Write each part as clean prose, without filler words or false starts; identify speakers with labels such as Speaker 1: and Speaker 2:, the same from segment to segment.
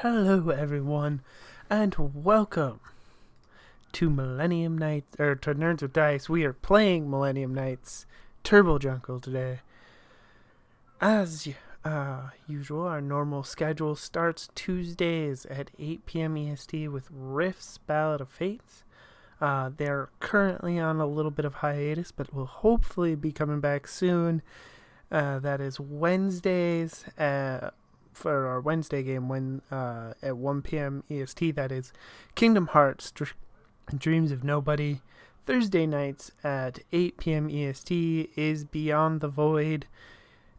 Speaker 1: Hello, everyone, and welcome to Millennium Nights, or to Nerds with Dice. We are playing Millennium Nights Turbo Jungle today. As usual, our normal schedule starts Tuesdays at 8 p.m. EST with Rift's Ballad of Fates. They're currently on a little bit of hiatus, but will hopefully be coming back soon. That is Wednesdays for our Wednesday game when at 1 p.m. EST. That is Kingdom Hearts Dreams of Nobody. Thursday nights at 8 p.m. EST is Beyond the Void.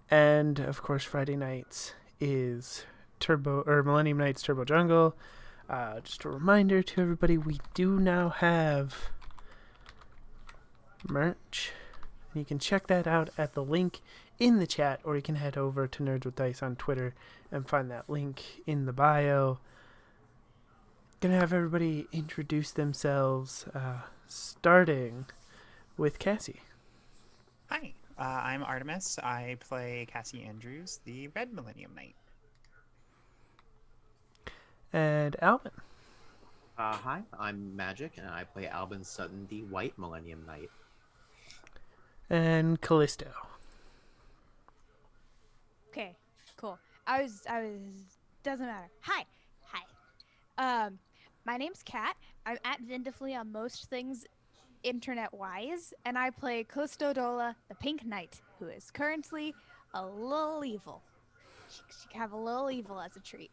Speaker 1: And of course, Friday nights is Millennium Nights Turbo Jungle. Just a reminder to everybody, we do now have merch. You can check that out at the link in the chat, or you can head over to Nerds with Dice on Twitter and find that link in the bio. Gonna have everybody introduce themselves, starting with Cassie.
Speaker 2: Hi, I'm Artemis. I play Cassie Andrews, the Red Millennium Knight.
Speaker 1: And Alvin.
Speaker 3: Hi, I'm Magic, and I play Albin Sutton, the White Millennium Knight.
Speaker 1: And Callisto.
Speaker 4: Okay, cool. Doesn't matter. Hi. My name's Kat. I'm at Vindifully on most things internet-wise, and I play Callisto Dola, the Pink Knight, who is currently a little evil. She can have a little evil as a treat.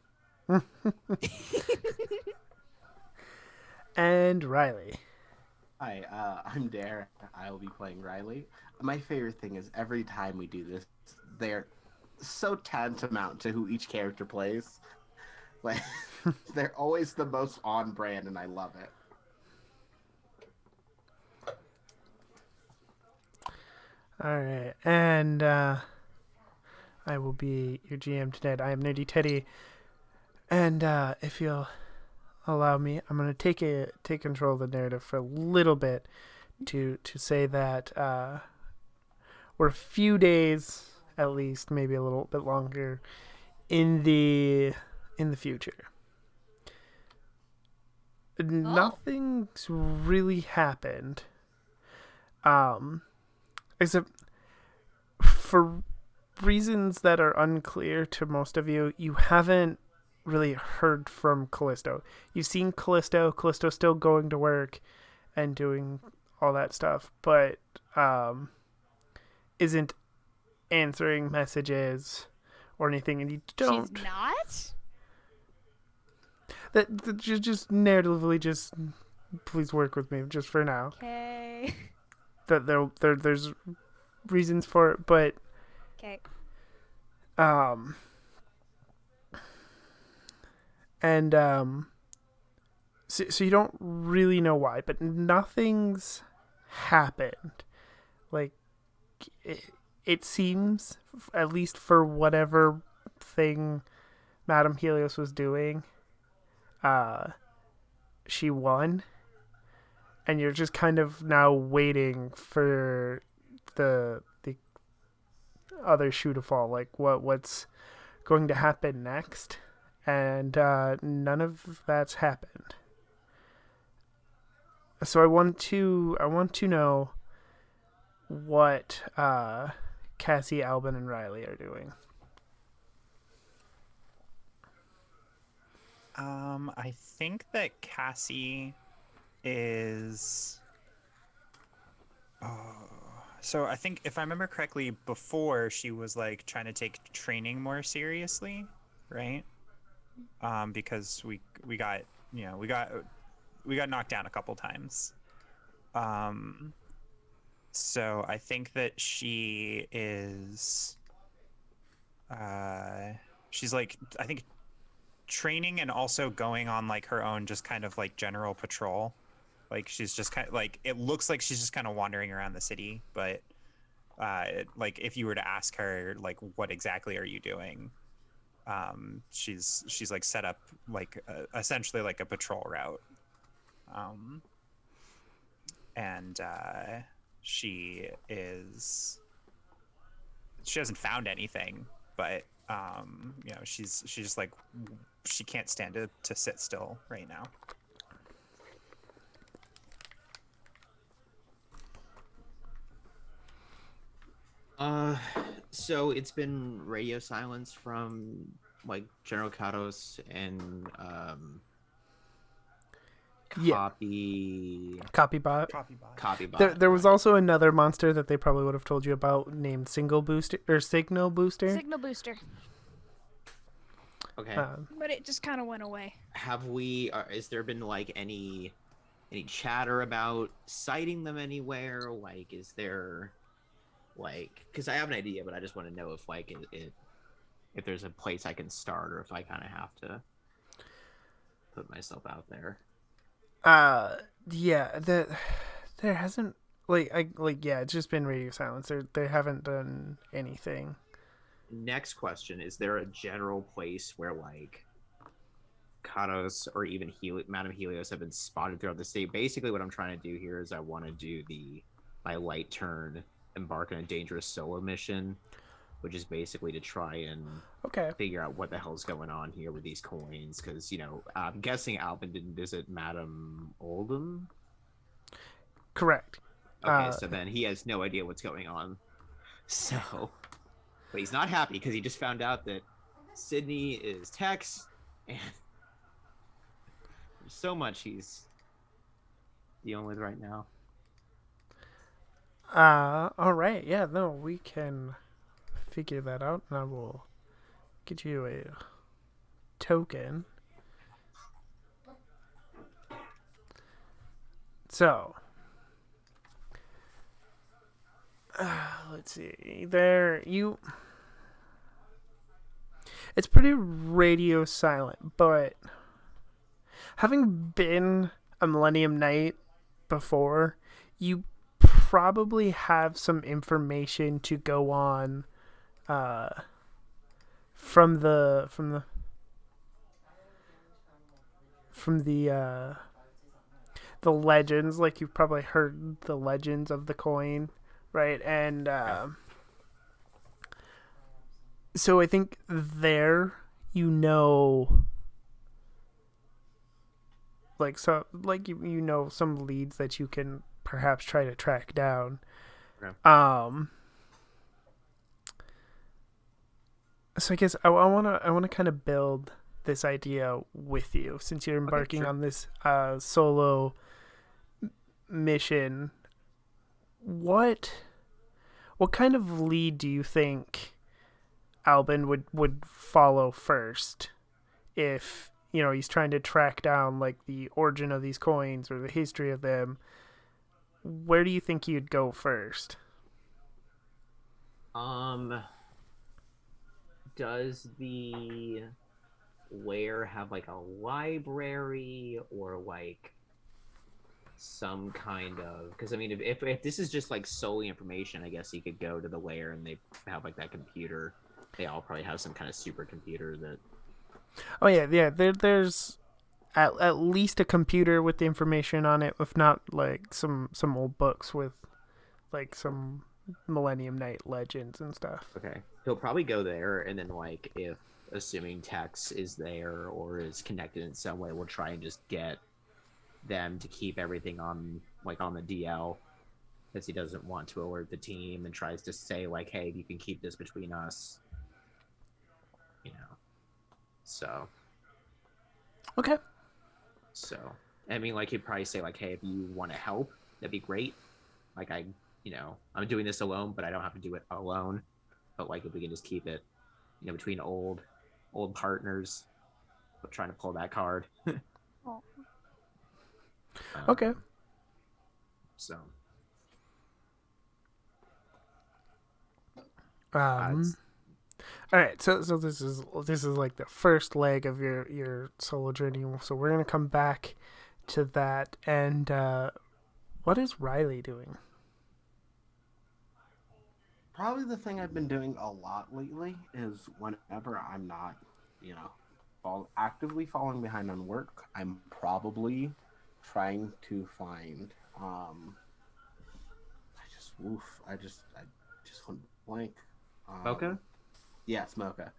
Speaker 1: And Riley.
Speaker 5: Hi, I'm Dare. I will be playing Riley. My favorite thing is every time we do this, they're so tantamount to who each character plays. Like, they're always the most on brand, and I love it.
Speaker 1: All right, and I will be your GM tonight. I am Nerdy Teddy, and if you'll allow me, I'm going to take control of the narrative for a little bit to say that we're a few days, at least, maybe a little bit longer, in the future. Nothing's really happened, except for reasons that are unclear to most of you. You haven't really heard from Callisto. You've seen Callisto's still going to work and doing all that stuff, but isn't answering messages or anything, and you don't.
Speaker 4: She's not?
Speaker 1: That just narratively, just please work with me just for now.
Speaker 4: Okay.
Speaker 1: That there's reasons for it, but
Speaker 4: Okay.
Speaker 1: So you don't really know why, but nothing's happened. Like, it seems, at least for whatever thing Madame Helios was doing, she won, and you're just kind of now waiting for the other shoe to fall. Like, what's going to happen next? And none of that's happened. So I want to know what Cassie, Albin, and Riley are doing.
Speaker 2: I think that Cassie is... So I think, if I remember correctly, before she was like trying to take training more seriously, right? Because we got knocked down a couple times. So I think that she is she's like, I think, training and also going on like her own just kind of like general patrol. Like, she's just kind of like, it looks like she's just kind of wandering around the city, but like, if you were to ask her like, what exactly are you doing, she's like set up like essentially like a patrol route, and she hasn't found anything, but she's just like she can't stand to sit still right now.
Speaker 3: So it's been radio silence from like General Katos and
Speaker 1: Yeah.
Speaker 3: copy
Speaker 1: Copybot.
Speaker 2: Copybot.
Speaker 3: Copybot.
Speaker 1: There was
Speaker 3: right.
Speaker 1: also another monster that they probably would have told you about named Signal Booster or Signal Booster.
Speaker 4: Signal booster.
Speaker 3: Okay.
Speaker 4: But it just kind of went away.
Speaker 3: Have we? Has there been like any chatter about citing them anywhere? Like, is there like? Because I have an idea, but I just want to know if like if there's a place I can start, or if I kind of have to put myself out there.
Speaker 1: Yeah, there hasn't yeah, it's just been radio silence. They haven't done anything.
Speaker 3: Next question: is there a general place where like Katos or even Madame Helios have been spotted throughout the city? Basically, what I'm trying to do here is I want to do my light turn, embark on a dangerous solo mission, which is basically to try and figure out what the hell's going on here with these coins. Because I'm guessing Alvin didn't visit Madame Oldham.
Speaker 1: Correct.
Speaker 3: Okay, so then he has no idea what's going on. So, but he's not happy because he just found out that Sydney is Tex, and there's so much he's dealing with right now.
Speaker 1: All right. Yeah, no, we can figure that out, and I will get you a token. So, let's see. It's pretty radio silent, but having been a Millennium Knight before, you probably have some information to go on from the legends. Like, you've probably heard the legends of the coin, right? And so I think there like, so like you know some leads that you can perhaps try to track down.
Speaker 3: Okay.
Speaker 1: So I guess I wanna kind of build this idea with you, since you're embarking on this solo mission. What kind of lead do you think Albin would follow first, if he's trying to track down like the origin of these coins or the history of them? Where do you think you'd go first?
Speaker 3: Does the lair have like a library or like some kind of? Because I mean, if this is just like solely information, I guess you could go to the lair and they have like that computer. They all probably have some kind of supercomputer that.
Speaker 1: Oh yeah. There's at least a computer with the information on it, if not like some old books with like some Millennium Knight legends and stuff.
Speaker 3: Okay, he'll probably go there, and then like if assuming Tex is there or is connected in some way, we'll try and just get them to keep everything on the DL, because he doesn't want to alert the team and tries to say like, hey, you can keep this between us, so
Speaker 1: Okay.
Speaker 3: So I mean, like, he'd probably say like, hey, if you want to help, that'd be great. Like, I'm doing this alone, but I don't have to do it alone. But like, if we can just keep it, between old partners, but trying to pull that card.
Speaker 1: Okay.
Speaker 3: So.
Speaker 1: All right, so this is like the first leg of your solo journey. So we're gonna come back to that. And what is Riley doing?
Speaker 5: Probably the thing I've been doing a lot lately is whenever I'm not, actively falling behind on work, I'm probably trying to find. I just went blank.
Speaker 3: Okay.
Speaker 5: Yes, Mocha.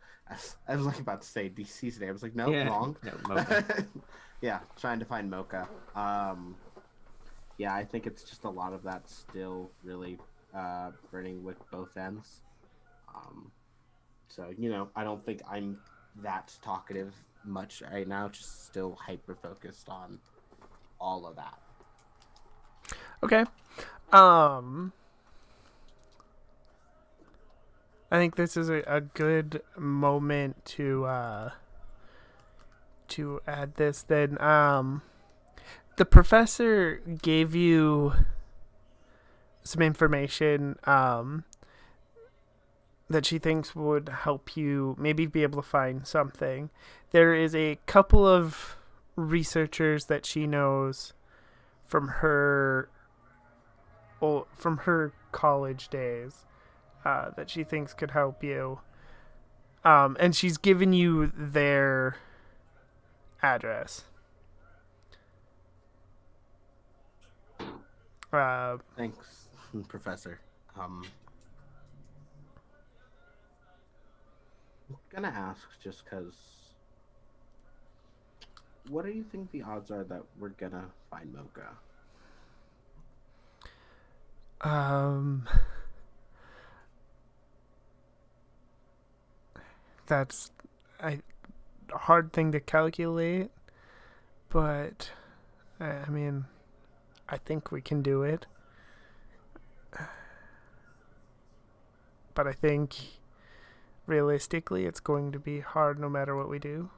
Speaker 5: I was like about to say DC today. I was like, no,
Speaker 3: Yeah,
Speaker 5: wrong.
Speaker 3: no, Mocha.
Speaker 5: Yeah, trying to find Mocha. Yeah, I think it's just a lot of that still really burning with both ends. Um, so I don't think I'm that talkative much right now. Just still hyper focused on all of that.
Speaker 1: Okay. I think this is a good moment to add this. Then the professor gave you some information that she thinks would help you maybe be able to find something. There is a couple of researchers that she knows from her college days that she thinks could help you. And she's given you their address.
Speaker 5: Thanks, Professor. I'm gonna ask just because. What do you think the odds are that we're gonna find Mocha?
Speaker 1: Um, that's a hard thing to calculate, but I mean, I think we can do it. But I think realistically, it's going to be hard no matter what we do.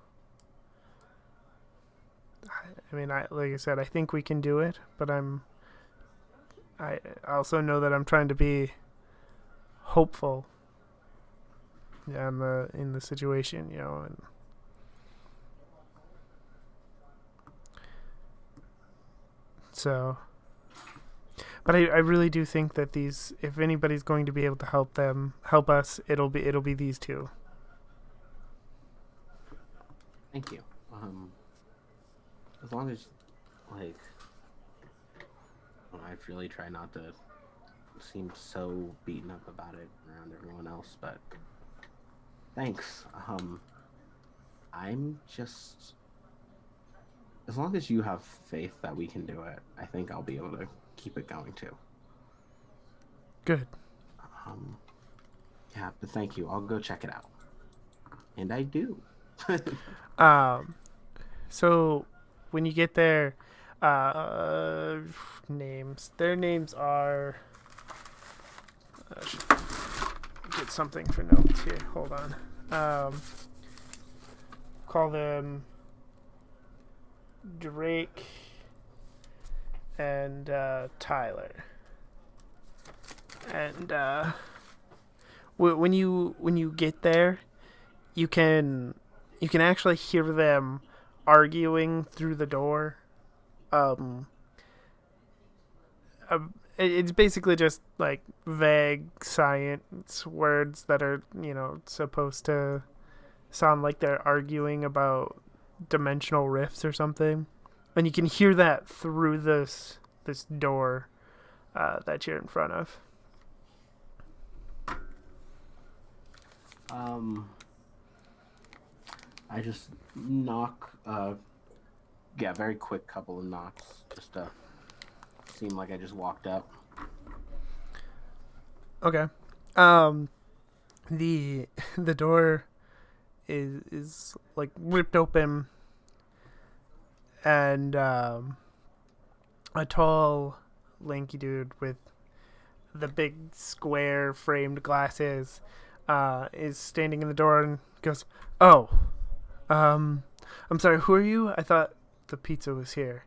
Speaker 1: I mean, like I said, I think we can do it, but I also know that I'm trying to be hopeful. Yeah, in the situation, and so. But I really do think that if anybody's going to be able to help us, it'll be these two.
Speaker 5: Thank you. As long as, like, I really try not to seem so beaten up about it around everyone else, but thanks. I'm just, as long as you have faith that we can do it, I think I'll be able to keep it going too.
Speaker 1: Good.
Speaker 5: Yeah, but thank you. I'll go check it out. And I do.
Speaker 1: So when you get there, names. Their names are. I should get something for notes here. Hold on. Call them Drake and Tyler. And when you get there, you can actually hear them arguing through the door. It's basically just like vague science words that are supposed to sound like they're arguing about dimensional rifts or something, and you can hear that through this door that you're in front of.
Speaker 5: I just knock. Very quick couple of knocks, just to seem like I just walked up.
Speaker 1: Okay. The door is like ripped open, and a tall, lanky dude with the big square framed glasses is standing in the door and goes, "Oh, I'm sorry. Who are you? I thought the pizza was here."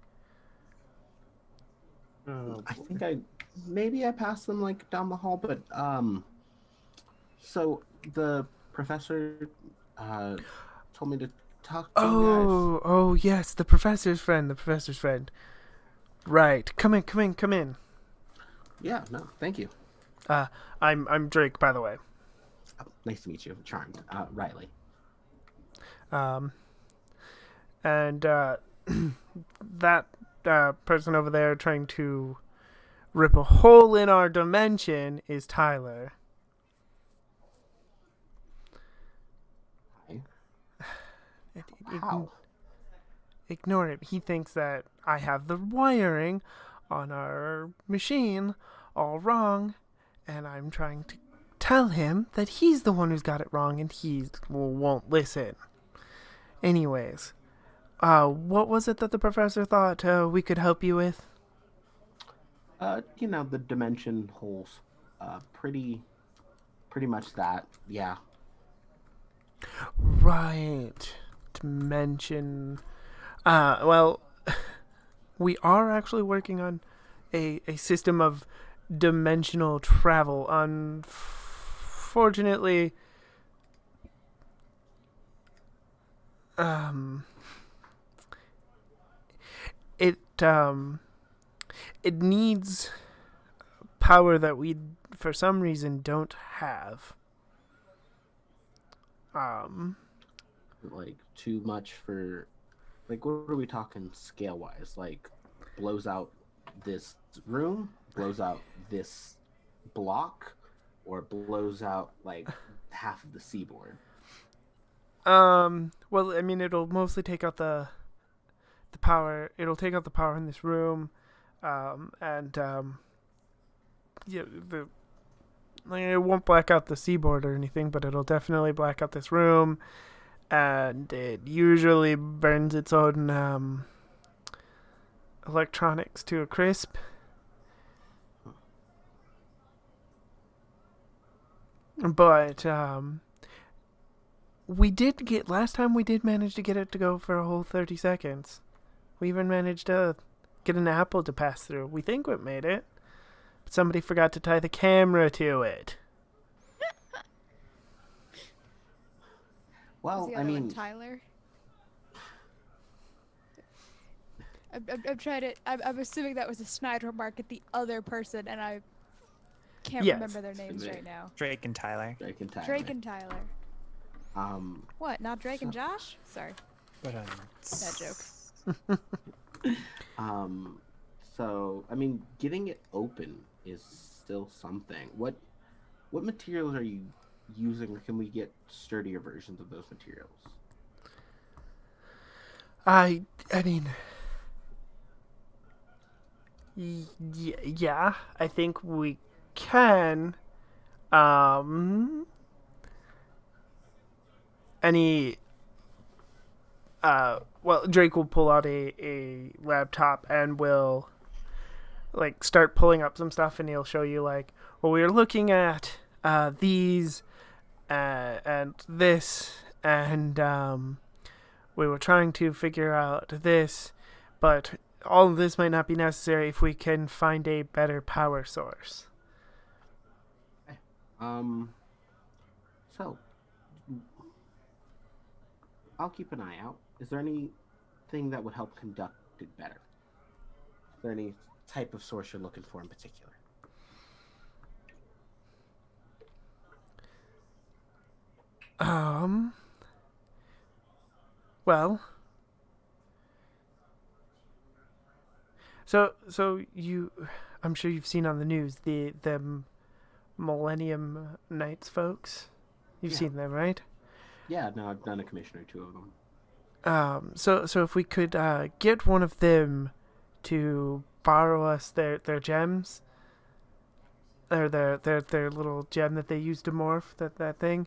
Speaker 5: I think I passed them like down the hall, but so the professor told me to talk to you guys.
Speaker 1: Oh yes, the professor's friend. Right. Come in.
Speaker 5: Yeah, no, thank you.
Speaker 1: I'm Drake, by the way.
Speaker 5: Nice to meet you. Charmed. Riley.
Speaker 1: And that person over there trying to rip a hole in our dimension is Tyler.
Speaker 5: How?
Speaker 1: Ignore it. He thinks that I have the wiring on our machine all wrong, and I'm trying to tell him that he's the one who's got it wrong, and he won't listen. Anyways, what was it that the professor thought we could help you with?
Speaker 5: The dimension holes. Pretty much that. Yeah.
Speaker 1: Right. Dimension. Well, we are actually working on a system of dimensional travel. Unfortunately, it it needs power that we, for some reason, don't have.
Speaker 5: Like too much for, like, what are we talking scale wise? Like, blows out this room, blows out this block, or blows out like half of the seaboard.
Speaker 1: Well, I mean, it'll mostly take out the power. It'll take out the power in this room, and yeah, like, it won't black out the seaboard or anything, but it'll definitely black out this room, and it usually burns its own electronics to a crisp. But last time we did manage to get it to go for a whole 30 seconds. We even managed to get an apple to pass through. We think we made it. But somebody forgot to tie the camera to it.
Speaker 5: Well,
Speaker 4: Was the
Speaker 5: I
Speaker 4: other one
Speaker 5: mean,
Speaker 4: Tyler? I'm trying to. I'm assuming that was a snide remark at the other person, and I can't
Speaker 1: Yes.
Speaker 4: remember their names right now.
Speaker 2: Drake and Tyler.
Speaker 5: Drake and Tyler.
Speaker 4: Drake and Tyler. What? Not Drake and Josh? Sorry,
Speaker 2: But
Speaker 4: that joke.
Speaker 5: So I mean, getting it open is still something. What materials are you using, or can we get sturdier versions of those materials?
Speaker 1: I mean, yeah, I think we can. Any well, Drake will pull out a laptop and will like start pulling up some stuff, and he'll show you like, well, we were looking at these and this, and we were trying to figure out this, but all of this might not be necessary if we can find a better power source.
Speaker 5: So I'll keep an eye out. Is there anything that would help conduct it better? Is there any type of source you're looking for in particular?
Speaker 1: Well, so you, I'm sure you've seen on the news the Millennium Knights folks. You've
Speaker 5: Yeah.
Speaker 1: seen them, right?
Speaker 5: Yeah, no, I've done a commission or two of them.
Speaker 1: So if we could get one of them to borrow us their gems, or their little gem that they use to morph that thing,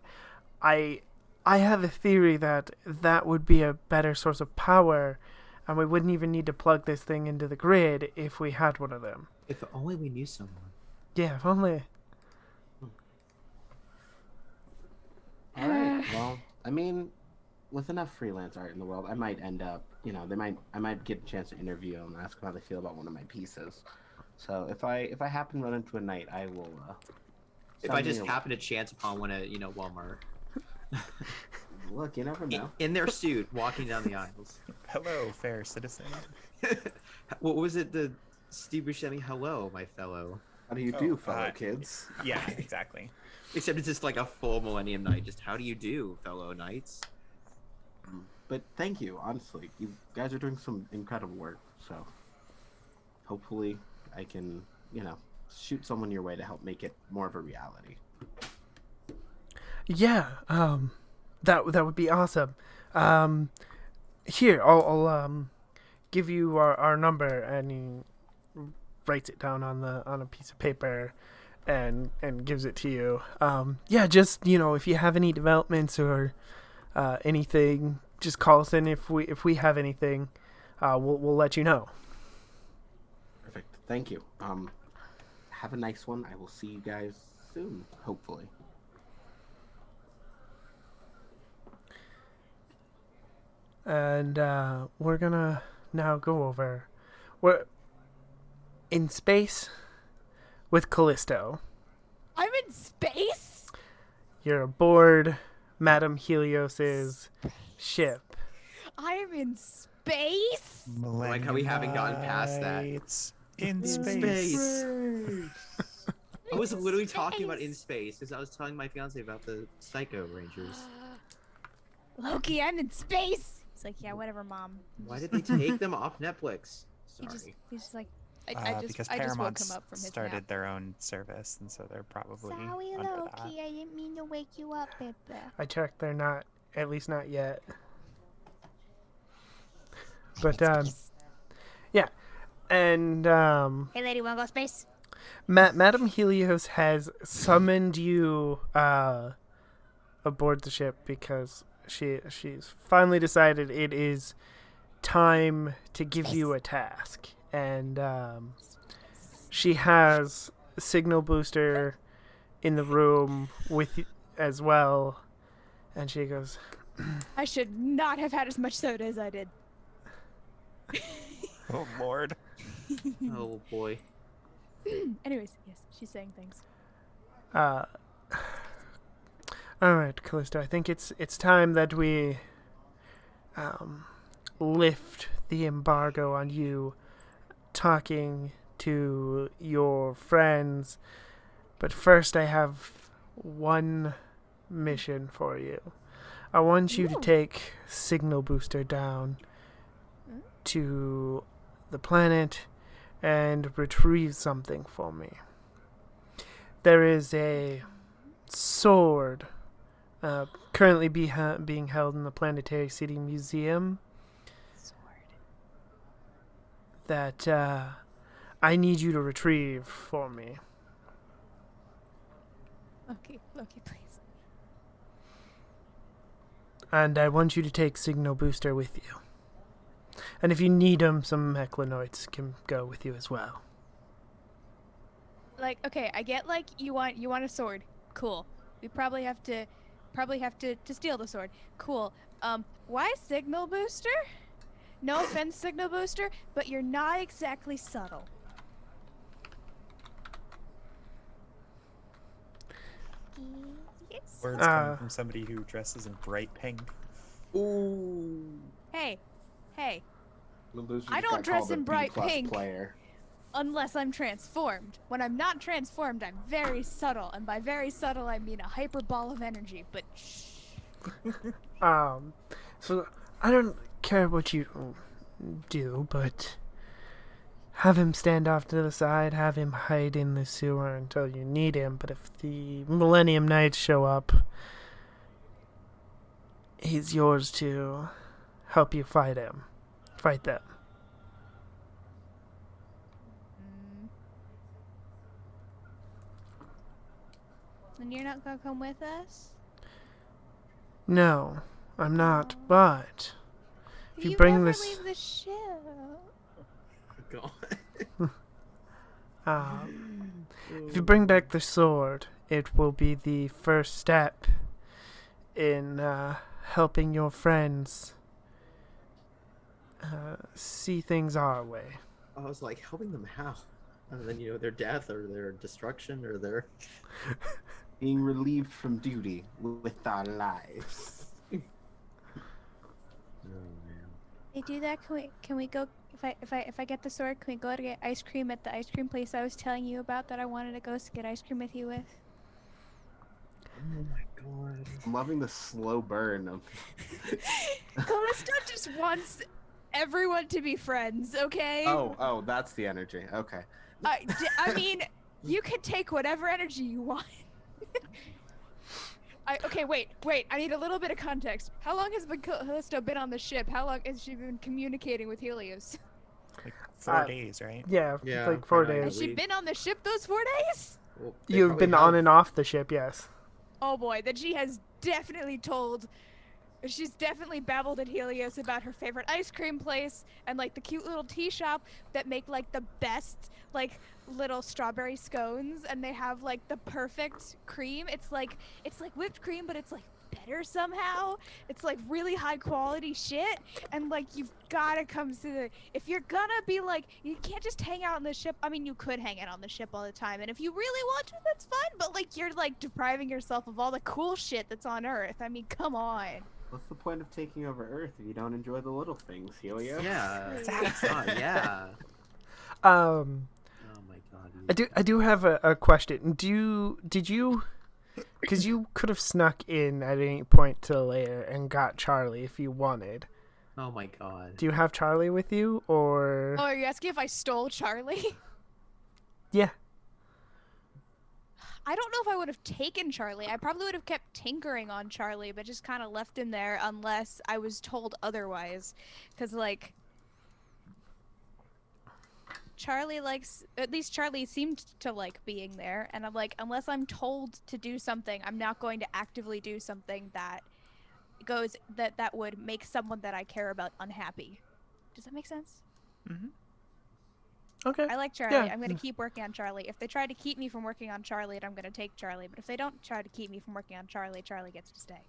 Speaker 1: I have a theory that would be a better source of power, and we wouldn't even need to plug this thing into the grid if we had one of them.
Speaker 3: If only we knew someone.
Speaker 1: Yeah, if only.
Speaker 5: All right. Well, I mean, with enough freelance art in the world, I might end up, I might get a chance to interview them and ask them how they feel about one of my pieces. So if I happen to run into a knight, I will.
Speaker 3: If I just happen to chance upon one at Walmart,
Speaker 5: look, you never know.
Speaker 3: in their suit, walking down the aisles.
Speaker 2: Hello, fair citizen.
Speaker 3: What was it? The Steve Buscemi, hello, my fellow.
Speaker 5: How do you do, fellow kids?
Speaker 2: Yeah, exactly.
Speaker 3: Except it's just like a full Millennium Knight. Just how do you do, fellow knights?
Speaker 5: But thank you, honestly. You guys are doing some incredible work. So hopefully I can, shoot someone your way to help make it more of a reality.
Speaker 1: Yeah, that would be awesome. Here, I'll give you our number, and he writes it down on a piece of paper, and gives it to you. Yeah, just if you have any developments or anything, just call us in. If we have anything, we'll let you know.
Speaker 5: Perfect. Thank you. Have a nice one. I will see you guys soon, hopefully.
Speaker 1: And we're gonna now go over. We're in space with Callisto.
Speaker 4: I'm in space?
Speaker 1: You're aboard Madame Helios's ship.
Speaker 4: I am in space?
Speaker 3: Like how we haven't gotten past that.
Speaker 2: Nights in
Speaker 3: space.
Speaker 2: space.
Speaker 3: I was literally talking about in space because I was telling my fiance about the Psycho Rangers.
Speaker 4: Loki, I'm in space. He's like, yeah, whatever, Mom.
Speaker 3: Why did they take them off Netflix? Sorry.
Speaker 4: He's just like,
Speaker 2: Because
Speaker 4: I just woke
Speaker 2: Paramount
Speaker 4: him up from his
Speaker 2: started
Speaker 4: nap.
Speaker 2: their own service, and so they're probably
Speaker 4: Sorry,
Speaker 2: under
Speaker 4: Loki, I didn't mean to wake you up, Pepe.
Speaker 1: I checked, they're not, at least not yet. But yeah, and
Speaker 4: Hey, lady, wanna go space?
Speaker 1: Madame Helios has summoned you aboard the ship because she's finally decided it is time to give you a task, and she has a signal booster in the room with you as well, and she goes,
Speaker 4: I should not have had as much soda as I did.
Speaker 2: Oh Lord.
Speaker 3: Oh boy.
Speaker 4: Anyways, yes, she's saying things.
Speaker 1: all right, Callisto, I think it's time that we lift the embargo on you talking to your friends. But first, I have one mission for you. I want you to take Signal Booster down to the planet and retrieve something for me. There is a sword currently being held in the Planetary City Museum that I need you to retrieve for me.
Speaker 4: Loki, please.
Speaker 1: And I want you to take Signal Booster with you. And if you need them, some Mechlanoids can go with you as well.
Speaker 4: Like, okay, I get like you want a sword. Cool. We probably have to steal the sword. Cool. Why Signal Booster? No offense, Signal Booster, but you're not exactly subtle. Yes.
Speaker 2: Words coming from somebody who dresses in bright pink.
Speaker 5: Ooh.
Speaker 4: Hey.
Speaker 5: Melusi
Speaker 4: I
Speaker 5: just
Speaker 4: don't
Speaker 5: got
Speaker 4: dress
Speaker 5: called a
Speaker 4: in bright
Speaker 5: B+
Speaker 4: pink.
Speaker 5: Player.
Speaker 4: Unless I'm transformed. When I'm not transformed, I'm very subtle, and by very subtle I mean a hyper ball of energy, but shh.
Speaker 1: So I don't care what you do, but have him stand off to the side, have him hide in the sewer until you need him, but if the Millennium Knights show up, he's yours to help you fight them.
Speaker 4: And you're not gonna come with us?
Speaker 1: No, I'm not, but if you
Speaker 4: You
Speaker 1: bring
Speaker 4: never
Speaker 1: this
Speaker 4: leave the ship.
Speaker 3: God.
Speaker 1: if you bring back the sword, it will be the first step in helping your friends see things our way.
Speaker 3: I was like, helping them how? And then, their death or their destruction or their...
Speaker 5: Being relieved from duty with our lives.
Speaker 3: Oh, man.
Speaker 4: They do that? Can we go if I get the sword, can we go to get ice cream at the ice cream place I was telling you about that I wanted to go get ice cream with you with?
Speaker 3: Oh my god.
Speaker 5: I'm loving the slow burn of
Speaker 4: Callista just wants everyone to be friends, okay?
Speaker 5: Oh, that's the energy. Okay.
Speaker 4: I mean, you can take whatever energy you want. Okay, wait. I need a little bit of context. How long has Callisto been on the ship? How long has she been communicating with Helios?
Speaker 2: Like 4
Speaker 1: Uh,
Speaker 2: days, right?
Speaker 1: Yeah,
Speaker 3: Yeah,
Speaker 1: like 4
Speaker 3: probably.
Speaker 4: Has
Speaker 1: days.
Speaker 4: she been on the ship those 4 days?
Speaker 3: Well, they
Speaker 1: You've
Speaker 3: probably
Speaker 1: been on
Speaker 3: have-
Speaker 1: and off the ship, yes.
Speaker 4: Oh boy, then she has definitely told. She's definitely babbled at Helios about her favorite ice cream place and like the cute little tea shop that make like the best like little strawberry scones, and they have like the perfect cream. It's like whipped cream, but it's like better somehow. It's like really high quality shit, and like you've gotta come to the. If you're gonna be like, you can't just hang out on the ship. I mean, you could hang out on the ship all the time, and if you really want to, that's fine. But like, you're like depriving yourself of all the cool shit that's on Earth. I mean, come on.
Speaker 5: What's the point of taking over Earth if you don't enjoy the little things, Helios?
Speaker 3: Yeah.
Speaker 4: Exactly.
Speaker 3: It's not- yeah.
Speaker 1: Um,
Speaker 3: Oh my god.
Speaker 1: I do have a question. Did you, because you could have snuck in at any point to the lair and got Charlie if you wanted.
Speaker 3: Oh my god.
Speaker 1: Do you have Charlie with you, or?
Speaker 4: Oh, are you asking if I stole Charlie?
Speaker 1: Yeah.
Speaker 4: I don't know if I would have taken Charlie. I probably would have kept tinkering on Charlie, but just kind of left him there unless I was told otherwise. Because, like, Charlie likes, at least Charlie seemed to like being there. And I'm like, unless I'm told to do something, I'm not going to actively do something that that would make someone that I care about unhappy. Does that make sense?
Speaker 2: Mm-hmm.
Speaker 1: Okay.
Speaker 4: I like Charlie.
Speaker 1: Yeah.
Speaker 4: I'm going to keep working on Charlie. If they try to keep me from working on Charlie, I'm going to take Charlie. But if they don't try to keep me from working on Charlie, Charlie gets to stay.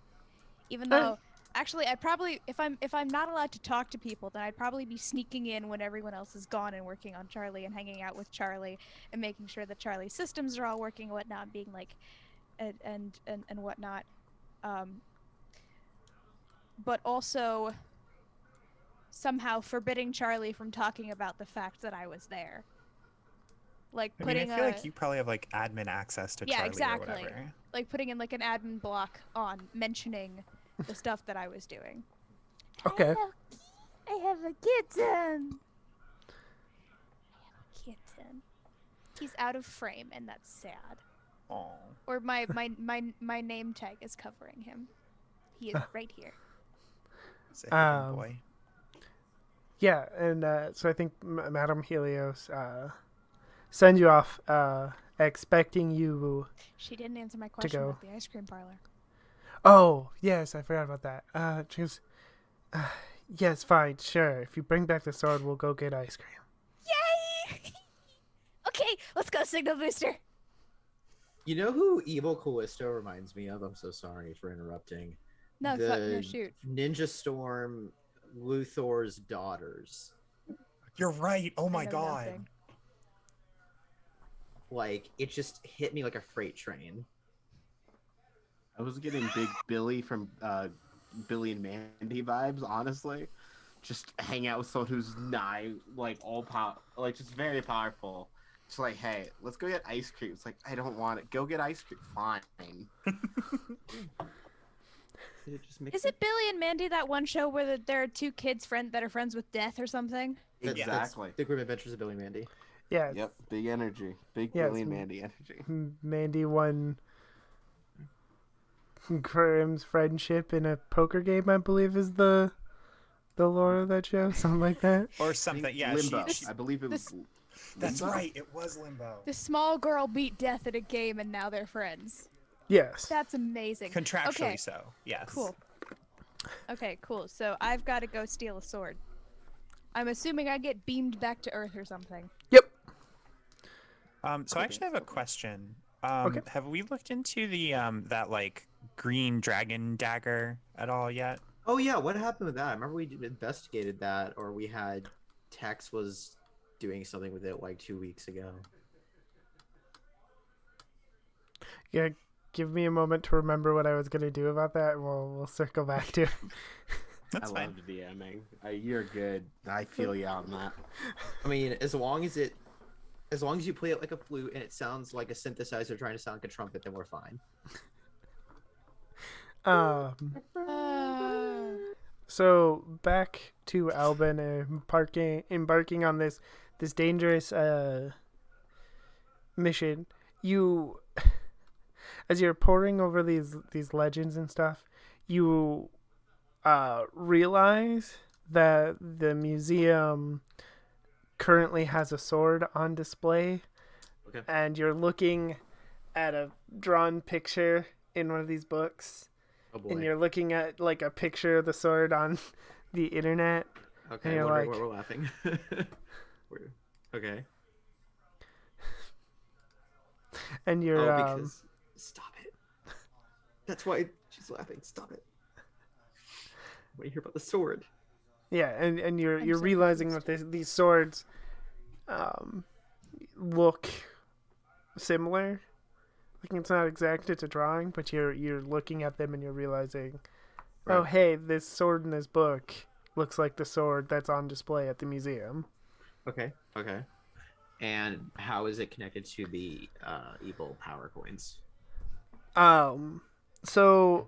Speaker 4: Even though, actually, I probably, if I'm not allowed to talk to people, then I'd probably be sneaking in when everyone else is gone and working on Charlie and hanging out with Charlie and making sure that Charlie's systems are all working and whatnot, and being like, and whatnot. But also somehow forbidding Charlie from talking about the fact that I was there. Like
Speaker 2: I
Speaker 4: putting
Speaker 2: mean, I feel like you probably have like admin access to
Speaker 4: Yeah,
Speaker 2: Charlie
Speaker 4: exactly.
Speaker 2: or whatever.
Speaker 4: like putting in like an admin block on mentioning the stuff that I was doing.
Speaker 1: Okay.
Speaker 4: I have a kitten. Kitten. He's out of frame, and that's sad.
Speaker 2: Oh.
Speaker 4: Or my name tag is covering him. He is right here.
Speaker 2: It's a hidden
Speaker 1: Um,
Speaker 2: boy.
Speaker 1: Yeah, and so I think Madame Helios sends you off, expecting you.
Speaker 4: She didn't answer my question
Speaker 1: go.
Speaker 4: about the ice cream parlor.
Speaker 1: Oh, yes, I forgot about that. She goes, yes, fine, sure. If you bring back the sword, we'll go get ice cream.
Speaker 4: Yay! Okay, let's go signal booster.
Speaker 3: You know who Evil Callisto reminds me of? I'm so sorry for interrupting.
Speaker 4: No,
Speaker 3: The
Speaker 4: shoot.
Speaker 3: Ninja Storm, Luthor's daughters.
Speaker 2: You're right. Oh my
Speaker 4: know
Speaker 2: god.
Speaker 4: nothing.
Speaker 3: Like, it just hit me like a freight train.
Speaker 5: I was getting big Billy from Billy and Mandy vibes, honestly. Just hang out with someone who's like like just very powerful. It's like, hey, let's go get ice cream. It's like, I don't want it. Go get ice cream. Fine.
Speaker 3: Did it just mix
Speaker 4: Is it Billy and Mandy, that one show where there are two kids that are friends with death or something?
Speaker 3: That's
Speaker 5: Exactly.
Speaker 3: The Grim Adventures of Billy and Mandy.
Speaker 1: Yeah,
Speaker 5: Yep. Big energy. Big
Speaker 1: Yeah,
Speaker 5: Billy and
Speaker 1: it's-
Speaker 5: Mandy energy.
Speaker 1: Mandy won Grimm's friendship in a poker game, I believe is the lore of that show, something like that.
Speaker 2: Or something. Yeah,
Speaker 5: Limbo.
Speaker 2: she
Speaker 5: I believe it was.
Speaker 2: that's
Speaker 5: Limbo?
Speaker 2: right. It was Limbo.
Speaker 4: The small girl beat death at a game and now they're friends.
Speaker 1: Yes.
Speaker 4: That's amazing.
Speaker 2: Contractually
Speaker 4: Okay,
Speaker 2: so. Yes.
Speaker 4: cool. Okay, cool. So I've got to go steal a sword. I'm assuming I get beamed back to Earth or something.
Speaker 1: Yep.
Speaker 2: So I actually have a question.
Speaker 1: Okay.
Speaker 2: Have we looked into the that like green dragon dagger at all yet?
Speaker 3: Oh yeah, what happened with that? I remember we investigated that, or we had Tex was doing something with it like 2 weeks ago.
Speaker 1: Yeah, give me a moment to remember what I was gonna do about that, and we'll circle back to it.
Speaker 2: That's
Speaker 5: I
Speaker 2: fine.
Speaker 5: love DMing. You're good. I feel you on that.
Speaker 3: I mean, as long as you play it like a flute and it sounds like a synthesizer trying to sound like a trumpet, then we're fine.
Speaker 1: So back to Albin, embarking on this dangerous mission. You, as you're poring over these legends and stuff, you realize that the museum currently has a sword on display,
Speaker 3: Okay.
Speaker 1: and you're looking at a drawn picture in one of these books,
Speaker 3: Oh boy.
Speaker 1: and you're looking at like a picture of the sword on the internet,
Speaker 3: Okay.
Speaker 1: and you're
Speaker 3: Wondering
Speaker 1: like,
Speaker 3: why we're laughing. Okay.
Speaker 1: and you're
Speaker 3: Oh, because stop it. That's why she's laughing. Stop it. What do you hear about the sword?
Speaker 1: yeah, and you're
Speaker 4: I'm
Speaker 1: you're
Speaker 4: so
Speaker 1: realizing
Speaker 4: confused.
Speaker 1: that these swords look similar. Like it's not exact, it's a drawing, but you're looking at them and you're realizing, oh
Speaker 3: Right.
Speaker 1: hey, this sword in this book looks like the sword that's on display at the museum.
Speaker 3: Okay. Okay. And how is it connected to the evil power coins?
Speaker 1: So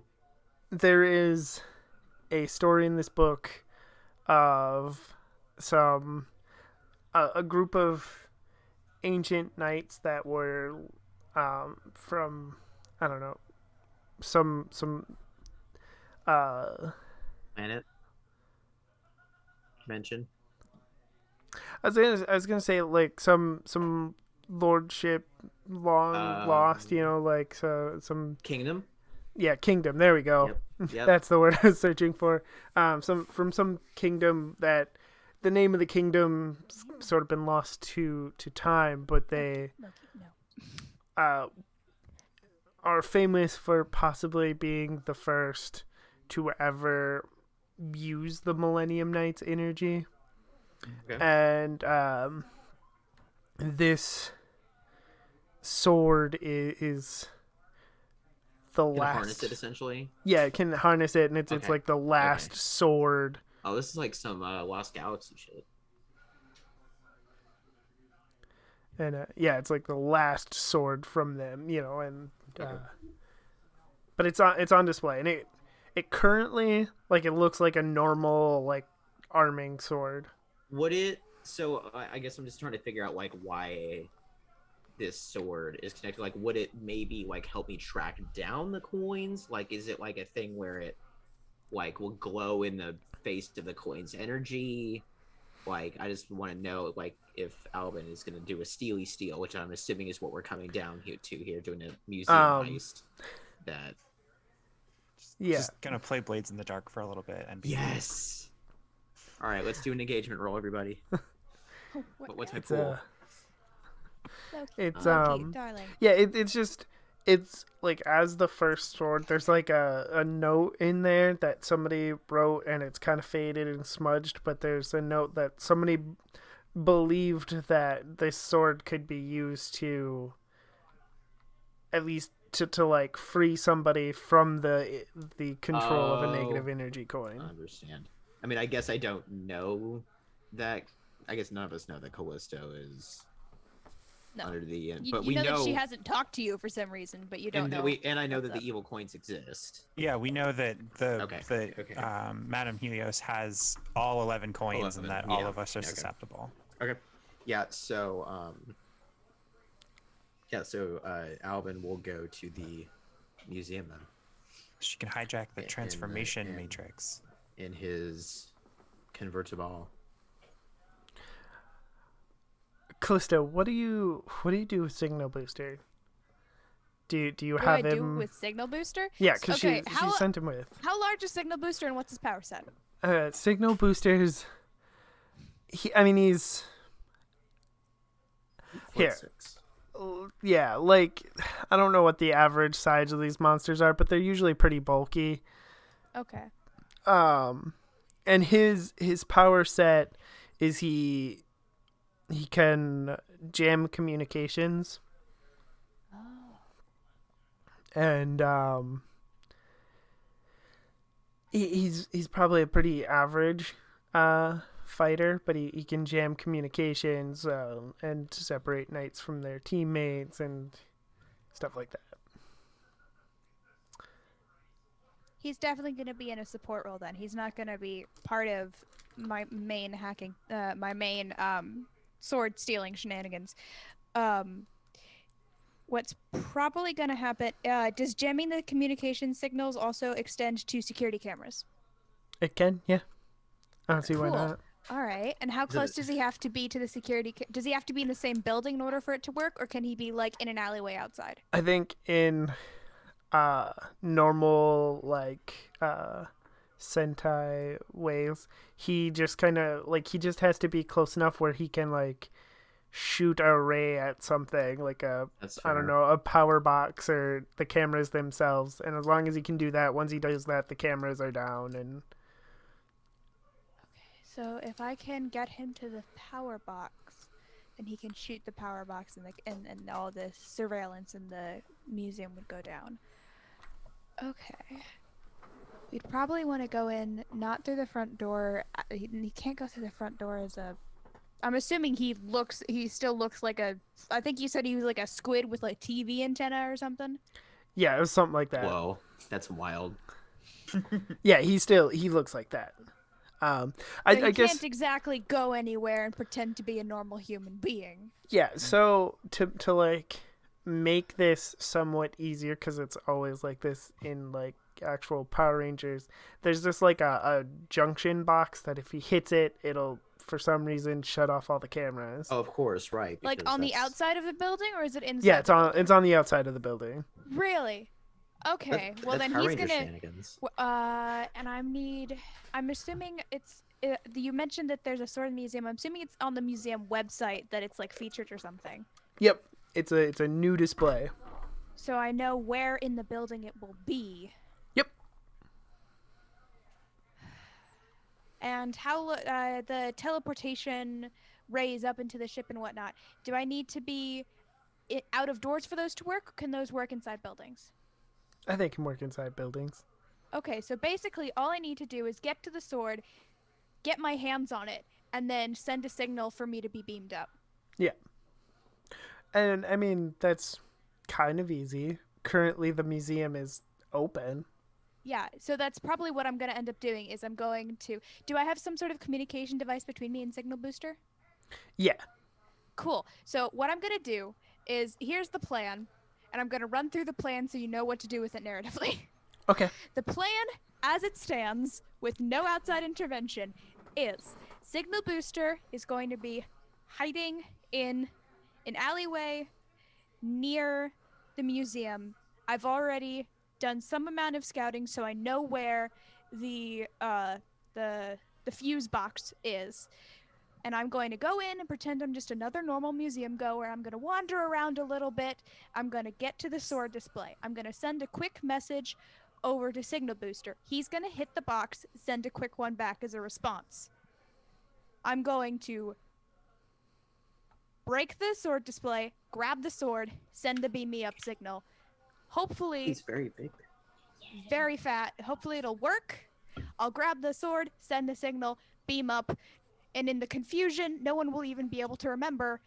Speaker 1: there is a story in this book of some a group of ancient knights that were from I don't know some uh
Speaker 3: Planet dimension.
Speaker 1: I was gonna say like some lordship long lost,
Speaker 3: Um,
Speaker 1: like some
Speaker 3: Kingdom.
Speaker 1: kingdom. There we go.
Speaker 3: Yep. Yep.
Speaker 1: That's the word I was searching for. Some kingdom that the name of the kingdom sort of been lost to time, but they
Speaker 4: No.
Speaker 1: uh are famous for possibly being the first to ever use the Millennium Knight's energy.
Speaker 3: Okay.
Speaker 1: And this sword is the
Speaker 3: Can
Speaker 1: last.
Speaker 3: harness it essentially.
Speaker 1: Yeah, it can harness it, and it's
Speaker 3: Okay.
Speaker 1: like the last
Speaker 3: Okay.
Speaker 1: sword.
Speaker 3: Oh, this is like some Lost Galaxy shit.
Speaker 1: And it's like the last sword from them, and
Speaker 3: Okay.
Speaker 1: but it's on display, and it currently like it looks like a normal like arming sword.
Speaker 3: Would it? So I guess I'm just trying to figure out like why this sword is connected. Like, would it maybe like help me track down the coins? Like, is it like a thing where it like will glow in the face of the coin's energy? Like, I just want to know like if Alvin is going to do a steely steal, which I'm assuming is what we're coming down here doing a museum heist. That
Speaker 2: Just gonna play Blades in the Dark for a little bit and be
Speaker 3: yes. All right, let's do an engagement roll, everybody.
Speaker 4: Oh,
Speaker 3: What's my
Speaker 1: it's
Speaker 3: pool?
Speaker 1: it's
Speaker 4: Loki, darling.
Speaker 1: it's like as the first sword there's like a note in there that somebody wrote, and it's kind of faded and smudged, but there's a note that somebody believed that this sword could be used to at least to like free somebody from the control of a negative energy coin.
Speaker 3: I understand. I mean, I guess I don't know that. I guess none of us know that Callisto is
Speaker 4: No.
Speaker 3: under the.
Speaker 4: You,
Speaker 3: But
Speaker 4: you
Speaker 3: we
Speaker 4: know
Speaker 3: know
Speaker 4: that she hasn't talked to you for some reason, but you don't
Speaker 3: and
Speaker 4: know.
Speaker 3: I know
Speaker 4: what's
Speaker 3: that
Speaker 4: up.
Speaker 3: the evil coins exist.
Speaker 2: Yeah, we know that
Speaker 3: Okay.
Speaker 2: Madame Helios has all 11 coins,
Speaker 3: 11,
Speaker 2: and that all
Speaker 3: yeah.
Speaker 2: of us are
Speaker 3: Okay.
Speaker 2: susceptible.
Speaker 3: Okay. Yeah. So Alvin will go to the museum then
Speaker 2: She can hijack the
Speaker 3: And-
Speaker 2: transformation
Speaker 3: and-
Speaker 2: matrix.
Speaker 3: in his convertible.
Speaker 1: Callisto, what do you do with Signal Booster? Do you
Speaker 4: What do
Speaker 1: have
Speaker 4: I do
Speaker 1: him?
Speaker 4: with Signal Booster?
Speaker 1: Yeah, because
Speaker 4: Okay,
Speaker 1: she sent him with
Speaker 4: How large is Signal Booster and what's his power set?
Speaker 1: Signal Boosters. He's Here.
Speaker 3: 6.
Speaker 1: yeah, like I don't know what the average size of these monsters are, but they're usually pretty bulky.
Speaker 4: Okay.
Speaker 1: And his power set is he can jam communications,
Speaker 4: Oh.
Speaker 1: and he's probably a pretty average fighter, but he can jam communications and separate knights from their teammates and stuff like that.
Speaker 4: He's definitely going to be in a support role then. He's not going to be part of my main hacking, my main sword stealing shenanigans. what's probably going to happen, does jamming the communication signals also extend to security cameras?
Speaker 1: It can, yeah. I don't see why
Speaker 4: Cool.
Speaker 1: not.
Speaker 4: All right. And how
Speaker 3: Is it-
Speaker 4: close does he have to be to the security? Does he have to be in the same building in order for it to work, or can he be like in an alleyway outside?
Speaker 1: I think in normal Sentai ways, he just kind of like he just has to be close enough where he can like shoot a ray at something like
Speaker 3: That's
Speaker 1: I don't
Speaker 3: fair.
Speaker 1: know, a power box or the cameras themselves, and as long as he can do that, once he does that, the cameras are down. And
Speaker 4: So if I can get him to the power box, then he can shoot the power box, and and all the surveillance in the museum would go down. Okay. We'd probably want to go in not through the front door. He can't go through the front door as a. I'm assuming he still looks like a. I think you said he was like a squid with like TV antenna or something.
Speaker 1: yeah, it was something like that.
Speaker 3: Whoa, that's wild.
Speaker 1: Yeah, he looks like that.
Speaker 4: So
Speaker 1: I
Speaker 4: he
Speaker 1: guess
Speaker 4: can't exactly go anywhere and pretend to be a normal human being.
Speaker 1: yeah. So to like make this somewhat easier, because it's always like this in like actual Power Rangers. There's just like a junction box that if he hits it, it'll for some reason shut off all the cameras.
Speaker 3: Oh, of course, right.
Speaker 4: Like
Speaker 3: because
Speaker 4: on the
Speaker 3: that's-
Speaker 4: outside of the building, or is it inside?
Speaker 1: Yeah,
Speaker 4: the
Speaker 1: it's on the outside of the building.
Speaker 4: building? Really? Okay.
Speaker 3: That's-
Speaker 4: Well,
Speaker 3: that's
Speaker 4: then
Speaker 3: Power
Speaker 4: he's
Speaker 3: Ranger
Speaker 4: gonna.
Speaker 3: shenanigans.
Speaker 4: And I'm assuming it's. You mentioned that there's a sword in the museum. I'm assuming it's on the museum website that it's like featured or something.
Speaker 1: Yep, it's a new display.
Speaker 4: So I know where in the building it will be.
Speaker 1: Yep.
Speaker 4: And how the teleportation rays up into the ship and whatnot. Do I need to be out of doors for those to work? Or can those work inside buildings?
Speaker 1: I think it can work inside buildings.
Speaker 4: Okay, so basically all I need to do is get to the sword, get my hands on it, and then send a signal for me to be beamed up.
Speaker 1: Yeah. And I mean, that's kind of easy. Currently, the museum is open.
Speaker 4: Yeah, so that's probably what I'm going to end up doing is I'm going to... Do I have some sort of communication device between me and Signal Booster?
Speaker 1: Yeah.
Speaker 4: Cool. So what I'm going to do is, here's the plan, and I'm going to run through the plan so you know what to do with it narratively.
Speaker 1: Okay.
Speaker 4: The plan, as it stands, with no outside intervention, is Signal Booster is going to be hiding in an alleyway near the museum. I've already done some amount of scouting, so I know where the fuse box is. And I'm going to go in and pretend I'm just another normal museum goer. I'm going to wander around a little bit. I'm going to get to the sword display. I'm going to send a quick message over to Signal Booster. He's going to hit the box, send a quick one back as a response. I'm going to break the sword display, grab the sword, send the beam me up signal. Hopefully,
Speaker 3: He's very big.
Speaker 4: very fat. Hopefully it'll work. I'll grab the sword, send the signal, beam up, and in the confusion, no one will even be able to remember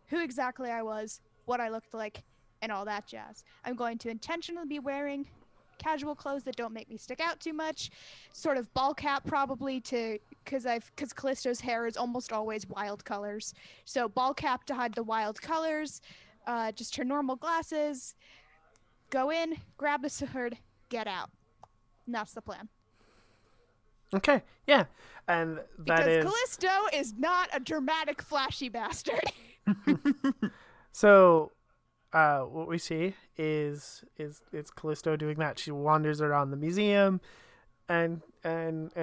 Speaker 4: who exactly I was, what I looked like, and all that jazz. I'm going to intentionally be wearing casual clothes that don't make me stick out too much, sort of ball cap probably because Callisto's hair is almost always wild colors, so ball cap to hide the wild colors, just her normal glasses, go in, grab the sword, get out. And that's the plan.
Speaker 1: Okay. Yeah. And that
Speaker 4: Because
Speaker 1: is
Speaker 4: Callisto is not a dramatic, flashy bastard.
Speaker 1: so. What we see is it's Callisto doing that. She wanders around the museum, and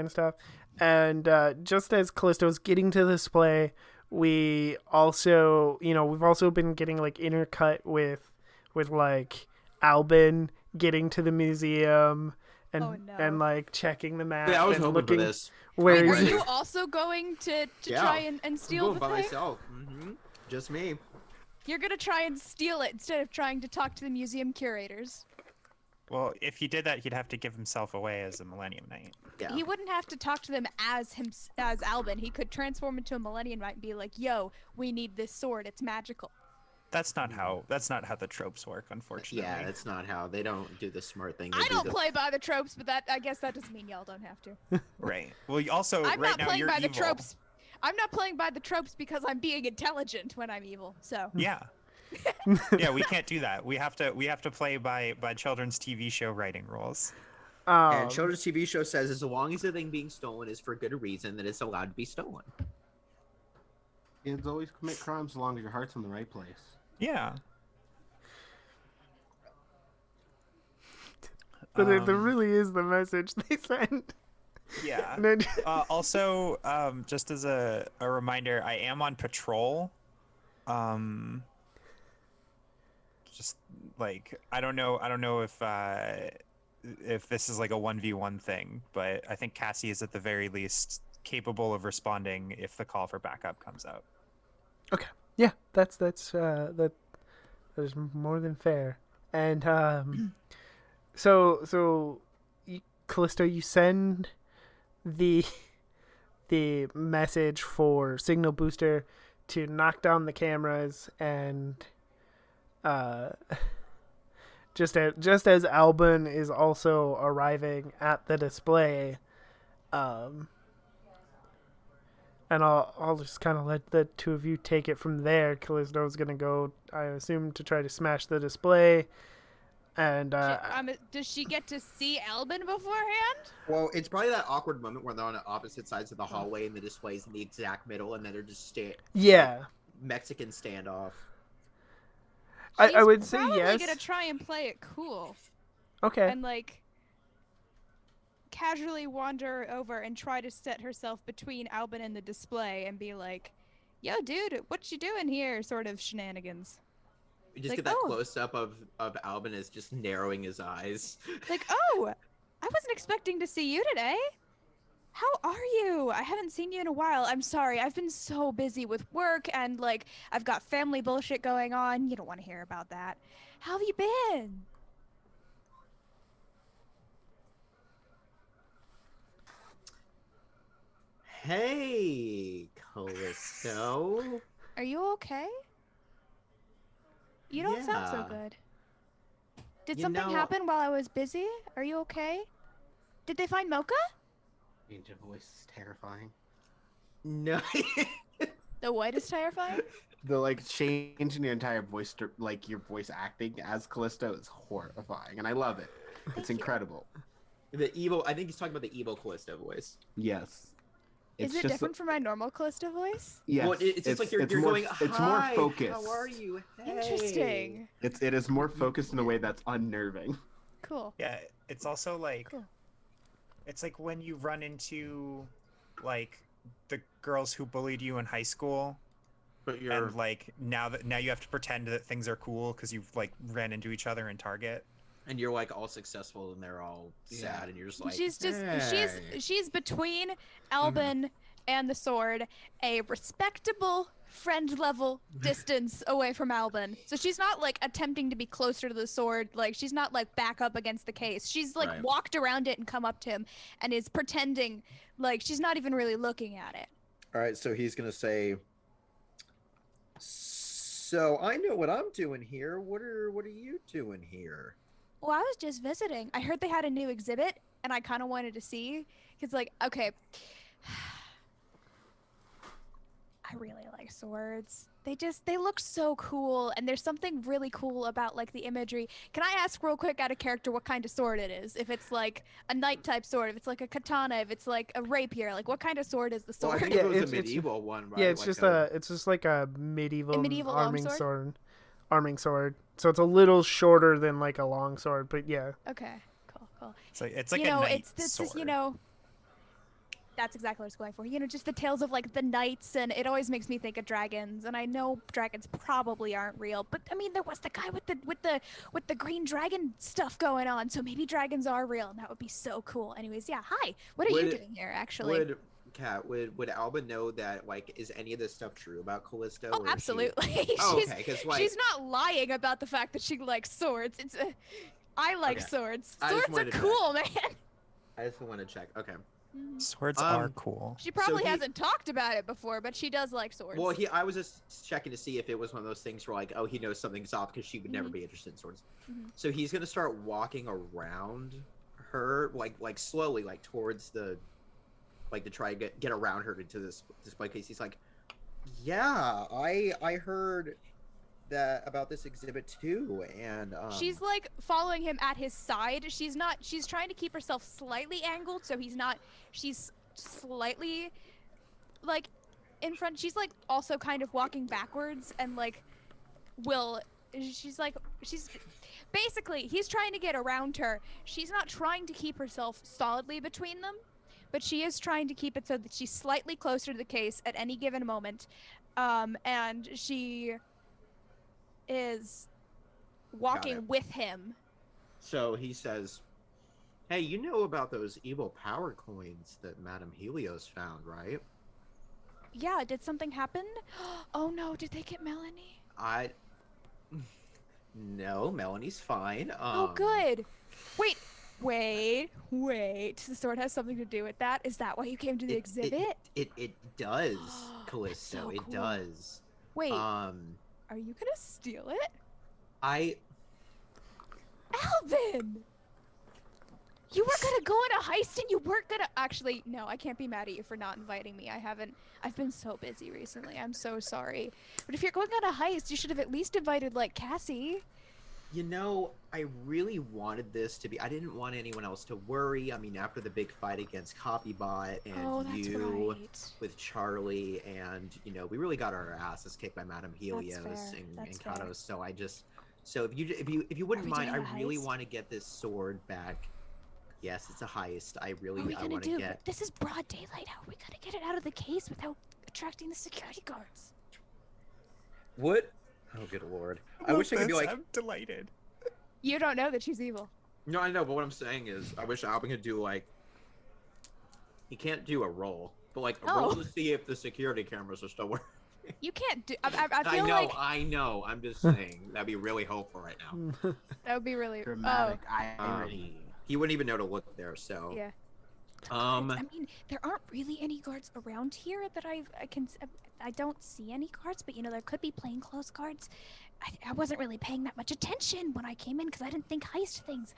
Speaker 1: stuff. And just as Callisto's getting to the display, we also we've also been getting like intercut with like Albin getting to the museum and
Speaker 4: Oh, no.
Speaker 1: and like checking the map.
Speaker 3: Yeah, I was
Speaker 1: and
Speaker 3: hoping
Speaker 1: looking
Speaker 3: for this.
Speaker 1: where
Speaker 4: Wait,
Speaker 1: is
Speaker 4: are
Speaker 1: it.
Speaker 4: you also going to
Speaker 3: Yeah.
Speaker 4: try and
Speaker 3: I'm
Speaker 4: steal
Speaker 3: going
Speaker 4: the
Speaker 3: by
Speaker 4: thing?
Speaker 3: myself. Just me.
Speaker 4: You're gonna try and steal it instead of trying to talk to the museum curators.
Speaker 2: Well, if he did that, he'd have to give himself away as a Millennium Knight.
Speaker 3: Yeah.
Speaker 4: He wouldn't have to talk to them as Albin. He could transform into a Millennium Knight and be like, "Yo, we need this sword. It's magical."
Speaker 2: That's not how the tropes work, unfortunately.
Speaker 3: Yeah, that's not how they don't do the smart thing.
Speaker 4: I
Speaker 3: They
Speaker 4: don't
Speaker 3: do the...
Speaker 4: play by the tropes, but I guess that doesn't mean y'all don't have to.
Speaker 2: Right. Well, you also
Speaker 4: I'm
Speaker 2: right
Speaker 4: not
Speaker 2: now
Speaker 4: playing
Speaker 2: you're
Speaker 4: by
Speaker 2: evil.
Speaker 4: the tropes. I'm not playing by the tropes because I'm being intelligent when I'm evil. So
Speaker 2: Yeah. Yeah, we can't do that. We have to play by children's TV show writing rules.
Speaker 3: And
Speaker 1: Um,
Speaker 3: children's TV show says as long as the thing being stolen is for good reason, then it's allowed to be stolen.
Speaker 5: Kids always commit crimes as long as your heart's in the right place.
Speaker 2: Yeah.
Speaker 1: but it
Speaker 2: Um,
Speaker 1: really is the message they send.
Speaker 2: yeah.
Speaker 1: And then-
Speaker 2: Also, just as a reminder, I am on patrol. Just like I don't know if this is like a 1v1 thing, but I think Cassie is at the very least capable of responding if the call for backup comes out.
Speaker 1: yeah, that is more than fair. And so Callisto, you send the message for Signal Booster to knock down the cameras, and just as Albin is also arriving at the display, and I'll just kind of let the two of you take it from there. Callisto's gonna go, I assume, to try to smash the display, and
Speaker 4: Does she get to see Albin beforehand?
Speaker 3: Well, it's probably that awkward moment where they're on the opposite sides of the hallway and the display's in the exact middle, and then they're just
Speaker 1: yeah,
Speaker 3: Mexican standoff.
Speaker 1: I would say
Speaker 4: probably
Speaker 1: yes.
Speaker 4: gonna try and play it cool
Speaker 1: Okay.
Speaker 4: and like casually wander over and try to set herself between Albin and the display and be like, "Yo, dude, what you doing here?" Sort of shenanigans.
Speaker 3: You just
Speaker 4: Like,
Speaker 3: get that
Speaker 4: oh.
Speaker 3: close up of Albin is just narrowing his eyes.
Speaker 4: Like, oh, I wasn't expecting to see you today. How are you? I haven't seen you in a while. I'm sorry. I've been so busy with work and like I've got family bullshit going on. You don't want to hear about that. How have you been?
Speaker 3: Hey, Callisto.
Speaker 4: Are you okay? You don't sound so
Speaker 3: Yeah.
Speaker 4: good. Did
Speaker 3: You
Speaker 4: something
Speaker 3: know-
Speaker 4: happen while I was busy? Are you okay? Did they find Mocha?
Speaker 5: Change of voice is terrifying.
Speaker 3: No.
Speaker 4: The what is terrifying?
Speaker 5: The like changing your entire voice, like your voice acting as Callisto is horrifying, and I love it. It's incredible.
Speaker 3: The evil. I think he's talking about the evil Callisto voice.
Speaker 5: Yes.
Speaker 4: Is it different from my normal Callisto voice?
Speaker 5: Yes.
Speaker 3: Well, it's just like you're
Speaker 5: more,
Speaker 3: going.
Speaker 5: It's more
Speaker 3: "Hi,
Speaker 5: focused.
Speaker 3: How are you? Hey."
Speaker 4: Interesting.
Speaker 5: It is more focused in a way that's unnerving.
Speaker 4: Cool.
Speaker 2: Yeah, it's also like
Speaker 4: Cool.
Speaker 2: it's like when you run into like the girls who bullied you in high school,
Speaker 3: But you're
Speaker 2: and like now you have to pretend that things are cool because you've like ran into each other in Target.
Speaker 3: like all successful and they're all sad and you're just like.
Speaker 4: she's just
Speaker 3: "Hey."
Speaker 4: she's between Albin and the sword, a respectable friend level distance away from Albin. So she's not like attempting to be closer to the sword, like she's not like back up against the case. She's like
Speaker 3: Right.
Speaker 4: walked around it and come up to him and is pretending like she's not even really looking at it.
Speaker 3: All right, so he's gonna say. So I know what I'm doing here. What are you doing here?
Speaker 4: Well, I was just visiting. I heard they had a new exhibit and I kind of wanted to see cuz like okay, I really like swords. They look so cool, and there's something really cool about like the imagery. Can I ask real quick out of character what kind of sword it is? If it's like a knight type sword, if it's like a katana, if it's like a rapier, like what kind of sword is the
Speaker 3: Well, I
Speaker 4: sword?
Speaker 3: think
Speaker 1: Yeah,
Speaker 3: it was
Speaker 1: it's-
Speaker 3: a medieval one, right?
Speaker 1: Yeah, it's
Speaker 3: Like
Speaker 1: just
Speaker 3: a-
Speaker 1: it's just like a medieval,
Speaker 4: medieval
Speaker 1: arming
Speaker 4: longsword?
Speaker 1: sword. Arming sword. So it's a little shorter than like a long sword, but yeah.
Speaker 4: Okay, cool.
Speaker 2: It's like
Speaker 4: you know,
Speaker 2: a knight
Speaker 4: it's
Speaker 2: sword.
Speaker 4: just, you know, that's exactly what I was going for. You know, just the tales of like the knights, and it always makes me think of dragons. And I know dragons probably aren't real, but I mean, there was the guy with the green dragon stuff going on, so maybe dragons are real, and that would be so cool. Anyways, yeah. Hi, what are you
Speaker 3: Would-
Speaker 4: doing here, actually?
Speaker 3: Would Alba know that like is any of this stuff true about Callisto?
Speaker 4: Oh,
Speaker 3: or is she-
Speaker 4: absolutely.
Speaker 3: Oh,
Speaker 4: she's
Speaker 3: okay, because like
Speaker 4: she's not lying about the fact that she likes swords. It's I like
Speaker 3: Okay.
Speaker 4: swords.
Speaker 3: I just
Speaker 4: Swords are
Speaker 3: wanted to check.
Speaker 4: cool, man.
Speaker 3: I just want to check. Okay.
Speaker 2: Swords
Speaker 3: Um,
Speaker 2: are cool.
Speaker 4: She probably
Speaker 3: he-
Speaker 4: hasn't talked about it before, but she does like swords.
Speaker 3: Well, I was just checking to see if it was one of those things where like, oh, he knows something's off because she would never be interested in swords.
Speaker 4: Mhm.
Speaker 3: So he's gonna start walking around her, like slowly, like towards the, like to try to get around her into this display case. He's like, yeah, I heard about this exhibit too, and
Speaker 4: She's like following him at his side. She's trying to keep herself slightly angled so he's not. She's slightly like in front. She's like also kind of walking backwards and like she's basically he's trying to get around her. She's not trying to keep herself solidly between them, but she is trying to keep it so that she's slightly closer to the case at any given moment. And she is walking with him.
Speaker 3: So he says, "Hey, you know about those evil power coins that Madame Helios found, right?"
Speaker 4: Yeah, did something happen? Oh no, did they get Melanie?
Speaker 3: No, Melanie's fine.
Speaker 4: Oh, good. Wait. The sword has something to do with that? Is that why you came to the exhibit?
Speaker 3: It does, Callisto.
Speaker 4: So
Speaker 3: It
Speaker 4: cool.
Speaker 3: does.
Speaker 4: Wait, are you gonna steal it? Alvin! You were gonna go on a heist and you weren't gonna. Actually, no, I can't be mad at you for not inviting me. I've been so busy recently. I'm so sorry. But if you're going on a heist, you should have at least invited, like, Cassie.
Speaker 3: You know, I really wanted this to be. I didn't want anyone else to worry. I mean, after the big fight against Copybot and
Speaker 4: Oh, that's
Speaker 3: you
Speaker 4: right.
Speaker 3: with Charlie, and we really got our asses kicked by Madame Helios
Speaker 4: fair.
Speaker 3: and
Speaker 4: That's
Speaker 3: Kato.
Speaker 4: fair.
Speaker 3: So if you wouldn't
Speaker 4: we
Speaker 3: mind, I
Speaker 4: doing a
Speaker 3: really
Speaker 4: heist?
Speaker 3: want to get this sword back. Yes, it's a heist. I
Speaker 4: What are we gonna
Speaker 3: want to
Speaker 4: do?
Speaker 3: get.
Speaker 4: This is broad daylight. How are we gonna get it out of the case without attracting the security guards?
Speaker 3: What? Oh, good lord! I wish I could be like.
Speaker 2: I'm delighted.
Speaker 4: You don't know that she's evil.
Speaker 3: No, I know, but what I'm saying is, I wish Alvin could do like. He can't do a roll, but like a roll
Speaker 4: Oh.
Speaker 3: to see if the security cameras are still working.
Speaker 4: You can't do. I feel
Speaker 3: I know. I'm just saying that'd be really helpful right now.
Speaker 4: that would be really
Speaker 5: Dramatic irony.
Speaker 3: He wouldn't even know to look there. So
Speaker 4: Oh, yeah. I mean, there aren't really any guards around here that I don't see any guards, but there could be plainclothes guards. I wasn't really paying that much attention when I came in because I didn't think heist things.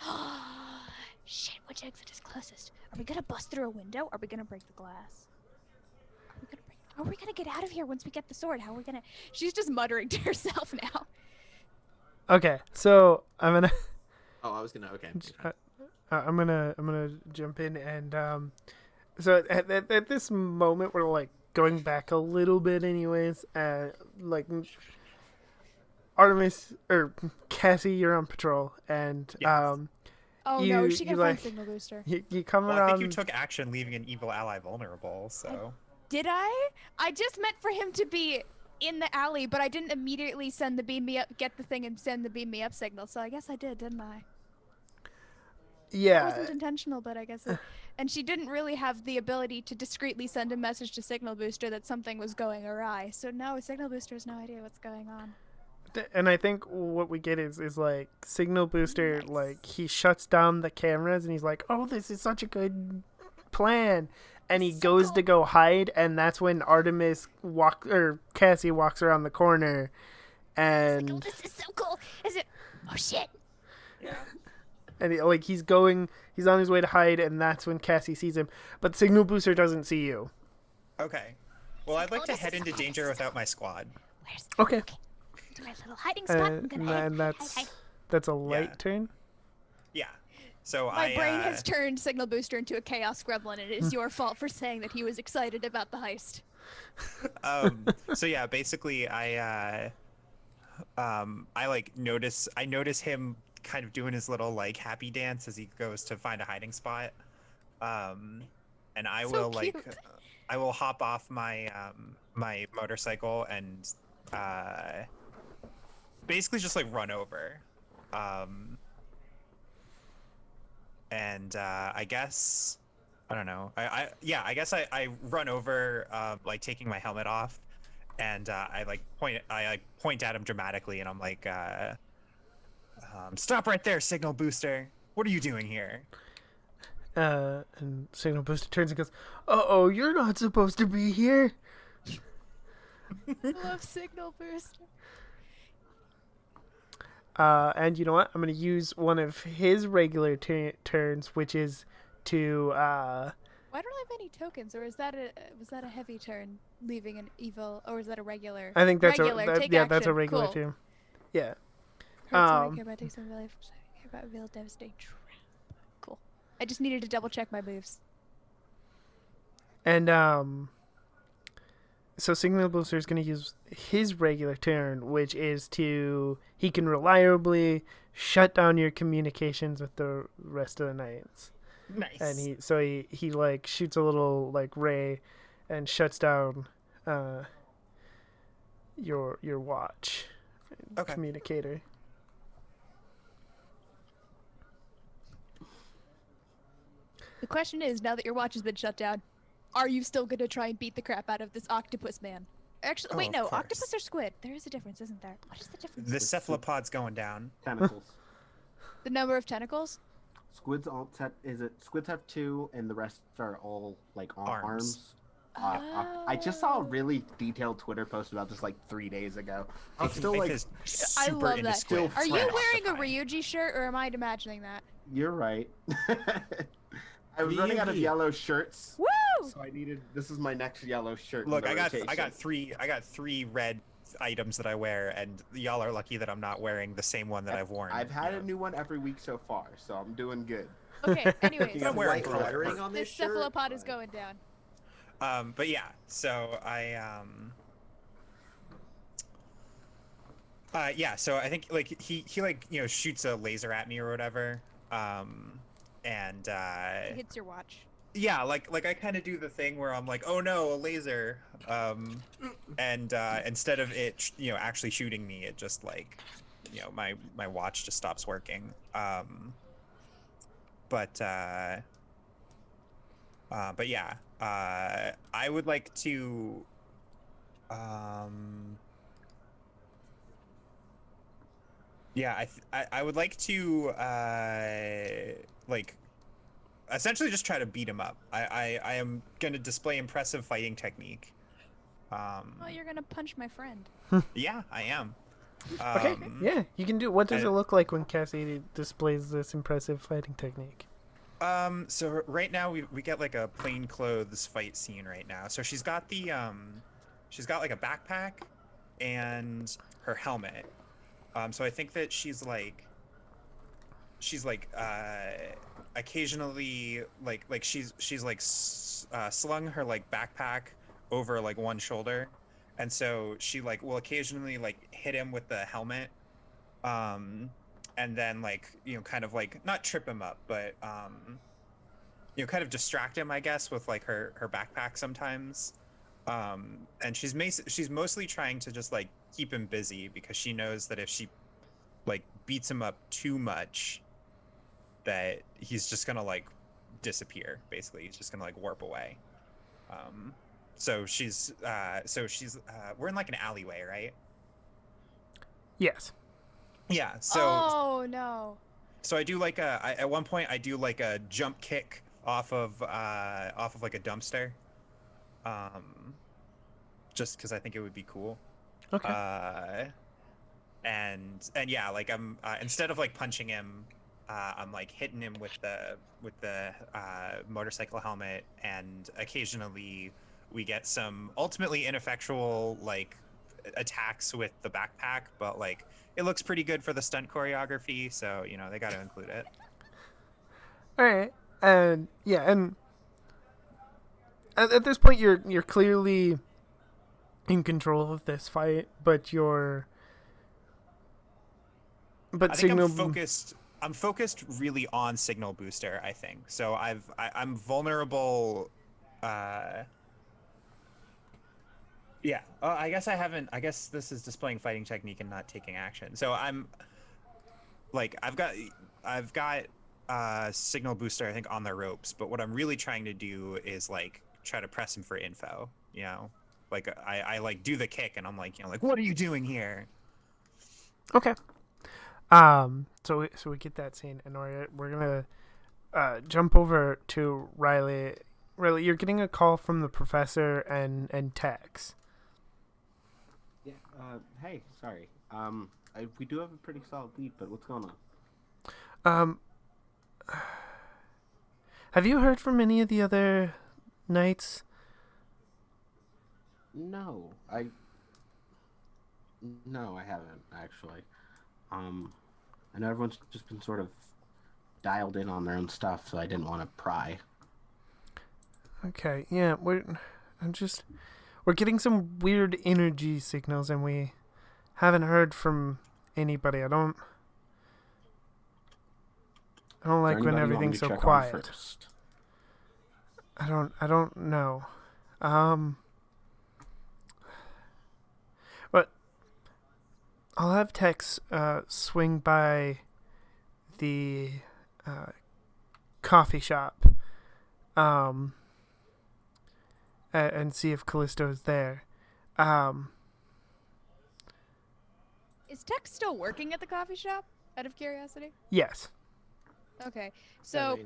Speaker 4: Shit, which exit is closest? Are we gonna bust through a window? Are we gonna break the glass? How are we gonna get out of here once we get the sword? How are we gonna? She's just muttering to herself now.
Speaker 1: Okay, so I'm gonna
Speaker 3: oh, I was gonna. Okay.
Speaker 1: I'm gonna jump in and so at this moment we're like going back a little bit anyways. Like Artemis or Cassie, you're on patrol, and
Speaker 2: Yes.
Speaker 4: Oh
Speaker 1: You-
Speaker 4: no, she
Speaker 1: you
Speaker 4: can
Speaker 1: like-
Speaker 4: find signal booster.
Speaker 1: you come
Speaker 2: Well, I
Speaker 1: around.
Speaker 2: think you took action leaving an evil ally vulnerable, so.
Speaker 4: Did I? I just meant for him to be in the alley, but I didn't immediately send the beam me up, get the thing, and send the beam me up signal. So I guess I did, didn't I? It
Speaker 1: Yeah,
Speaker 4: wasn't intentional, but I guess it. And she didn't really have the ability to discreetly send a message to Signal Booster that something was going awry. So no, Signal Booster has no idea what's going on.
Speaker 1: and I think what we get is like Signal Booster,
Speaker 4: Nice.
Speaker 1: like he shuts down the cameras and he's like, "Oh, this is such a good plan," and he
Speaker 4: So
Speaker 1: goes
Speaker 4: cool.
Speaker 1: to go hide, and that's when Cassie walks around the corner, and
Speaker 4: Signal, this is so cool. Is it? Oh shit!
Speaker 1: he's on his way to hide, and that's when Cassie sees him, but Signal Booster doesn't see you.
Speaker 2: Okay. Well, I'd like
Speaker 4: Oh,
Speaker 2: to
Speaker 4: this
Speaker 2: head
Speaker 4: is
Speaker 2: into
Speaker 4: so
Speaker 2: danger
Speaker 4: cool.
Speaker 2: without my squad.
Speaker 4: Where's?
Speaker 1: Okay,
Speaker 4: To my little hiding spot. I'm gonna head.
Speaker 1: and that's
Speaker 4: Hide.
Speaker 1: that's a light
Speaker 2: Yeah.
Speaker 1: turn.
Speaker 2: Yeah. So
Speaker 4: My brain has turned Signal Booster into a Chaos Gremlin, and it is your fault for saying that he was excited about the heist.
Speaker 2: So yeah, basically I notice him kind of doing his little like happy dance as he goes to find a hiding spot. And I
Speaker 4: So
Speaker 2: will
Speaker 4: cute.
Speaker 2: I will hop off my my motorcycle and basically just like run over. And I guess I don't know. I guess I run over like taking my helmet off, and I point at him dramatically, and I'm like, stop right there, Signal Booster. What are you doing here?
Speaker 1: And Signal Booster turns and goes, "Uh-oh, you're not supposed to be here."
Speaker 4: I love Signal Booster.
Speaker 1: And you know what? I'm going to use one of his regular turns, which is to,
Speaker 4: Why don't I have any tokens, or was that a heavy turn, leaving an evil, or is that a regular?
Speaker 1: I think that's
Speaker 4: regular. Take
Speaker 1: that's a
Speaker 4: action.
Speaker 1: regular
Speaker 4: Cool.
Speaker 1: too. Yeah.
Speaker 4: Hurt someone I
Speaker 1: Um,
Speaker 4: care about, take some life. Care about real devastating trap. Cool. I just needed to double check my moves.
Speaker 1: And so Signal Booster is going to use his regular turn, which is he can reliably shut down your communications with the rest of the knights.
Speaker 2: Nice.
Speaker 1: And he like shoots a little like ray and shuts down your watch
Speaker 2: Okay.
Speaker 1: communicator.
Speaker 4: The question is, now that your watch has been shut down, are you still going to try and beat the crap out of this octopus man? Actually,
Speaker 2: Oh,
Speaker 4: wait,
Speaker 2: of
Speaker 4: no.
Speaker 2: course.
Speaker 4: Octopus or squid? There is a difference, isn't there? What is the difference?
Speaker 2: The cephalopod's going down.
Speaker 5: Tentacles.
Speaker 4: The number of tentacles?
Speaker 5: Squids squids have 2 and the rest are all like arms. I just saw a really detailed Twitter post about this like 3 days ago. I'm still like,
Speaker 4: I
Speaker 2: super
Speaker 4: love
Speaker 2: into
Speaker 4: that.
Speaker 2: squid.
Speaker 4: Are you
Speaker 5: fresh.
Speaker 4: wearing a Ryuji shirt, or am I imagining that?
Speaker 5: you're right. I was running out of
Speaker 3: Ryugi.
Speaker 5: yellow shirts,
Speaker 4: Woo!
Speaker 5: so I needed. This is my next yellow shirt. in
Speaker 2: Look,
Speaker 5: the
Speaker 2: I got
Speaker 5: rotation.
Speaker 2: three red items that I wear, and y'all are lucky that I'm not wearing the same one that I've worn.
Speaker 5: I've had
Speaker 2: you
Speaker 5: a
Speaker 2: know.
Speaker 5: new one every week so far, so I'm doing good.
Speaker 4: Okay, anyways.
Speaker 5: Looking at
Speaker 2: I'm wearing
Speaker 3: White
Speaker 2: color.
Speaker 3: lettering on
Speaker 4: This
Speaker 3: this shirt.
Speaker 4: cephalopod is
Speaker 3: but-
Speaker 4: going down.
Speaker 2: But yeah, so so I think like he like shoots a laser at me or whatever, and
Speaker 4: It hits your watch.
Speaker 2: yeah, like I kind of do the thing where I'm like, oh no, a laser, and instead of it actually shooting me, it just like my watch just stops working, but yeah, I would like to yeah, I would like to like essentially just try to beat him up. I am gonna display impressive fighting technique.
Speaker 4: Oh, you're gonna punch my friend.
Speaker 2: Yeah, I am.
Speaker 1: Okay, yeah, you can do. What does
Speaker 2: I-
Speaker 1: it look like when Cassie displays this impressive fighting technique?
Speaker 2: So right now we get like a plain clothes fight scene right now. So she's got she's got like a backpack and her helmet. So I think that she's like occasionally like she's like slung her like backpack over like one shoulder, and so she like will occasionally like hit him with the helmet, and then like kind of like not trip him up, but kind of distract him, I guess, with like her backpack sometimes. And she's mostly trying to just like keep him busy, because she knows that if she like beats him up too much, that he's just gonna like disappear. Basically, he's just gonna like warp away. So she's we're in like an alleyway, right?
Speaker 1: Yes.
Speaker 2: Yeah. So
Speaker 4: Oh no.
Speaker 2: so I do like at one point I do like a jump kick off of like a dumpster, just because I think it would be cool.
Speaker 1: Okay.
Speaker 2: And yeah, like I'm instead of like punching him, I'm like hitting him with the motorcycle helmet, and occasionally we get some ultimately ineffectual like attacks with the backpack, but like it looks pretty good for the stunt choreography, so they got to include it.
Speaker 1: All right, and yeah, and at this point you're clearly in control of this fight, but
Speaker 2: I think
Speaker 1: Signal.
Speaker 2: I'm focused really on Signal Booster, I think. So I'm vulnerable. Yeah. I guess I haven't. I guess this is displaying fighting technique and not taking action. So I'm like I've got Signal Booster, I think, on the ropes. But what I'm really trying to do is like try to press him for info. Like I like do the kick, and I'm like like, what are you doing here?
Speaker 1: Okay. So we get that scene, and we're gonna jump over to Riley. Riley, you're getting a call from the professor and Tex.
Speaker 5: Yeah. Hey, sorry. We do have a pretty solid lead, but what's going on?
Speaker 1: Have you heard from any of the other knights?
Speaker 5: No, I haven't actually. I know everyone's just been sort of dialed in on their own stuff, so I didn't want to pry.
Speaker 1: Okay, yeah, we're getting some weird energy signals, and we haven't heard from anybody. I don't
Speaker 5: Is there
Speaker 1: like when
Speaker 5: anybody you want me
Speaker 1: everything's
Speaker 5: to
Speaker 1: so
Speaker 5: check on
Speaker 1: quiet.
Speaker 5: first?
Speaker 1: I don't know. But I'll have Tex swing by the coffee shop and see if Callisto's there.
Speaker 4: Is Tex still working at the coffee shop? Out of curiosity.
Speaker 1: Yes.
Speaker 4: Okay, so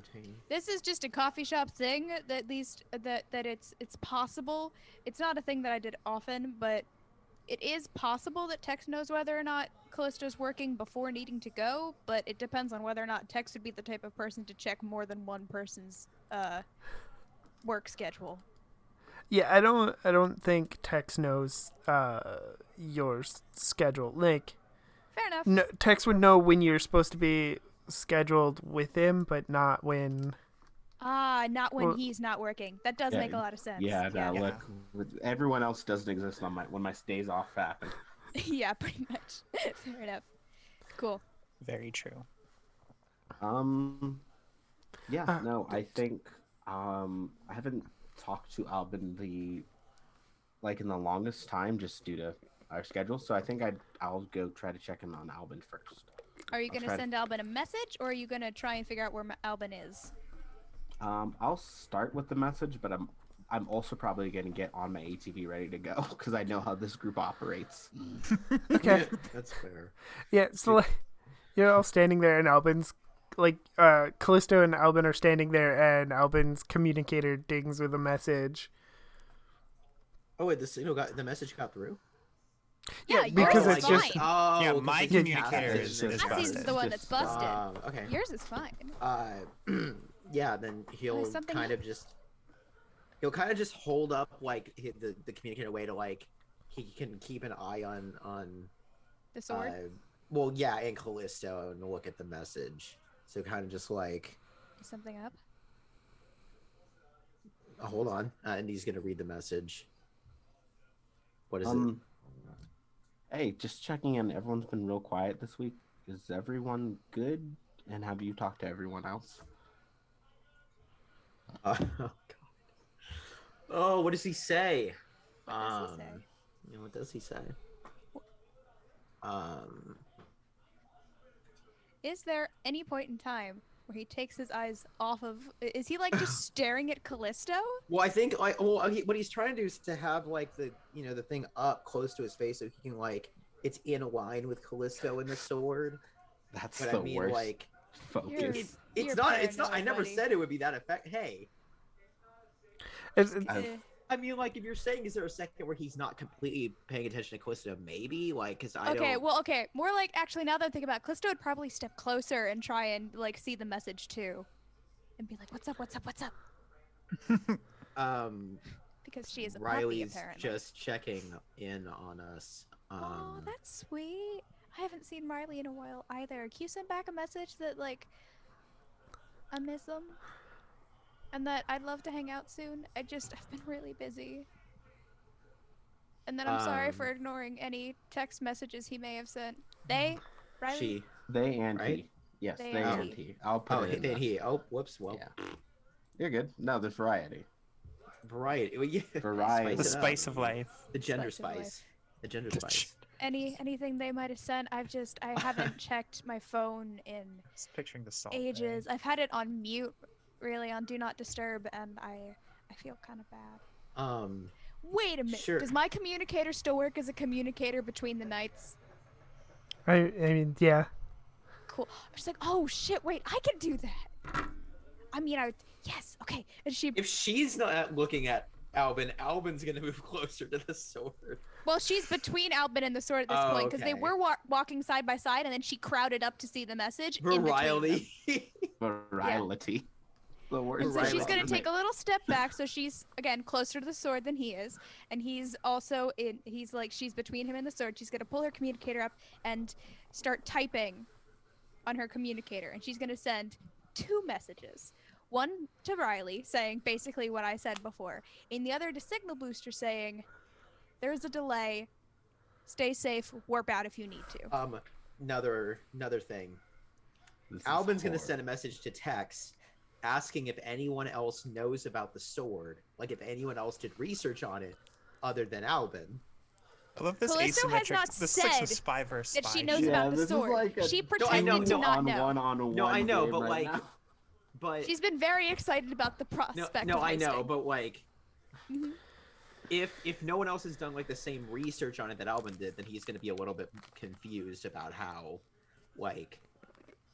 Speaker 4: this is just a coffee shop thing. That at least that it's possible. It's not a thing that I did often, but it is possible that Tex knows whether or not Callisto's working before needing to go. But it depends on whether or not Tex would be the type of person to check more than one person's work schedule.
Speaker 1: Yeah, I don't think Tex knows your schedule. Like,
Speaker 4: Fair enough.
Speaker 1: no, Tex would know when you're supposed to be scheduled with him, but not when.
Speaker 4: Not when
Speaker 1: Well-
Speaker 4: he's not working. That does
Speaker 5: Yeah,
Speaker 4: make a lot of sense.
Speaker 5: Yeah, no,
Speaker 2: Yeah.
Speaker 5: look, everyone else doesn't exist on when my days off happen.
Speaker 4: Yeah, pretty much. Fair enough. Cool.
Speaker 2: Very true.
Speaker 5: Yeah, no, I think I haven't talked to Albin in the longest time just due to our schedule. So I think I'll go try to check in on Albin first.
Speaker 4: Are you
Speaker 5: I'll
Speaker 4: gonna
Speaker 5: try to-
Speaker 4: send Albin a message, or are you gonna try and figure out where Albin is?
Speaker 5: I'll start with the message, but I'm also probably gonna get on my ATV ready to go because I know how this group operates.
Speaker 1: Okay.
Speaker 3: That's fair.
Speaker 1: Yeah, so like, you're all standing there, and Albin's like, Callisto and Albin are standing there, and Albin's communicator dings with a message.
Speaker 3: Oh wait, the message got through.
Speaker 4: Yeah,
Speaker 1: Yeah, because
Speaker 4: yours
Speaker 1: it's
Speaker 4: is
Speaker 1: just-
Speaker 4: fine.
Speaker 2: Yeah,
Speaker 3: because
Speaker 2: my
Speaker 3: it's
Speaker 2: communicator
Speaker 3: busted,
Speaker 2: is
Speaker 3: and then it's
Speaker 4: Cassie's
Speaker 3: busted.
Speaker 4: the one that's busted.
Speaker 3: Okay.
Speaker 4: Yours is fine.
Speaker 3: Yeah, then he'll
Speaker 4: something
Speaker 3: kind of just hold up like the communicator way to like he can keep an eye on
Speaker 4: The sword.
Speaker 3: well, yeah, and Callisto and look at the message. So kind of just like
Speaker 4: Is something up?
Speaker 3: hold on, and he's gonna read the message. What is it?
Speaker 5: Hey, just checking in. Everyone's been real quiet this week. Is everyone good? And have you talked to everyone else?
Speaker 3: Oh God. Oh, what does he say?
Speaker 4: What does he say?
Speaker 3: You know, what does he say?
Speaker 4: Is there any point in time where he takes his eyes off of? Is he like just staring at Callisto?
Speaker 3: Well, I think what he's trying to do is to have like the the thing up close to his face so he can like it's in line with Callisto and the sword.
Speaker 5: That's
Speaker 3: But
Speaker 5: the
Speaker 3: I mean,
Speaker 5: worst
Speaker 3: like
Speaker 5: focus.
Speaker 4: You're
Speaker 3: it's not. I
Speaker 4: paranoid,
Speaker 3: never
Speaker 4: buddy.
Speaker 3: said it would be that effect. Hey,
Speaker 1: It's,
Speaker 3: I mean, like if you're saying, is there a second where he's not completely paying attention to Callisto? Maybe, like, because I
Speaker 4: Okay,
Speaker 3: don't.
Speaker 4: well, okay. More like actually, now that I think about it, Callisto would probably step closer and try and like see the message too, and be like, "What's up? What's up? What's up?" Because she is a puppy,
Speaker 3: Riley's
Speaker 4: apparently.
Speaker 3: just checking in on us.
Speaker 4: Oh, that's sweet. I haven't seen Riley in a while either. Can you send back a message that like I miss him, and that I'd love to hang out soon? I've been really busy. And then I'm sorry for ignoring any text messages he may have sent. They, Riley.
Speaker 3: She.
Speaker 5: They and
Speaker 3: Right?
Speaker 5: he. Yes,
Speaker 4: They
Speaker 5: they
Speaker 4: and
Speaker 5: and
Speaker 4: he.
Speaker 5: he. I'll put
Speaker 3: Oh,
Speaker 5: it in
Speaker 3: then
Speaker 5: there.
Speaker 3: he. Oh, whoops. Well,
Speaker 5: Yeah. You're good. No, there's variety.
Speaker 3: variety. Well, yeah.
Speaker 5: Variety.
Speaker 2: The
Speaker 3: Spice it up.
Speaker 2: spice of life.
Speaker 3: The gender
Speaker 4: Spice of life.
Speaker 3: spice. The gender spice.
Speaker 4: Anything they might have sent. I haven't checked my phone in
Speaker 2: Just picturing the salt.
Speaker 4: ages. I've had it on mute, really, on Do Not Disturb, and I feel kind of bad. Wait a minute.
Speaker 3: Sure.
Speaker 4: Does my communicator still work as a communicator between the nights?
Speaker 1: I mean, yeah.
Speaker 4: Cool. I was like, oh shit, wait, I can do that. I mean, yes, okay. And she,
Speaker 3: If she's not looking at Albin, Albin's gonna move closer to the sword.
Speaker 4: well, she's between Albin and the sword at this
Speaker 3: Oh,
Speaker 4: point because they
Speaker 3: okay.
Speaker 4: were walking side by side, and then she crowded up to see the message. in between them.
Speaker 3: Variety.
Speaker 5: Variety. The worst
Speaker 4: And so
Speaker 3: Right,
Speaker 4: she's
Speaker 3: right.
Speaker 4: going to take a little step back, so she's again closer to the sword than he is, and he's also in. He's like she's between him and the sword. She's going to pull her communicator up and start typing on her communicator, and she's going to send 2 messages. One to Riley saying basically what I said before, and the other to Signal Booster saying, "There's a delay. Stay safe. Warp out if you need to."
Speaker 3: Another thing.
Speaker 5: This is
Speaker 3: Albin's gonna
Speaker 5: horrible.
Speaker 3: send a message to Tex asking if anyone else knows about the sword, like if anyone else did research on it other than Albin.
Speaker 2: I love this
Speaker 4: Callisto has
Speaker 2: asymmetric.
Speaker 4: not
Speaker 2: This is like some
Speaker 4: said
Speaker 2: spy versus
Speaker 4: that
Speaker 2: spy
Speaker 4: she knows
Speaker 2: shit.
Speaker 4: about the
Speaker 5: this
Speaker 4: sword.
Speaker 5: is like a
Speaker 4: She
Speaker 3: No, I know,
Speaker 4: pretended to
Speaker 3: no,
Speaker 4: not know.
Speaker 5: on
Speaker 3: No, I know,
Speaker 5: game
Speaker 3: but
Speaker 5: right
Speaker 3: like,
Speaker 5: now.
Speaker 3: but
Speaker 4: She's been very excited about the prospect.
Speaker 3: no,
Speaker 4: of
Speaker 3: I know,
Speaker 4: hosting.
Speaker 3: but like,
Speaker 4: Mhm.
Speaker 3: if no one else has done like the same research on it that Albin did, then he's gonna be a little bit confused about how, like,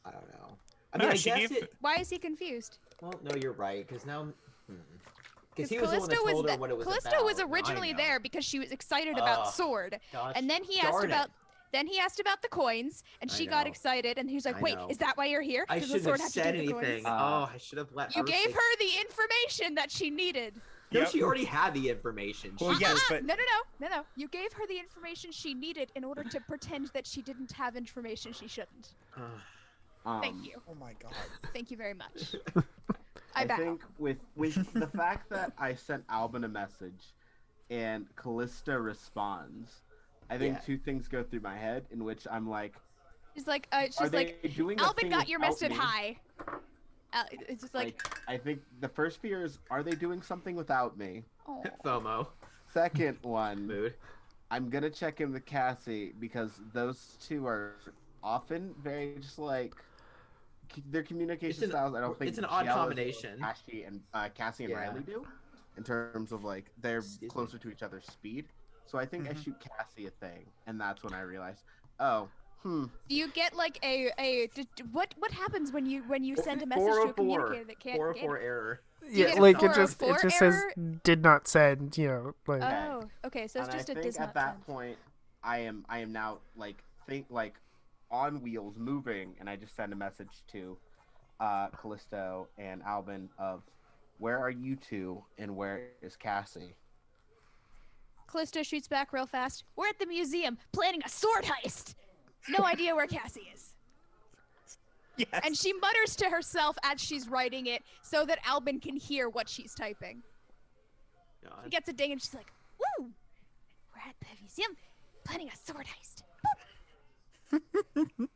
Speaker 3: I don't know. I mean,
Speaker 2: No,
Speaker 3: I
Speaker 2: she
Speaker 3: guess
Speaker 2: gave-
Speaker 3: it.
Speaker 4: Why is he confused?
Speaker 3: Well, no, you're right, because now.
Speaker 4: Because
Speaker 3: he was the one that told her what it was
Speaker 4: Callisto
Speaker 3: about.
Speaker 4: was
Speaker 3: No, I
Speaker 4: originally
Speaker 3: know.
Speaker 4: there because she was excited about
Speaker 3: Ugh,
Speaker 4: sword,
Speaker 3: Gosh,
Speaker 4: and then he
Speaker 3: darn
Speaker 4: asked
Speaker 3: it.
Speaker 4: about. Then he asked about the coins, and
Speaker 3: I
Speaker 4: she got
Speaker 3: know.
Speaker 4: excited, and he was like,
Speaker 3: I
Speaker 4: "Wait,
Speaker 3: know.
Speaker 4: is that why you're here?
Speaker 3: I
Speaker 4: Does the
Speaker 3: shouldn't
Speaker 4: sword
Speaker 3: have
Speaker 4: have to
Speaker 3: said
Speaker 4: take the coins?"
Speaker 3: anything. Oh, I should have let
Speaker 4: You
Speaker 3: her.
Speaker 4: gave
Speaker 3: say-
Speaker 4: her the information that she needed.
Speaker 3: No,
Speaker 2: Yep.
Speaker 3: she already had the information.
Speaker 2: Well,
Speaker 3: She
Speaker 2: yes,
Speaker 3: just-
Speaker 2: but
Speaker 4: No. You gave her the information she needed in order to pretend that she didn't have information she shouldn't. Thank you.
Speaker 2: oh my god.
Speaker 4: Thank you very much.
Speaker 5: I
Speaker 4: bow.
Speaker 5: think with the fact that I sent Albin a message and Callista responds, I think
Speaker 3: Yeah.
Speaker 5: 2 things go through my head in which I'm like,
Speaker 4: She's like,
Speaker 5: are
Speaker 4: she's
Speaker 5: they
Speaker 4: like,
Speaker 5: doing a
Speaker 4: Albin
Speaker 5: thing
Speaker 4: got your
Speaker 5: without
Speaker 4: message
Speaker 5: me?
Speaker 4: high. It's just like,
Speaker 5: I think the first fear is, are they doing something without me?
Speaker 4: oh.
Speaker 3: FOMO
Speaker 5: Second one,
Speaker 3: mood.
Speaker 5: I'm gonna check in with Cassie because those 2 are often very just like their communication styles. I don't think
Speaker 3: it's an odd
Speaker 5: gel as well as
Speaker 3: combination.
Speaker 5: Cassie and
Speaker 3: Yeah.
Speaker 5: Riley do, in terms of like they're
Speaker 3: Excuse me.
Speaker 5: closer to each other's speed. So I think I
Speaker 2: Mhm.
Speaker 5: shoot Cassie a thing, and that's when I realized, oh,
Speaker 4: Do you get like what happens when you send a message to a
Speaker 3: 404.
Speaker 4: communicator that can't
Speaker 3: 404
Speaker 4: get it?
Speaker 3: error.
Speaker 1: Yeah,
Speaker 4: get a
Speaker 1: like
Speaker 4: 404
Speaker 1: it just says
Speaker 4: error?
Speaker 1: did not send. You know, like
Speaker 4: Oh, okay. So it's
Speaker 5: and
Speaker 4: just
Speaker 5: I
Speaker 4: a
Speaker 5: think
Speaker 4: does
Speaker 5: at
Speaker 4: not
Speaker 5: that
Speaker 4: send.
Speaker 5: point, I am now like on wheels moving, and I just send a message to Callisto and Albin of where are you 2 and where is Cassie?
Speaker 4: Callisto shoots back real fast. We're at the museum planning a sword heist. No idea where Cassie is.
Speaker 2: Yes.
Speaker 4: And she mutters to herself as she's writing it so that Albin can hear what she's typing. She
Speaker 3: God.
Speaker 4: gets a ding and she's like, "Woo! We're at the museum planning a sword heist.
Speaker 2: I'm
Speaker 4: Do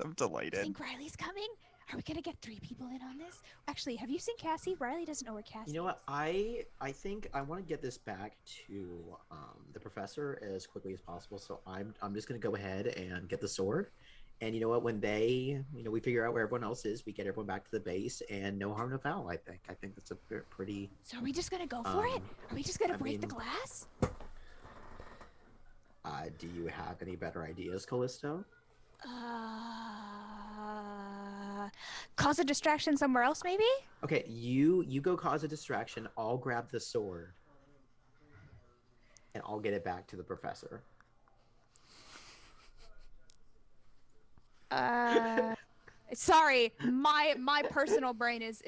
Speaker 4: you
Speaker 2: delighted.
Speaker 4: think Riley's coming? Are we gonna get 3 people in on this? Actually, have you seen Cassie? Riley doesn't know where Cassie
Speaker 3: You know what?
Speaker 4: is.
Speaker 3: I think I want to get this back to the professor as quickly as possible. So I'm just gonna go ahead and get the sword. And you know what? When they, we figure out where everyone else is, we get everyone back to the base, and no harm, no foul. I think that's a pretty.
Speaker 4: So are we just gonna go for it? Are we just gonna
Speaker 3: I
Speaker 4: break the
Speaker 3: mean-
Speaker 4: glass?
Speaker 3: Do you have any better ideas, Callisto?
Speaker 4: Cause a distraction somewhere else, maybe?
Speaker 3: Okay, you go cause a distraction. I'll grab the sword, and I'll get it back to the professor.
Speaker 4: Sorry, my personal brain is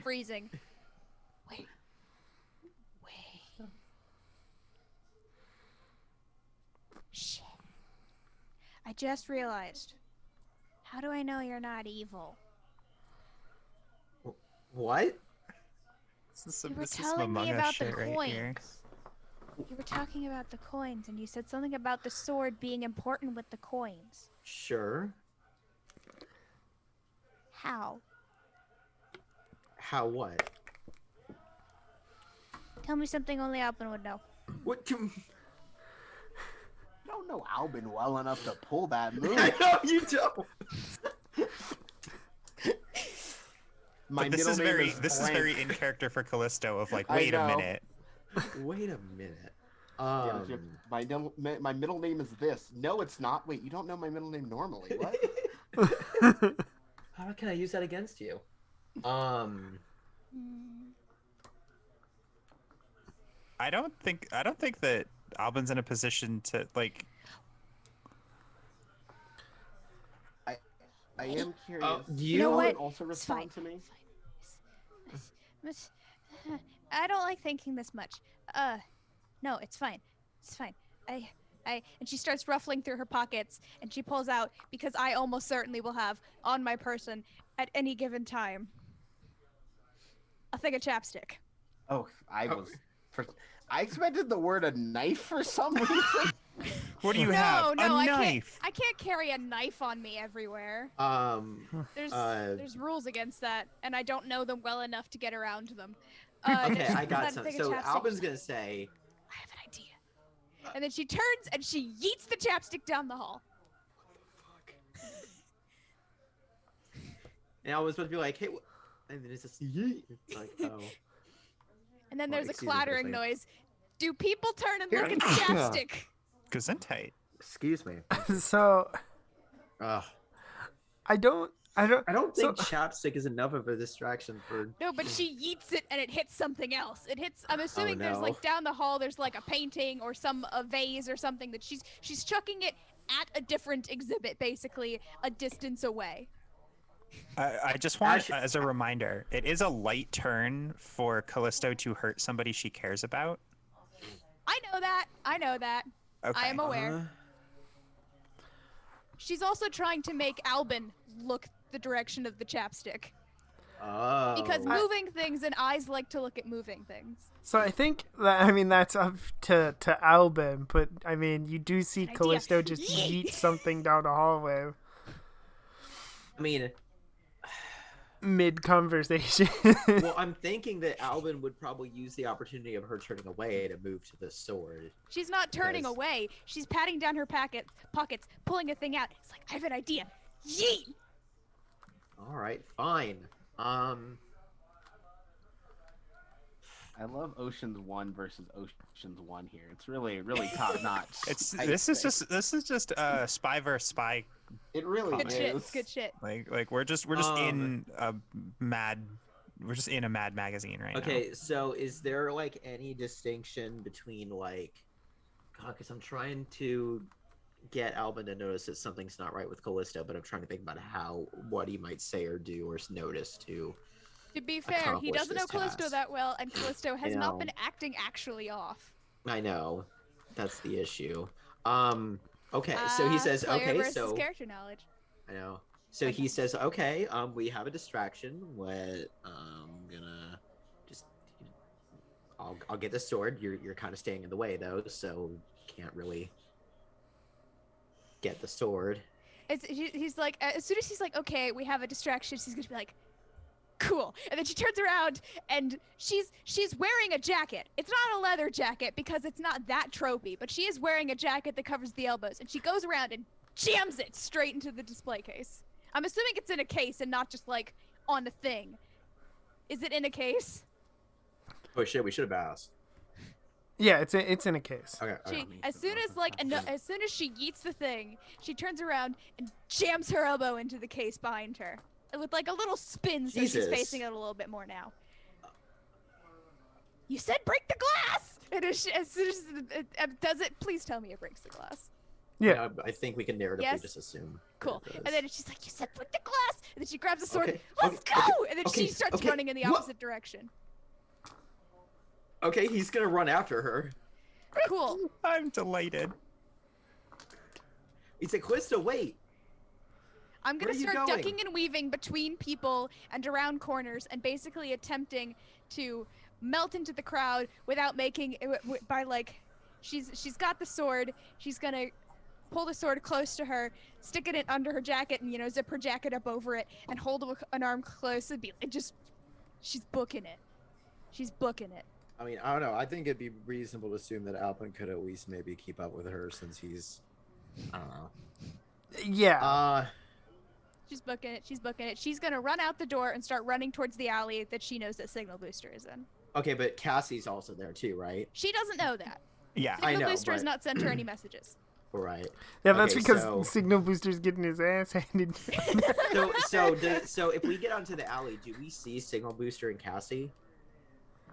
Speaker 4: freezing. Wait. Shit. I just realized. How do I know you're not evil?
Speaker 3: What?
Speaker 2: This is some,
Speaker 4: You were
Speaker 2: this is some
Speaker 4: telling me
Speaker 2: Among Us
Speaker 4: about the
Speaker 2: shit right here.
Speaker 4: coins. You were talking about the coins, and you said something about the sword being important with the coins.
Speaker 3: Sure.
Speaker 4: How?
Speaker 3: How what?
Speaker 4: Tell me something only Alpin would know.
Speaker 3: What?
Speaker 5: I don't know Albin well enough to pull that move.
Speaker 3: I know you don't. My
Speaker 2: But this
Speaker 3: middle
Speaker 2: is
Speaker 3: name
Speaker 2: very
Speaker 3: is
Speaker 2: this is very in character for Callisto of like,
Speaker 5: I
Speaker 2: wait a
Speaker 5: know.
Speaker 2: minute.
Speaker 3: Wait a minute.
Speaker 5: Yeah, my middle name is this. No, it's not. Wait, you don't know my middle name normally. What?
Speaker 3: How can I use that against you?
Speaker 2: I don't think that Albin's in a position to like.
Speaker 5: I am curious.
Speaker 3: do
Speaker 4: You know
Speaker 5: Can
Speaker 4: what?
Speaker 5: Alban also
Speaker 4: It's fine.
Speaker 5: respond to me?
Speaker 4: Miss- I don't like thinking this much. No, it's fine. It's fine. And she starts ruffling through her pockets, and she pulls out, because I almost certainly will have on my person at any given time, a thing of chapstick.
Speaker 5: Oh, I expected the word a knife for some reason.
Speaker 2: What do you
Speaker 4: No,
Speaker 2: have?
Speaker 4: no,
Speaker 2: A
Speaker 4: I
Speaker 2: knife.
Speaker 4: can't carry a knife on me everywhere. There's rules against that, and I don't know them well enough to get around them. And
Speaker 3: Okay,
Speaker 4: then she
Speaker 3: I
Speaker 4: pulls
Speaker 3: got
Speaker 4: out a
Speaker 3: some.
Speaker 4: thing of
Speaker 3: So
Speaker 4: chapstick.
Speaker 3: Albin's gonna say,
Speaker 4: I have an idea. And then she turns and she yeets the chapstick down the hall.
Speaker 3: and Albin's supposed to be like, hey, and then it's just yeet. It's like, oh.
Speaker 4: And then
Speaker 3: Well,
Speaker 4: there's a
Speaker 3: excuse me for a
Speaker 4: clattering
Speaker 3: second.
Speaker 4: noise. Do people turn and
Speaker 3: Here.
Speaker 4: look at the chapstick?
Speaker 2: Gesundheit.
Speaker 3: Excuse me.
Speaker 1: So
Speaker 3: Ugh.
Speaker 1: I don't
Speaker 3: I don't
Speaker 1: So-
Speaker 3: think chapstick is enough of a distraction for.
Speaker 4: No, but she yeets it and it hits something else. It hits. I'm assuming there's
Speaker 3: no.
Speaker 4: like down the hall. There's like a painting or a vase or something that she's chucking it at a different exhibit, basically a distance away.
Speaker 2: I just want,
Speaker 3: Actually-
Speaker 2: as a reminder, it is a light turn for Callisto to hurt somebody she cares about.
Speaker 4: I know that.
Speaker 2: Okay.
Speaker 4: I am aware.
Speaker 3: Uh,
Speaker 4: She's also trying to make Albin look the direction of the chapstick.
Speaker 3: oh.
Speaker 4: Because moving things and eyes like to look at moving things.
Speaker 1: So I think that that's up to Albin, but I mean you do see
Speaker 4: Idea.
Speaker 1: Callisto just
Speaker 4: Yeet.
Speaker 1: yeet something down the hallway
Speaker 3: I mean,
Speaker 1: mid conversation.
Speaker 3: well, I'm thinking that Albin would probably use the opportunity of her turning away to move to the sword.
Speaker 4: She's not turning
Speaker 3: Because-
Speaker 4: away. She's patting down her pockets, pulling a thing out. It's like, I have an idea. Yeet!
Speaker 3: All right, fine.
Speaker 5: I love Ocean's 1 versus Ocean's 1 here. It's really, really top notch.
Speaker 2: This is just spy versus spy.
Speaker 5: It really
Speaker 4: Good
Speaker 5: is.
Speaker 4: shit. It's good shit.
Speaker 2: Like we're just in a mad magazine right now.
Speaker 3: Okay, so is there like any distinction between like, God, because I'm trying to get Albin to notice that something's not right with Callisto, but I'm trying to think about what he might say or do or notice to.
Speaker 4: To be fair, he
Speaker 3: accomplish
Speaker 4: doesn't know
Speaker 3: this
Speaker 4: Callisto
Speaker 3: task.
Speaker 4: that well, and Callisto has
Speaker 3: I
Speaker 4: not
Speaker 3: know.
Speaker 4: been acting actually off.
Speaker 3: I know, that's the issue. Okay, so he says,
Speaker 4: player
Speaker 3: okay,
Speaker 4: versus
Speaker 3: so
Speaker 4: character knowledge.
Speaker 3: I know. So he says, okay, we have a distraction. What I'm gonna just, I'll get the sword. You're kind of staying in the way though, so can't really get the sword.
Speaker 4: He's like, as soon as he's like, okay, we have a distraction, she's gonna be like, cool. And then she turns around and she's wearing a jacket. It's not a leather jacket because it's not that tropey, but she is wearing a jacket that covers the elbows. And she goes around and jams it straight into the display case. I'm assuming it's in a case and not just like on a thing. Is it in a case?
Speaker 3: Oh shit, we should have asked.
Speaker 1: Yeah, it's in a case.
Speaker 3: Okay.
Speaker 4: She, as soon as she yeets the thing, she turns around and jams her elbow into the case behind her. With like a little spin, so she's
Speaker 3: Jesus.
Speaker 4: facing it a little bit more now. You said break the glass! And as soon as it does it, please tell me it breaks the glass.
Speaker 1: Yeah.
Speaker 3: I think we can narratively
Speaker 4: Yes.
Speaker 3: just assume. that
Speaker 4: Cool.
Speaker 3: it
Speaker 4: And
Speaker 3: does.
Speaker 4: then she's like, you said break the glass! And then she grabs the sword.
Speaker 3: Okay,
Speaker 4: Let's
Speaker 3: okay,
Speaker 4: go!
Speaker 3: okay,
Speaker 4: And then
Speaker 3: okay,
Speaker 4: she starts
Speaker 3: okay.
Speaker 4: running in the
Speaker 3: What?
Speaker 4: opposite direction.
Speaker 3: Okay, he's gonna run after her.
Speaker 4: Cool.
Speaker 2: I'm delighted.
Speaker 3: He's like, Callisto, wait.
Speaker 4: I'm
Speaker 3: Where
Speaker 4: gonna
Speaker 3: are you
Speaker 4: start
Speaker 3: going?
Speaker 4: ducking and weaving between people and around corners and basically attempting to melt into the crowd without making by like she's got the sword. She's gonna pull the sword close to her, stick it in under her jacket, and zip her jacket up over it and hold an arm close and be just she's booking it. She's booking it.
Speaker 3: I mean, I don't know. I think it'd be reasonable to assume that Alpin could at least maybe keep up with her since he's, I don't know.
Speaker 1: Yeah.
Speaker 4: She's booking it. She's booking it. She's gonna run out the door and start running towards the alley that she knows that Signal Booster is in.
Speaker 3: Okay, but Cassie's also there too, right?
Speaker 4: She doesn't know that.
Speaker 2: Yeah.
Speaker 3: I
Speaker 4: Signal
Speaker 3: know,
Speaker 4: Booster has
Speaker 3: but-
Speaker 4: not sent her any messages.
Speaker 3: Right.
Speaker 1: Yeah, that's
Speaker 3: okay,
Speaker 1: because
Speaker 3: so-
Speaker 1: Signal Booster's getting his ass handed.
Speaker 3: So if we get onto the alley, do we see Signal Booster and Cassie?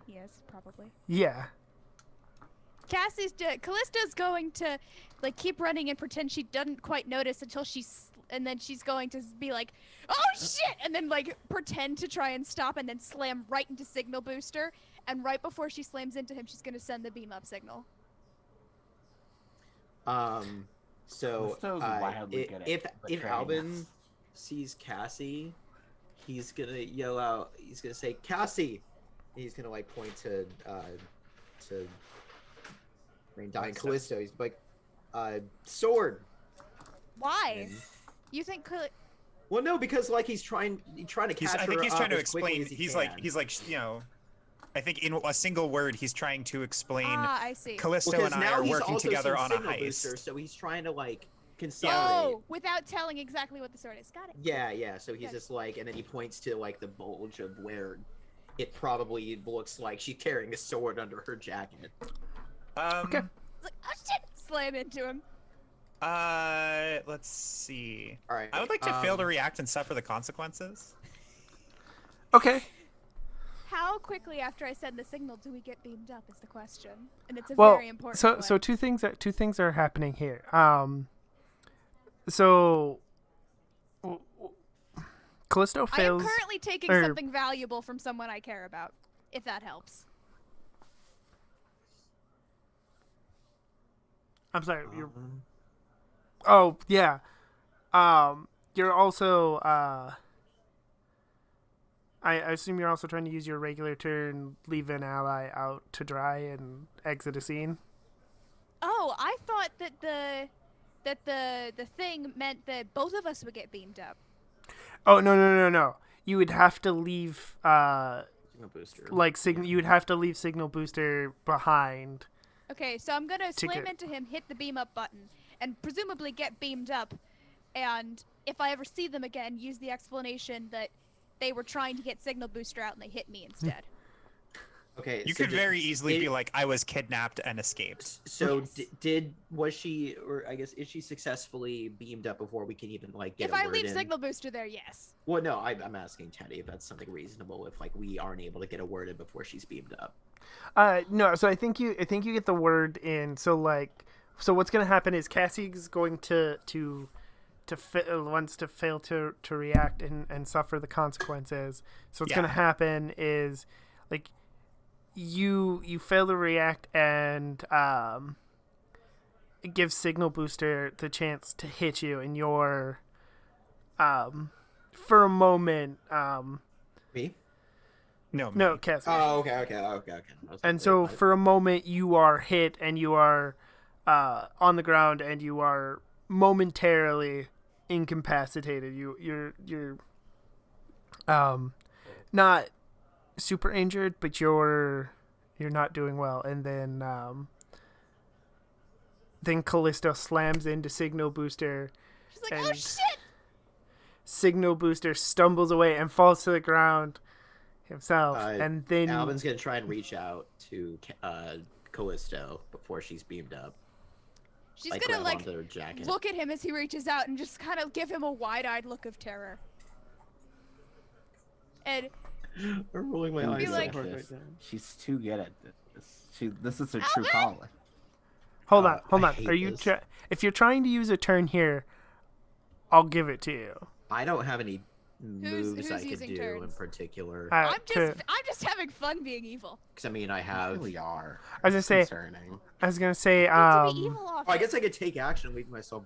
Speaker 4: Yes, probably.
Speaker 1: Yeah.
Speaker 4: Callisto's going to like keep running and pretend she doesn't quite notice until she and then she's going to be like, "Oh shit!" and then like pretend to try and stop, and then slam right into Signal Booster. And right before she slams into him, she's gonna send the beam up signal.
Speaker 3: So
Speaker 5: Callisto's wildly good at
Speaker 3: if
Speaker 5: betraying
Speaker 3: Albin
Speaker 5: us.
Speaker 3: sees Cassie, he's gonna yell out. He's gonna say, "Cassie!" And he's gonna like point to Rain Dying Callisto. He's like, "Sword."
Speaker 4: Why?
Speaker 3: And-
Speaker 4: You think?
Speaker 3: Well, no, because like he's trying to catch
Speaker 2: I
Speaker 3: her
Speaker 2: think he's
Speaker 3: up
Speaker 2: trying to
Speaker 3: as quickly
Speaker 2: explain.
Speaker 3: as he
Speaker 2: He's
Speaker 3: can.
Speaker 2: like, you know, I think in a single word, he's trying to explain.
Speaker 4: I see.
Speaker 2: Callisto
Speaker 3: because
Speaker 2: and I
Speaker 3: now
Speaker 2: are
Speaker 3: he's
Speaker 2: working
Speaker 3: also
Speaker 2: together
Speaker 3: seen
Speaker 2: on a
Speaker 3: Signal Booster,
Speaker 2: heist.
Speaker 3: so he's trying to like consolidate.
Speaker 4: Oh, without telling exactly what the sword is. Got it.
Speaker 3: Yeah. So he's
Speaker 4: Good.
Speaker 3: just like, and then he points to like the bulge of where it probably looks like she's carrying a sword under her jacket.
Speaker 1: Okay.
Speaker 4: It's like, oh shit! Slam into him.
Speaker 2: Let's see.
Speaker 3: All right.
Speaker 2: I would like to fail to react and suffer the consequences.
Speaker 1: Okay.
Speaker 4: How quickly after I send the signal do we get beamed up? Is the question, and it's a
Speaker 1: Well,
Speaker 4: very important.
Speaker 1: so
Speaker 4: one.
Speaker 1: two things are happening here. So Callisto
Speaker 4: I am
Speaker 1: fails.
Speaker 4: currently taking
Speaker 1: or-
Speaker 4: something valuable from someone I care about. If that helps.
Speaker 1: I'm sorry. You're,
Speaker 3: Um,
Speaker 1: oh yeah. You're also. I assume you're also trying to use your regular turn, leave an ally out to dry, and exit a scene.
Speaker 4: Oh, I thought that the thing meant that both of us would get beamed up.
Speaker 1: Oh no. You would have to leave.
Speaker 3: Signal Booster.
Speaker 1: You would have to leave Signal Booster behind.
Speaker 4: Okay, so I'm gonna slam
Speaker 1: Ticket.
Speaker 4: into him, hit the beam up button, and presumably get beamed up. And if I ever see them again, use the explanation that they were trying to get Signal Booster out and they hit me instead.
Speaker 3: Okay.
Speaker 2: You
Speaker 3: so
Speaker 2: could very easily
Speaker 3: did-
Speaker 2: be like, I was kidnapped and escaped.
Speaker 3: So
Speaker 4: Yes.
Speaker 3: was she, or I guess is she successfully beamed up before we can even like get
Speaker 4: If
Speaker 3: a
Speaker 4: I
Speaker 3: word
Speaker 4: leave
Speaker 3: in?
Speaker 4: Signal Booster there, yes.
Speaker 3: Well, no, I'm asking Teddy if that's something reasonable. If like we aren't able to get a word in before she's beamed up.
Speaker 1: No. So I think you get the word in. So what's gonna happen is Cassie's going to wants to fail to react and suffer the consequences. So what's
Speaker 2: Yeah.
Speaker 1: gonna happen is like you fail to react and it gives Signal Booster the chance to hit you, and you're for a moment
Speaker 3: Me?
Speaker 2: No,
Speaker 1: no
Speaker 2: me.
Speaker 1: Cassie.
Speaker 3: Oh, okay. I was
Speaker 1: And
Speaker 3: like,
Speaker 1: so
Speaker 3: wait, what?
Speaker 1: for a moment you are hit and you are on the ground and you are momentarily incapacitated. You're not super injured, but you're not doing well. And then Callisto slams into Signal Booster.
Speaker 4: She's like, oh
Speaker 1: And-
Speaker 4: shit!
Speaker 1: Signal Booster stumbles away and falls to the ground himself. And then
Speaker 3: Alvin's gonna try and reach out to Callisto before she's beamed up.
Speaker 4: She's
Speaker 3: Like
Speaker 4: gonna
Speaker 3: grab
Speaker 4: like
Speaker 3: onto her jacket.
Speaker 4: look at him as he reaches out and just kind of give him a wide-eyed look of terror. And
Speaker 3: I'm rolling my
Speaker 5: Who
Speaker 4: Be
Speaker 3: eyes
Speaker 5: is
Speaker 4: like-
Speaker 3: so hard
Speaker 5: this?
Speaker 3: right now.
Speaker 5: She's too good at this. This is her true
Speaker 4: Alvin!
Speaker 5: calling.
Speaker 1: hold
Speaker 3: I
Speaker 1: on.
Speaker 3: hate
Speaker 1: Are you
Speaker 3: this.
Speaker 1: if you're trying to use a turn here, I'll give it to you.
Speaker 3: I don't have any moves
Speaker 4: who's
Speaker 3: I could
Speaker 4: using
Speaker 3: do in
Speaker 4: turns?
Speaker 3: particular.
Speaker 1: Uh,
Speaker 4: I'm just having fun being evil.
Speaker 3: Because I mean, I
Speaker 5: You
Speaker 3: have.
Speaker 5: really are.
Speaker 1: I was gonna say,
Speaker 5: Concerning.
Speaker 1: I was gonna say,
Speaker 4: To be evil off.
Speaker 3: Oh, I guess I could take action and leave myself.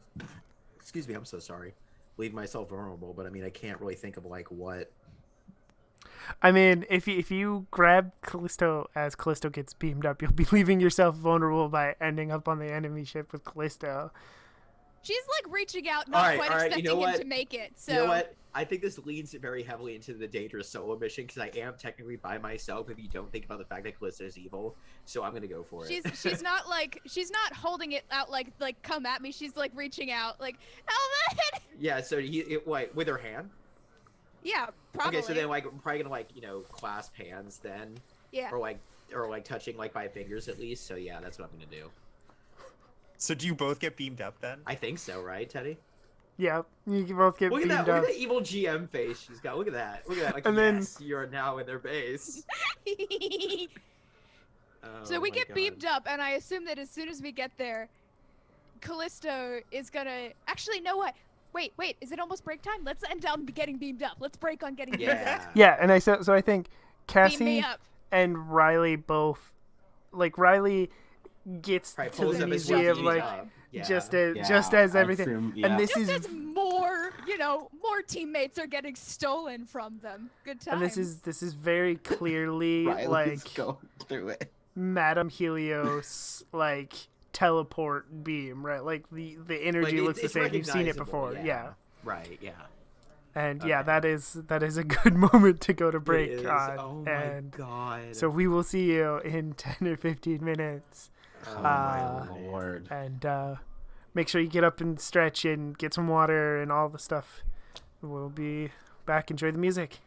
Speaker 3: Excuse me, I'm so sorry. Leave myself vulnerable, but I mean, I can't really think of like what.
Speaker 1: I mean, if you grab Callisto as Callisto gets beamed up, you'll be leaving yourself vulnerable by ending up on the enemy ship with Callisto.
Speaker 4: She's like reaching out, not quite
Speaker 3: all right, you
Speaker 4: expecting
Speaker 3: know
Speaker 4: him
Speaker 3: what?
Speaker 4: to make it. So
Speaker 3: You know what? I think this leads very heavily into the dangerous solo mission because I am technically by myself. If you don't think about the fact that Callisto is evil, so I'm gonna go for it.
Speaker 4: she's not like she's not holding it out like come at me. She's like reaching out like Alvin.
Speaker 3: Yeah. So what with her hand?
Speaker 4: Yeah, probably.
Speaker 3: Okay. So then like I'm probably gonna like clasp hands then,
Speaker 4: yeah.
Speaker 3: or like touching like by fingers at least. So yeah, that's what I'm gonna do.
Speaker 2: So do you both get beamed up then?
Speaker 3: I think so, right, Teddy?
Speaker 1: Yeah, you can both get
Speaker 3: Look at
Speaker 1: beamed
Speaker 3: that! Look
Speaker 1: up.
Speaker 3: at that evil GM face she's got. Look at that! Look at that! Like,
Speaker 1: And then-
Speaker 3: yes, you're now in their base.
Speaker 4: So
Speaker 3: Oh
Speaker 4: we
Speaker 3: my
Speaker 4: get
Speaker 3: God.
Speaker 4: beamed up, and I assume that as soon as we get there, Callisto is gonna. Actually, know what? Wait, is it almost break time? Let's end on getting beamed up. Let's break on getting beamed up.
Speaker 3: Yeah.
Speaker 1: Yeah, and so I think
Speaker 4: Beam me
Speaker 1: Cassie
Speaker 4: up.
Speaker 1: and Riley both, like Riley gets
Speaker 3: Right,
Speaker 1: to
Speaker 3: pulls
Speaker 1: the
Speaker 3: up his
Speaker 1: museum
Speaker 3: sleeves
Speaker 1: like
Speaker 3: up. Yeah.
Speaker 1: just
Speaker 5: Yeah,
Speaker 1: as
Speaker 5: I
Speaker 1: everything,
Speaker 5: assume- yeah.
Speaker 1: and this
Speaker 4: Just
Speaker 1: is
Speaker 4: as more, more teammates are getting stolen from them. Good times.
Speaker 1: and this is very clearly
Speaker 5: Riley's
Speaker 1: like
Speaker 5: going through it.
Speaker 1: Madame Helios like teleport beam, right? Like the energy
Speaker 3: Like,
Speaker 1: looks the
Speaker 3: it's
Speaker 1: same. You've seen it
Speaker 3: recognizable,
Speaker 1: before, yeah.
Speaker 3: Right. Yeah.
Speaker 1: And yeah,
Speaker 3: Okay.
Speaker 1: that is a good moment to go to break
Speaker 3: It is.
Speaker 1: on.
Speaker 3: Oh my
Speaker 1: and
Speaker 3: god.
Speaker 1: so we will see you in 10 or 15 minutes.
Speaker 5: Oh
Speaker 1: my
Speaker 5: lord.
Speaker 1: And make sure you get up and stretch and get some water and all the stuff. We'll be back. Enjoy the music.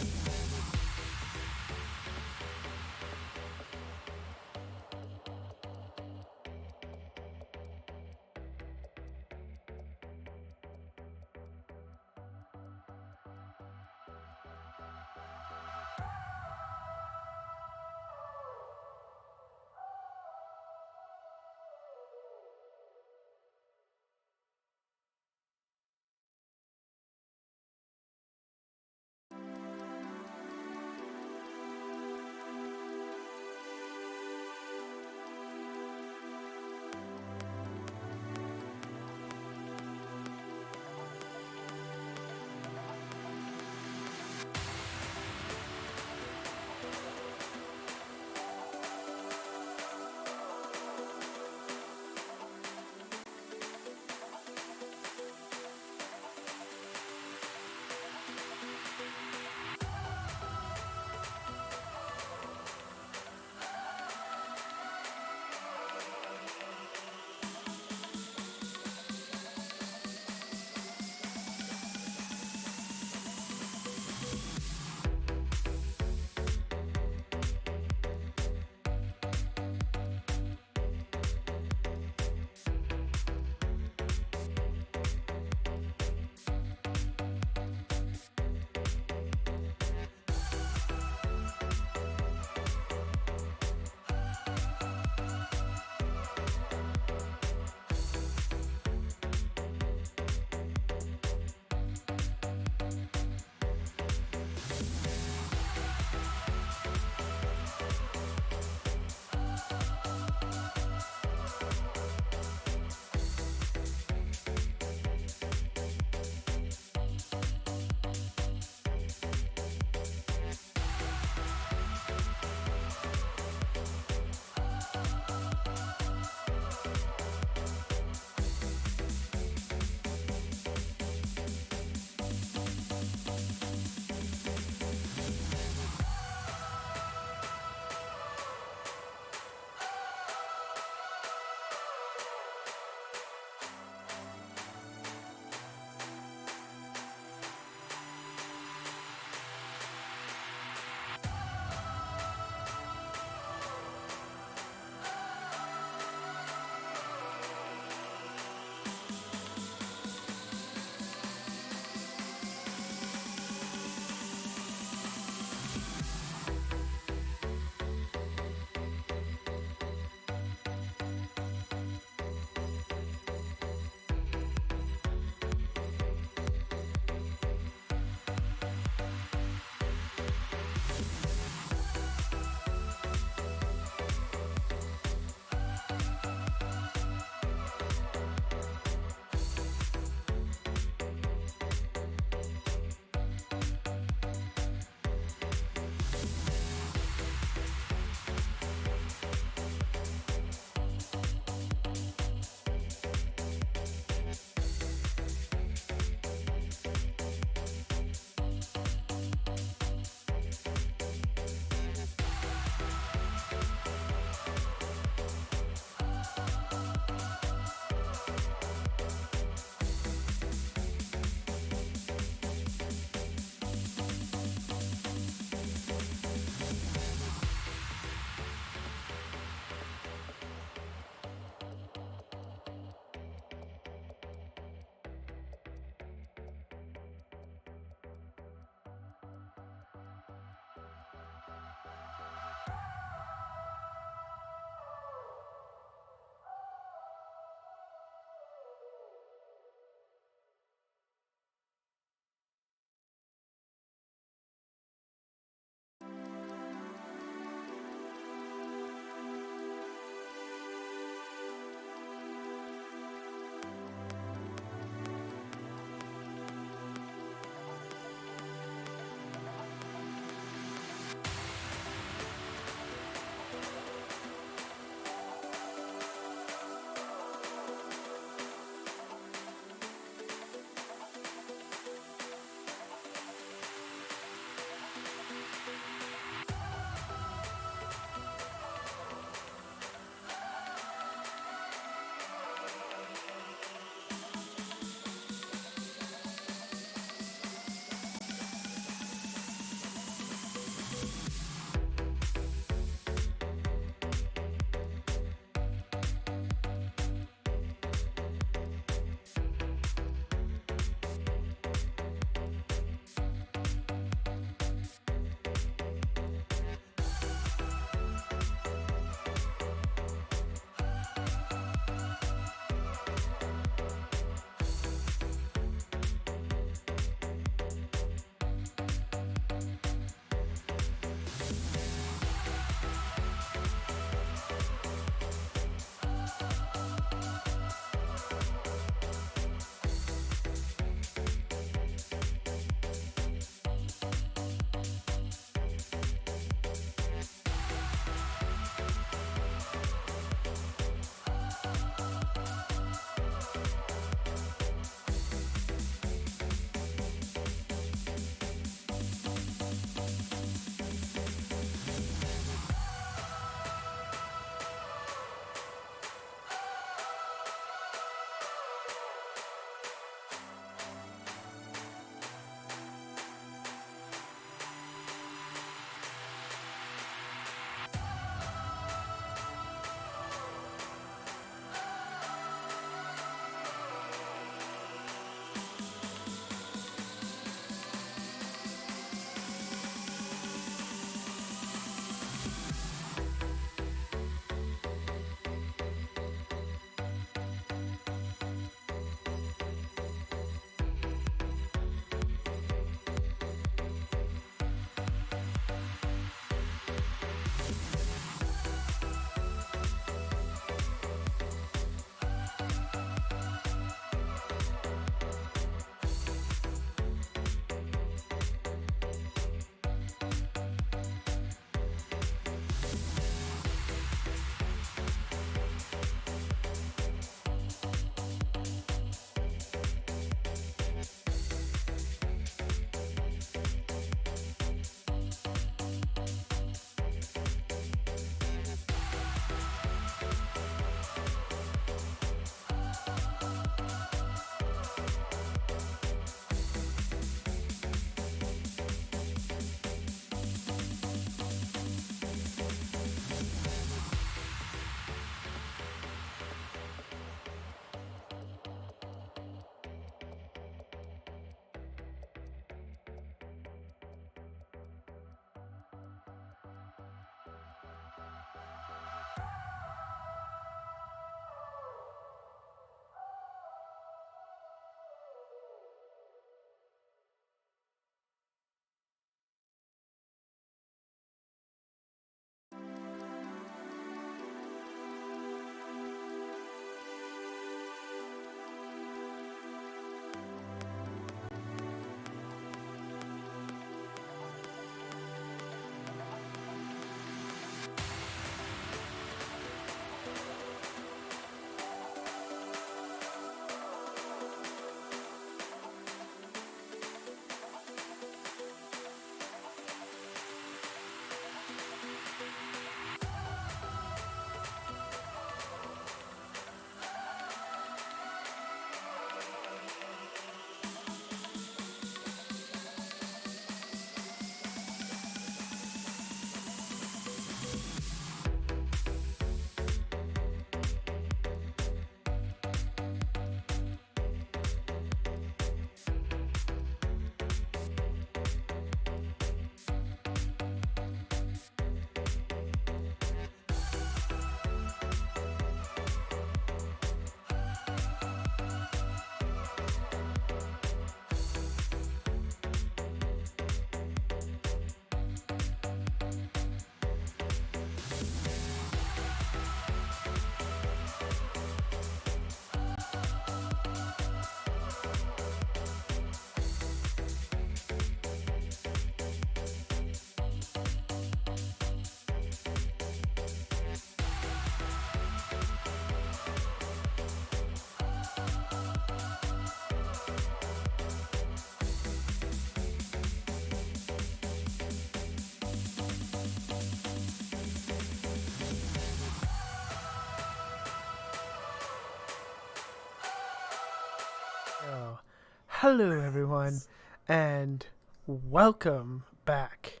Speaker 1: Oh, hello everyone, and welcome back.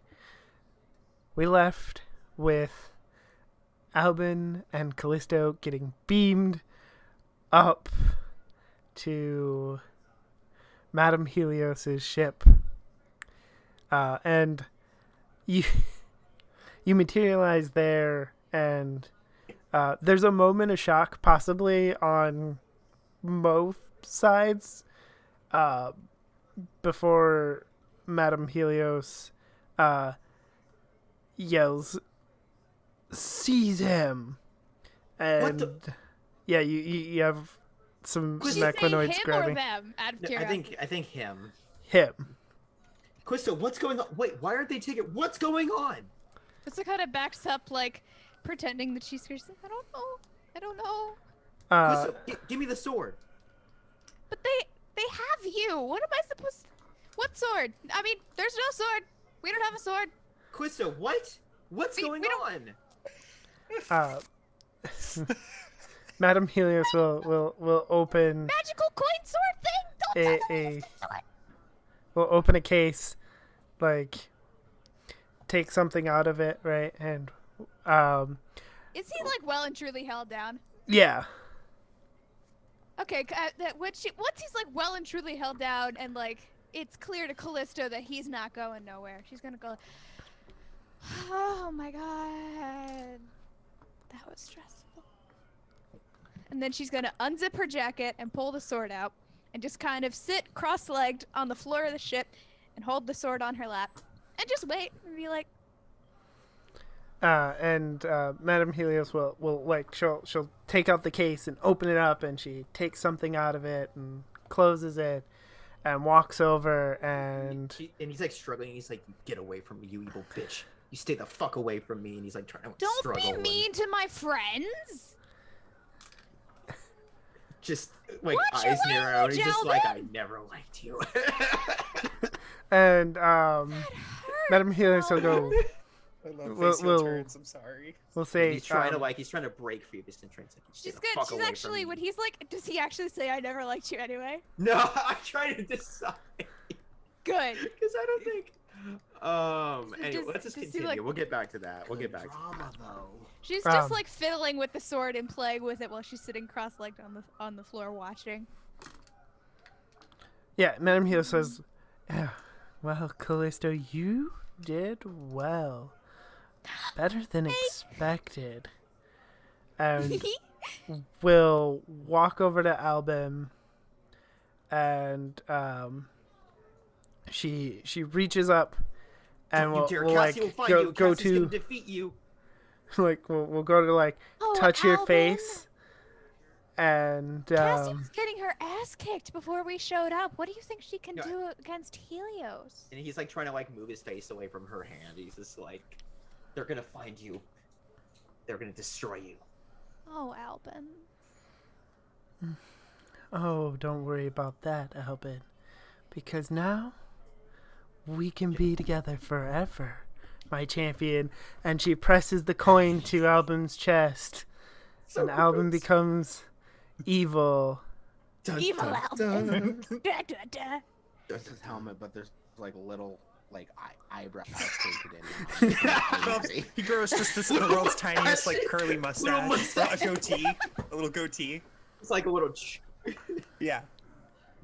Speaker 1: We left with Albin and Callisto getting beamed up to Madame Helios's ship, and you you materialize there, and there's a moment of shock, possibly on both sides, before Madame Helios yells, "Seize him!" And yeah, you have some
Speaker 4: Did she say
Speaker 1: Mechlanoids
Speaker 4: him or
Speaker 1: grabbing
Speaker 4: them? Out of
Speaker 3: No,
Speaker 4: curiosity.
Speaker 3: I think him.
Speaker 1: him.
Speaker 3: Quisto, what's going on? Wait, why aren't they taking? What's going on?
Speaker 4: Krista kind of backs up, like pretending that she's scared. She's like, I don't know. I don't know.
Speaker 3: Quisto, give me the sword.
Speaker 4: But they have you. What am I supposed? What sword? I mean, there's no sword. We don't have a sword.
Speaker 3: Quisto, what? What's going
Speaker 4: we don't-
Speaker 3: on?
Speaker 1: Madame Helios will open
Speaker 4: Magical coin sword thing. Don't tell me it's a sword.
Speaker 1: will open a case, like take something out of it, right? And
Speaker 4: Is he like well and truly held down?
Speaker 1: yeah.
Speaker 4: Okay, once he's like well and truly held down, and like it's clear to Callisto that he's not going nowhere. She's gonna go. Oh my god, that was stressful. And then she's gonna unzip her jacket and pull the sword out, and just kind of sit cross-legged on the floor of the ship, and hold the sword on her lap, and just wait and be like,
Speaker 1: And Madame Helios will like she'll take out the case and open it up, and she takes something out of it and closes it and walks over, and
Speaker 3: And he's like struggling. He's like, "Get away from me, you evil bitch! You stay the fuck away from me!" And he's like trying to
Speaker 4: "Don't
Speaker 3: struggle.
Speaker 4: be mean to my friends."
Speaker 3: Just like
Speaker 4: Watch your
Speaker 3: eyes narrow. And he's just
Speaker 4: language,
Speaker 3: like, "I
Speaker 4: Albin!"
Speaker 3: never liked you."
Speaker 1: and
Speaker 4: That
Speaker 1: Madame
Speaker 4: hurts,
Speaker 1: Helios will go.
Speaker 4: Albin.
Speaker 2: I love
Speaker 1: We'll-
Speaker 2: face
Speaker 1: we'll-
Speaker 2: turns. I'm sorry.
Speaker 1: We'll say
Speaker 3: he's trying to break free of his entrance. Like,
Speaker 4: She's good. She's actually when he's like, does he actually say I never liked you anyway?
Speaker 3: No, I'm trying to decide
Speaker 4: Good.
Speaker 3: because I don't think. Anyway,
Speaker 4: Does-
Speaker 3: let's just
Speaker 4: does he,
Speaker 3: continue.
Speaker 4: like-
Speaker 3: We'll get back to that. We'll get back.
Speaker 5: Drama though.
Speaker 4: She's just
Speaker 1: Um,
Speaker 4: like fiddling with the sword and playing with it while she's sitting cross-legged on the floor watching.
Speaker 1: Yeah, Madame Helios says, "Yeah, well, Callisto, you did well, better than expected." And we'll walk over to Albin, and she reaches up, and
Speaker 3: Don't you
Speaker 1: we'll,
Speaker 3: dare!
Speaker 1: we'll
Speaker 3: Cassie
Speaker 1: like
Speaker 3: will find
Speaker 1: go
Speaker 3: you.
Speaker 1: go
Speaker 3: Cassie's gonna
Speaker 1: to
Speaker 3: defeat you.
Speaker 1: like we'll go to like
Speaker 4: Oh,
Speaker 1: touch your
Speaker 4: Albin.
Speaker 1: face, and
Speaker 4: Cassie was getting her ass kicked before we showed up. What do you think she can
Speaker 3: Yeah.
Speaker 4: do against Helios?
Speaker 3: And he's like trying to like move his face away from her hand. He's just like, "They're gonna find you. They're gonna destroy you."
Speaker 4: Oh, Albin.
Speaker 1: oh, don't worry about that, Albin, because now we can be together forever, my champion. And she presses the coin to Albin's chest, and Albin becomes evil.
Speaker 3: Dun,
Speaker 4: Evil
Speaker 3: dun,
Speaker 4: Albin.
Speaker 3: dun.
Speaker 4: Da, da, da.
Speaker 5: There's his helmet, but there's like little like eyebrows painted in.
Speaker 2: He grows just this the world's tiniest like curly mustache,
Speaker 3: mustache.
Speaker 2: a goatee, a little goatee.
Speaker 3: It's like a little.
Speaker 2: Yeah.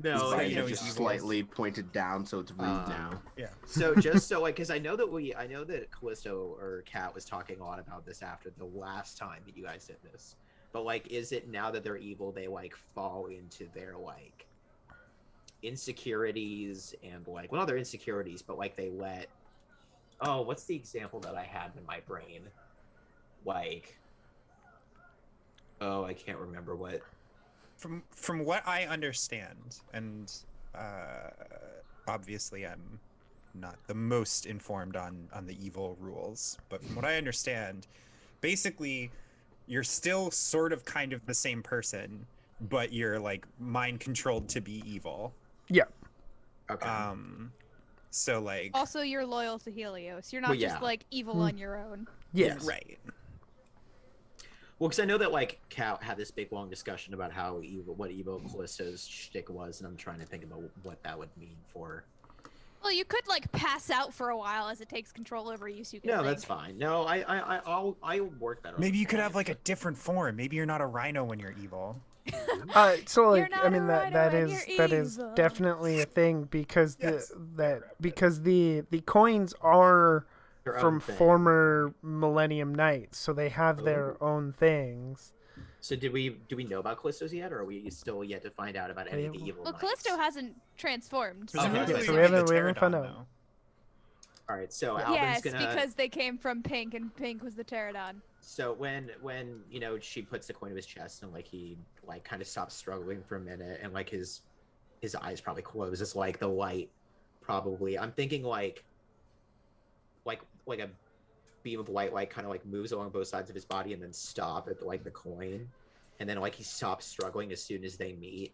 Speaker 3: No,
Speaker 2: He's
Speaker 3: yeah,
Speaker 2: like,
Speaker 5: He's
Speaker 2: know,
Speaker 5: just
Speaker 2: he's
Speaker 5: slightly pointed down, so it's rude now.
Speaker 2: Yeah.
Speaker 3: So just so like, because I know that Callisto or Kat was talking a lot about this after the last time that you guys did this. But like, is it now that they're evil, they like fall into their like insecurities and like, well, not their insecurities, but like they let. Oh, what's the example that I had in my brain? Like, oh, I can't remember what.
Speaker 2: From what I understand, and obviously I'm not the most informed on the evil rules, but from what I understand, basically you're still sort of kind of the same person, but you're like mind controlled to be evil.
Speaker 1: Yeah.
Speaker 3: Okay.
Speaker 2: So like
Speaker 4: Also, you're loyal to Helios. You're not
Speaker 3: Well,
Speaker 4: just
Speaker 3: yeah.
Speaker 4: like evil on your own.
Speaker 1: Yes.
Speaker 2: right.
Speaker 3: Well, because I know that like Cal had this big long discussion about how evil, what evil Callisto's shtick was, and I'm trying to think about what that would mean for.
Speaker 4: Well, you could like pass out for a while as it takes control over you, so you can.
Speaker 3: No,
Speaker 4: think.
Speaker 3: that's fine. No, I'll work better. on
Speaker 2: Maybe
Speaker 3: the
Speaker 2: you could have
Speaker 3: point.
Speaker 2: like a different form. Maybe you're not a rhino when you're evil.
Speaker 1: So
Speaker 4: You're
Speaker 1: like
Speaker 4: not
Speaker 1: I
Speaker 4: a
Speaker 1: mean
Speaker 4: rhino
Speaker 1: that
Speaker 4: and
Speaker 1: is
Speaker 4: you're
Speaker 1: definitely a thing because
Speaker 2: Yes.
Speaker 1: the coins are
Speaker 3: Their own
Speaker 1: from
Speaker 3: thing.
Speaker 1: former Millennium Knights, so they have their
Speaker 3: Oh.
Speaker 1: own things.
Speaker 3: So do we know about Callisto's yet, or are we still yet to find out about any of the evil?
Speaker 4: Well,
Speaker 3: knights?
Speaker 4: Callisto hasn't transformed.
Speaker 3: Oh,
Speaker 2: Presumably,
Speaker 3: okay.
Speaker 1: So
Speaker 2: it
Speaker 1: we
Speaker 2: would be
Speaker 1: haven't-
Speaker 2: the
Speaker 1: we haven't found
Speaker 2: pterodon,
Speaker 1: out.
Speaker 3: All right, so
Speaker 1: Yeah.
Speaker 3: Albin's
Speaker 4: Yes,
Speaker 3: gonna.
Speaker 4: because they came from Pink, and Pink was the pterodon.
Speaker 3: So when she puts the coin to his chest and like he like kind of stops struggling for a minute and like his eyes probably closes like the light probably. I'm thinking like a beam of white light kind of like moves along both sides of his body and then stop at like the coin, and then like he stops struggling as soon as they meet,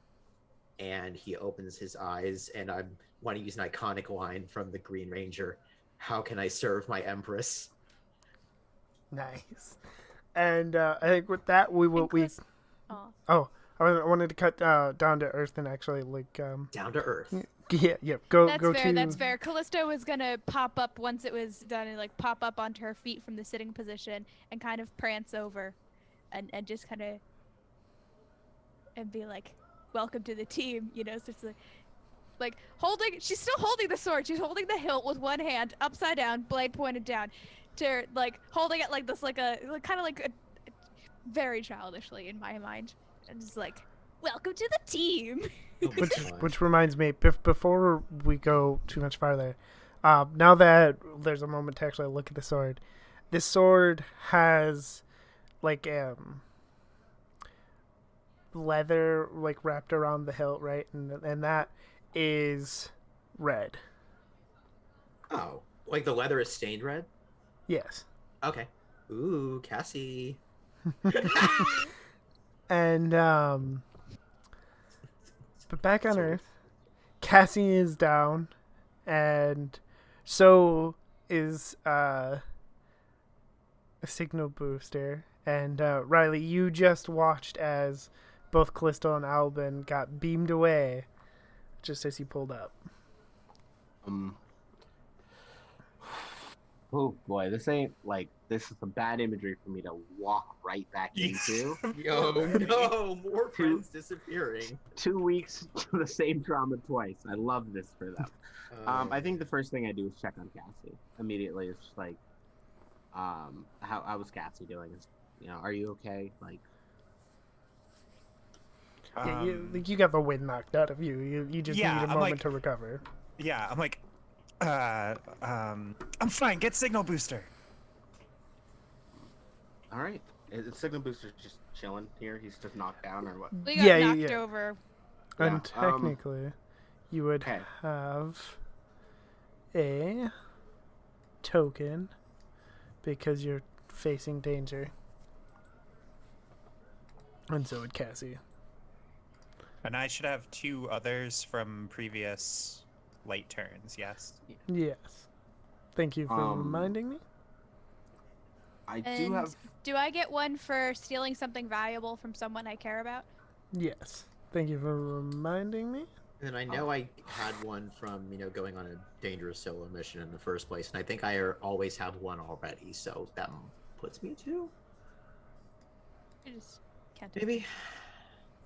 Speaker 3: and he opens his eyes, and I want to use an iconic line from the Green Ranger: "How can I serve my Empress?"
Speaker 1: Nice. And I think with that we will
Speaker 4: Oh.
Speaker 1: I wanted to cut down to earth and actually like
Speaker 3: Down to earth.
Speaker 1: go
Speaker 4: That's
Speaker 1: go
Speaker 4: fair.
Speaker 1: to
Speaker 4: That's fair. Callisto was gonna pop up once it was done, and like pop up onto her feet from the sitting position, and kind of prance over, and just kind of, and be like, "Welcome to the team," you know. So it's like holding. She's still holding the sword. She's holding the hilt with one hand, upside down, blade pointed down, to like holding it like this, like kind of like a, very childishly in my mind, and just like, "Welcome to the team."
Speaker 3: Oh my
Speaker 1: which
Speaker 3: God.
Speaker 1: which reminds me, before we go too much farther, now that there's a moment to actually look at the sword, this sword has like leather like wrapped around the hilt, right, and that is red.
Speaker 3: Oh, like the leather is stained red?
Speaker 1: Yes.
Speaker 3: Okay. Ooh, Cassie.
Speaker 1: And but back on Earth, Cassie is down, and so is a signal booster. And Riley, you just watched as both Callisto and Albin got beamed away just as he pulled up.
Speaker 5: Oh boy, this is some bad imagery for me to walk right back into.
Speaker 3: Yo, no, more friends disappearing.
Speaker 5: 2 weeks to the same drama twice. I love this for them. I think the first thing I do is check on Cassie immediately. It's just like, how was Cassie doing? Are you okay? Like,
Speaker 1: Yeah, you got the wind knocked out of you. You just
Speaker 2: Yeah,
Speaker 1: need a
Speaker 2: I'm
Speaker 1: moment
Speaker 2: like-
Speaker 1: to recover.
Speaker 2: Yeah, I'm like, I'm fine. Get signal booster.
Speaker 5: all right, is Signal Booster just chilling here? He's just knocked down, or what?
Speaker 4: We got
Speaker 1: Yeah,
Speaker 4: knocked
Speaker 1: yeah.
Speaker 4: over.
Speaker 1: And
Speaker 5: Yeah,
Speaker 1: technically, you would
Speaker 5: okay.
Speaker 1: have a token because you're facing danger. And so would Cassie.
Speaker 2: And I should have 2 others from previous light turns, yes?
Speaker 1: Yes. Thank you for
Speaker 5: Um,
Speaker 1: reminding me.
Speaker 5: I do
Speaker 4: And
Speaker 5: have.
Speaker 4: do I get one for stealing something valuable from someone I care about?
Speaker 1: Yes. Thank you for reminding me.
Speaker 3: And I know I had one from, going on a dangerous solo mission in the first place, and I think I always have one already, so that puts me at 2.
Speaker 4: I just can't.
Speaker 3: Maybe.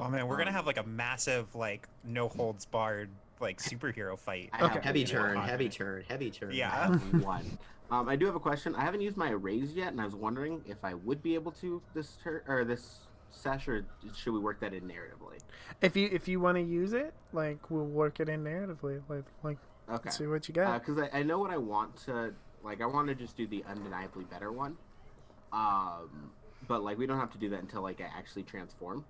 Speaker 2: Oh man, we're gonna have like a massive, like, no holds barred, like, superhero fight.
Speaker 5: I have
Speaker 1: Okay.
Speaker 3: Heavy
Speaker 5: one.
Speaker 3: turn,
Speaker 2: on
Speaker 3: heavy
Speaker 2: it.
Speaker 3: turn, heavy turn.
Speaker 5: I
Speaker 2: Yeah.
Speaker 5: have one. I do have a question. I haven't used my erase yet, and I was wondering if I would be able to this sesh, or should we work that in narratively?
Speaker 1: If you want to use it, like we'll work it in narratively. Like
Speaker 5: Okay.
Speaker 1: see what you got.
Speaker 5: Because I know what I want to like. I want to just do the undeniably better one. But like we don't have to do that until like I actually transform.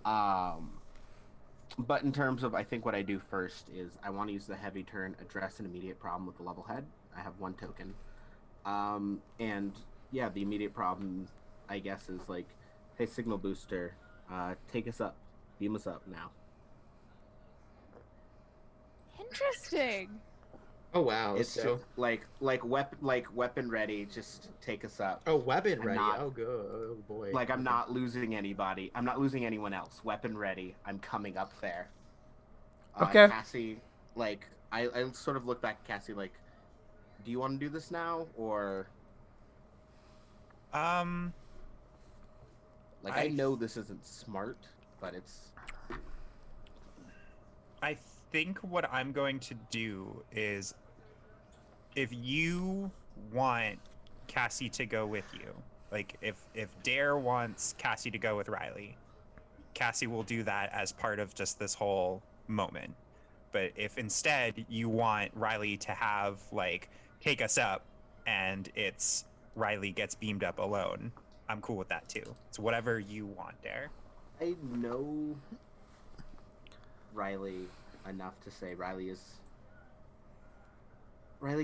Speaker 5: But in terms of, I think what I do first is I want to use the heavy turn, address an immediate problem with the level head. I have 1 token. And yeah, the immediate problem, I guess, is like, hey, Signal Booster, take us up. Beam us up now.
Speaker 4: Interesting.
Speaker 6: Oh wow.
Speaker 5: It's
Speaker 6: So
Speaker 5: weapon ready. Just take us up.
Speaker 6: oh, weapon
Speaker 5: I'm
Speaker 6: ready.
Speaker 5: not-
Speaker 6: Oh good. Oh boy.
Speaker 5: Like I'm
Speaker 6: Okay.
Speaker 5: not losing anybody. I'm not losing anyone else. Weapon ready. I'm coming up there.
Speaker 1: Okay.
Speaker 5: Cassie, like I sort of look back at Cassie like, do you want to do this now or
Speaker 2: Um,
Speaker 5: like I
Speaker 2: I
Speaker 5: know this isn't smart, but it's
Speaker 2: I think what I'm going to do is, if you want Cassie to go with you, like if Dare wants Cassie to go with Riley, Cassie will do that as part of just this whole moment. But if instead you want Riley to have like take us up, and it's Riley gets beamed up alone, I'm cool with that too. It's whatever you want, Dare.
Speaker 5: I know Riley enough to say Riley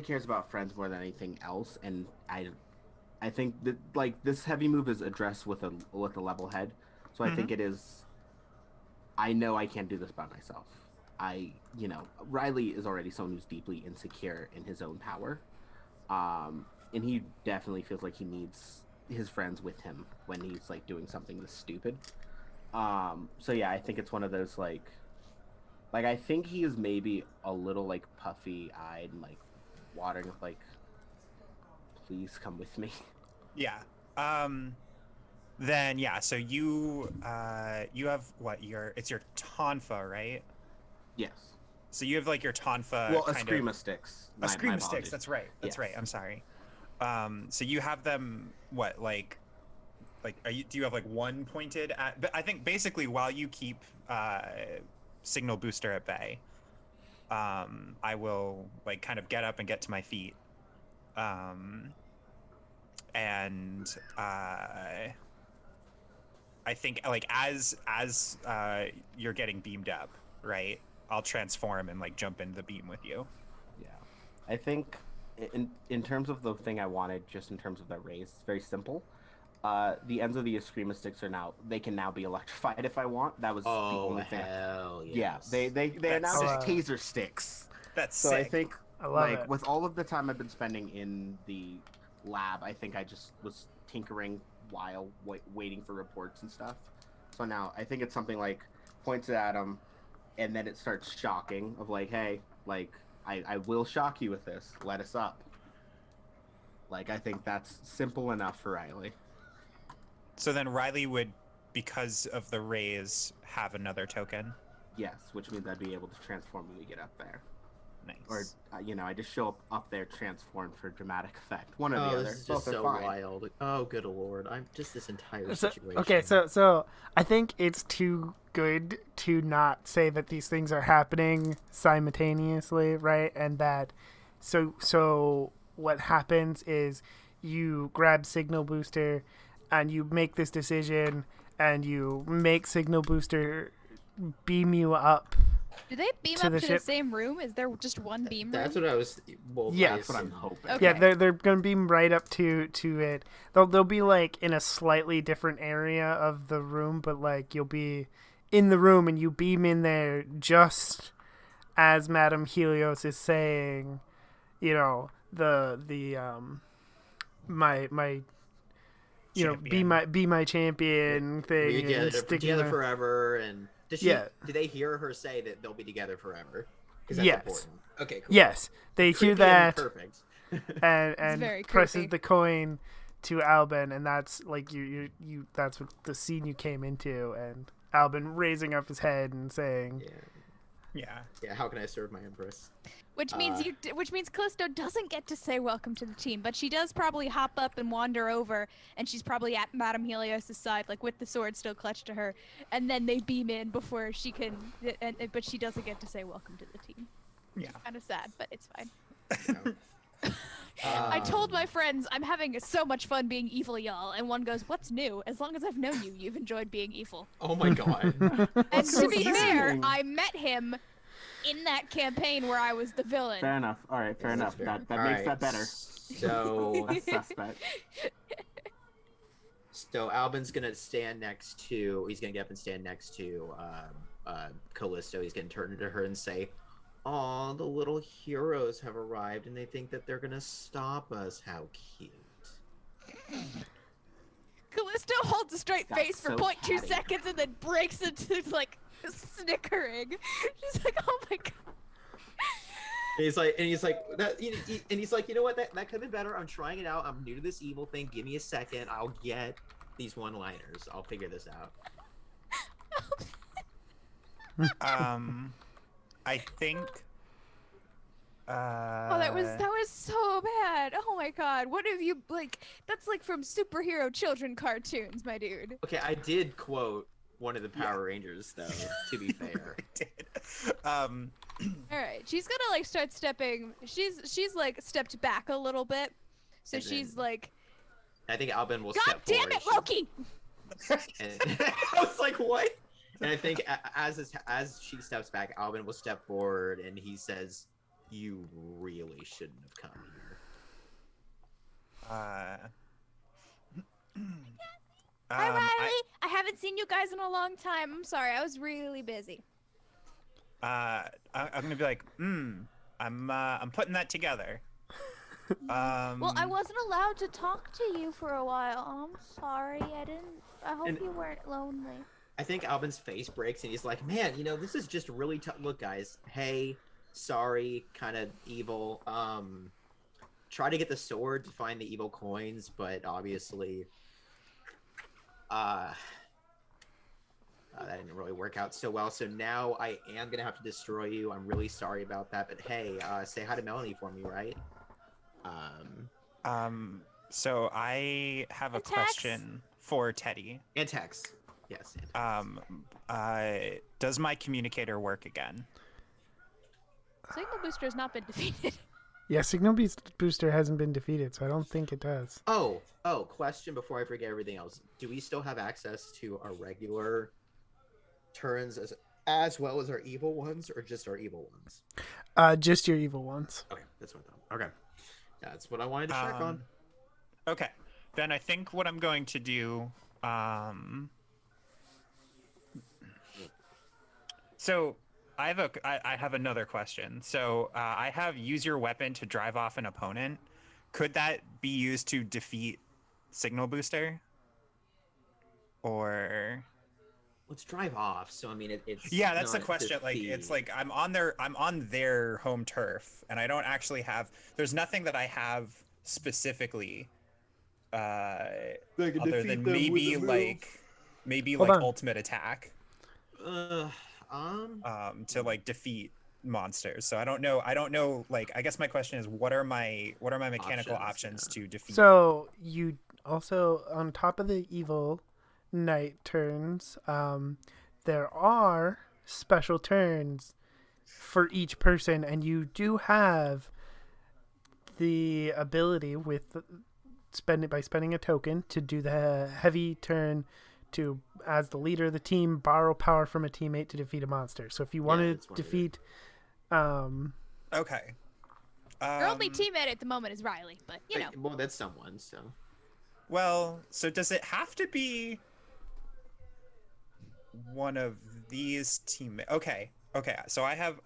Speaker 5: cares about friends more than anything else, and I think that like this heavy move is addressed with a level head, so I think it is. I know I can't do this by myself. Riley is already someone who's deeply insecure in his own power, and he definitely feels like he needs his friends with him when he's like doing something this stupid. So yeah, I think it's one of those like I think he is maybe a little like puffy eyed and like watering with like, please come with me.
Speaker 2: Yeah. Then yeah. So you you have what it's your tonfa, right?
Speaker 5: Yes.
Speaker 2: So you have like your tonfa.
Speaker 5: Well,
Speaker 2: kind
Speaker 5: Eskrima
Speaker 2: of,
Speaker 5: sticks.
Speaker 2: Eskrima sticks. That's right. That's
Speaker 5: Yes.
Speaker 2: right. I'm sorry. So you have them what like do you have like one pointed at? But I think basically while you keep signal booster at bay, I will like kind of get up and get to my feet, and I think like as you're getting beamed up, right? I'll transform and like jump into the beam with you.
Speaker 5: Yeah. I think in terms of the thing I wanted, just in terms of the raise, it's very simple. The ends of the Eskrima sticks they can now be electrified if I want. That was the
Speaker 6: Oh
Speaker 5: only thing.
Speaker 6: hell
Speaker 5: Yeah,
Speaker 6: yes.
Speaker 5: they are now
Speaker 2: That's
Speaker 5: just
Speaker 1: sick.
Speaker 5: taser sticks.
Speaker 2: That's
Speaker 5: So
Speaker 2: sick.
Speaker 5: I think
Speaker 1: I love
Speaker 5: like
Speaker 1: it.
Speaker 5: with all of the time I've been spending in the lab, I think I just was tinkering while waiting for reports and stuff. So now I think it's something like points it at him, and then it starts shocking of like, hey, like I will shock you with this. Let us up. Like I think that's simple enough for Riley.
Speaker 2: So then Riley would, because of the raise, have another token.
Speaker 5: Yes, which means I'd be able to transform when we get up there.
Speaker 2: Nice.
Speaker 5: Or I just show up there transformed for dramatic effect. One or the
Speaker 6: Oh,
Speaker 5: other.
Speaker 6: this is
Speaker 5: Both
Speaker 6: just
Speaker 5: are
Speaker 6: so
Speaker 5: fine.
Speaker 6: wild. Oh, good lord! I'm just this entire
Speaker 1: So,
Speaker 6: situation.
Speaker 1: okay, so I think it's too good to not say that these things are happening simultaneously, right? And that so what happens is you grab Signal Booster and you make this decision and you make Signal Booster beam you up.
Speaker 4: Do they beam
Speaker 1: To
Speaker 4: up
Speaker 1: the
Speaker 4: to
Speaker 1: ship.
Speaker 4: the same room? Is there just one beam
Speaker 6: That's
Speaker 4: room?
Speaker 6: what I was. Well,
Speaker 1: Yeah.
Speaker 5: That's what I'm hoping.
Speaker 4: Okay.
Speaker 1: Yeah, they're gonna beam right up to it. They'll be like in a slightly different area of the room, but like you'll be in the room and you beam in there just as Madame Helios is saying, my
Speaker 2: Champion.
Speaker 1: be my champion thing
Speaker 6: Be
Speaker 1: and
Speaker 6: together,
Speaker 1: sticking
Speaker 6: together
Speaker 1: my-
Speaker 6: forever, and does she?
Speaker 1: Yeah.
Speaker 6: Do they hear her say that they'll be together forever? Because that's
Speaker 1: Yes.
Speaker 6: important. Okay, cool.
Speaker 1: Yes, they
Speaker 6: Creepy
Speaker 1: hear
Speaker 6: and
Speaker 1: that
Speaker 6: perfect.
Speaker 1: and
Speaker 4: very
Speaker 1: presses
Speaker 4: creepy.
Speaker 1: the coin to Albin, and that's like you that's what the scene you came into, and Albin raising up his head and saying,
Speaker 6: Yeah.
Speaker 2: Yeah.
Speaker 6: Yeah. How can I serve my empress?
Speaker 4: Which means which means Callisto doesn't get to say welcome to the team, but she does probably hop up and wander over, and she's probably at Madame Helios' side, like with the sword still clutched to her, and then they beam in before she can, but she doesn't get to say welcome to the team.
Speaker 2: Yeah.
Speaker 4: Kind of sad, but it's fine.
Speaker 6: No.
Speaker 4: I told my friends I'm having so much fun being evil, y'all, and one goes, "What's new? As long as I've known you, you've enjoyed being evil."
Speaker 6: Oh my god.
Speaker 4: And
Speaker 5: so
Speaker 4: to be fair,
Speaker 5: easy.
Speaker 4: I met him in that campaign where I was the villain.
Speaker 5: Fair enough. All right, fair
Speaker 6: Yes,
Speaker 5: enough.
Speaker 6: that's fair.
Speaker 5: That
Speaker 6: All
Speaker 5: makes
Speaker 6: right,
Speaker 5: that better.
Speaker 6: So,
Speaker 5: Less suspect.
Speaker 6: so Albin's gonna stand next to. He's gonna get up and stand next to Callisto. He's gonna turn to her and say, Aw, the little heroes have arrived and they think that they're gonna stop us. How cute.
Speaker 4: Callisto holds a straight
Speaker 5: That's
Speaker 4: face for
Speaker 5: so
Speaker 4: 0.2
Speaker 5: catty.
Speaker 4: seconds and then breaks into like snickering. She's like, "Oh my god!"
Speaker 6: And he's like that, and he's like, you know what? That could have been better. I'm trying it out. I'm new to this evil thing. Give me a second. I'll get these one-liners. I'll figure this out.
Speaker 2: I think.
Speaker 4: Oh, that was so bad. Oh my god, what have you like? That's like from superhero children cartoons, my dude.
Speaker 6: Okay, I did quote one of the Power Rangers, though. To be fair,
Speaker 2: I did.
Speaker 4: All right, she's gonna like start stepping. She's like stepped back a little bit, so
Speaker 6: And
Speaker 4: she's
Speaker 6: then-
Speaker 4: like,
Speaker 6: I think Albin will
Speaker 4: "God
Speaker 6: step
Speaker 4: damn
Speaker 6: forward.
Speaker 4: it, Loki!"
Speaker 6: And I was like, what? And I think as she steps back, Albin will step forward and he says, "You really shouldn't have come here."
Speaker 4: Hi, Riley. I haven't seen you guys in a long time. I'm sorry, I was really busy.
Speaker 2: I'm gonna be like, I'm putting that together.
Speaker 4: Well, I wasn't allowed to talk to you for a while. I'm sorry. I hope
Speaker 6: And-
Speaker 4: you weren't lonely.
Speaker 6: I think Albin's face breaks and he's like, "Man, this is just really tough. Look, guys. Hey, sorry, kind of evil. Try to get the sword to find the evil coins, but obviously, that didn't really work out so well. So now I am gonna have to destroy you. I'm really sorry about that. But hey, say hi to Melanie for me, right?
Speaker 2: So I have a
Speaker 4: And Tex?
Speaker 2: question for Teddy.
Speaker 6: And Tex. Yes. And Tex.
Speaker 2: Does my communicator work again?
Speaker 4: Signal Booster has not been defeated.
Speaker 1: Yeah, Signal Booster hasn't been defeated, so I don't think it does.
Speaker 6: Oh, question before I forget everything else. Do we still have access to our regular turns as well as our evil ones, or just our evil ones?
Speaker 1: Just your evil ones.
Speaker 6: Okay, that's what I thought. Okay. That's what I wanted to check on.
Speaker 2: Okay, then I think what I'm going to do. So I have another question. So I have use your weapon to drive off an opponent. Could that be used to defeat Signal Booster? Or
Speaker 6: Let's drive off. So I mean, it's
Speaker 2: yeah, that's the
Speaker 6: not
Speaker 2: question. Like it's like I'm on their home turf, and I don't actually have. There's nothing that I have specifically, other than maybe
Speaker 1: Hold on.
Speaker 2: ultimate attack, to like defeat monsters. So I don't know. Like I guess my question is, what are my mechanical options to defeat?
Speaker 1: So you also, on top of the evil knight turns, there are special turns for each person, and you do have the ability with spending a token to do the heavy turn to, as the leader of the team, borrow power from a teammate to defeat a monster. So if you want
Speaker 6: that's
Speaker 1: to
Speaker 6: what it is.
Speaker 1: defeat
Speaker 2: Okay.
Speaker 4: Your only teammate at the moment is Riley, but you know.
Speaker 6: Well, that's someone. So
Speaker 2: Well, so does it have to be one of these teammates? Okay. So I've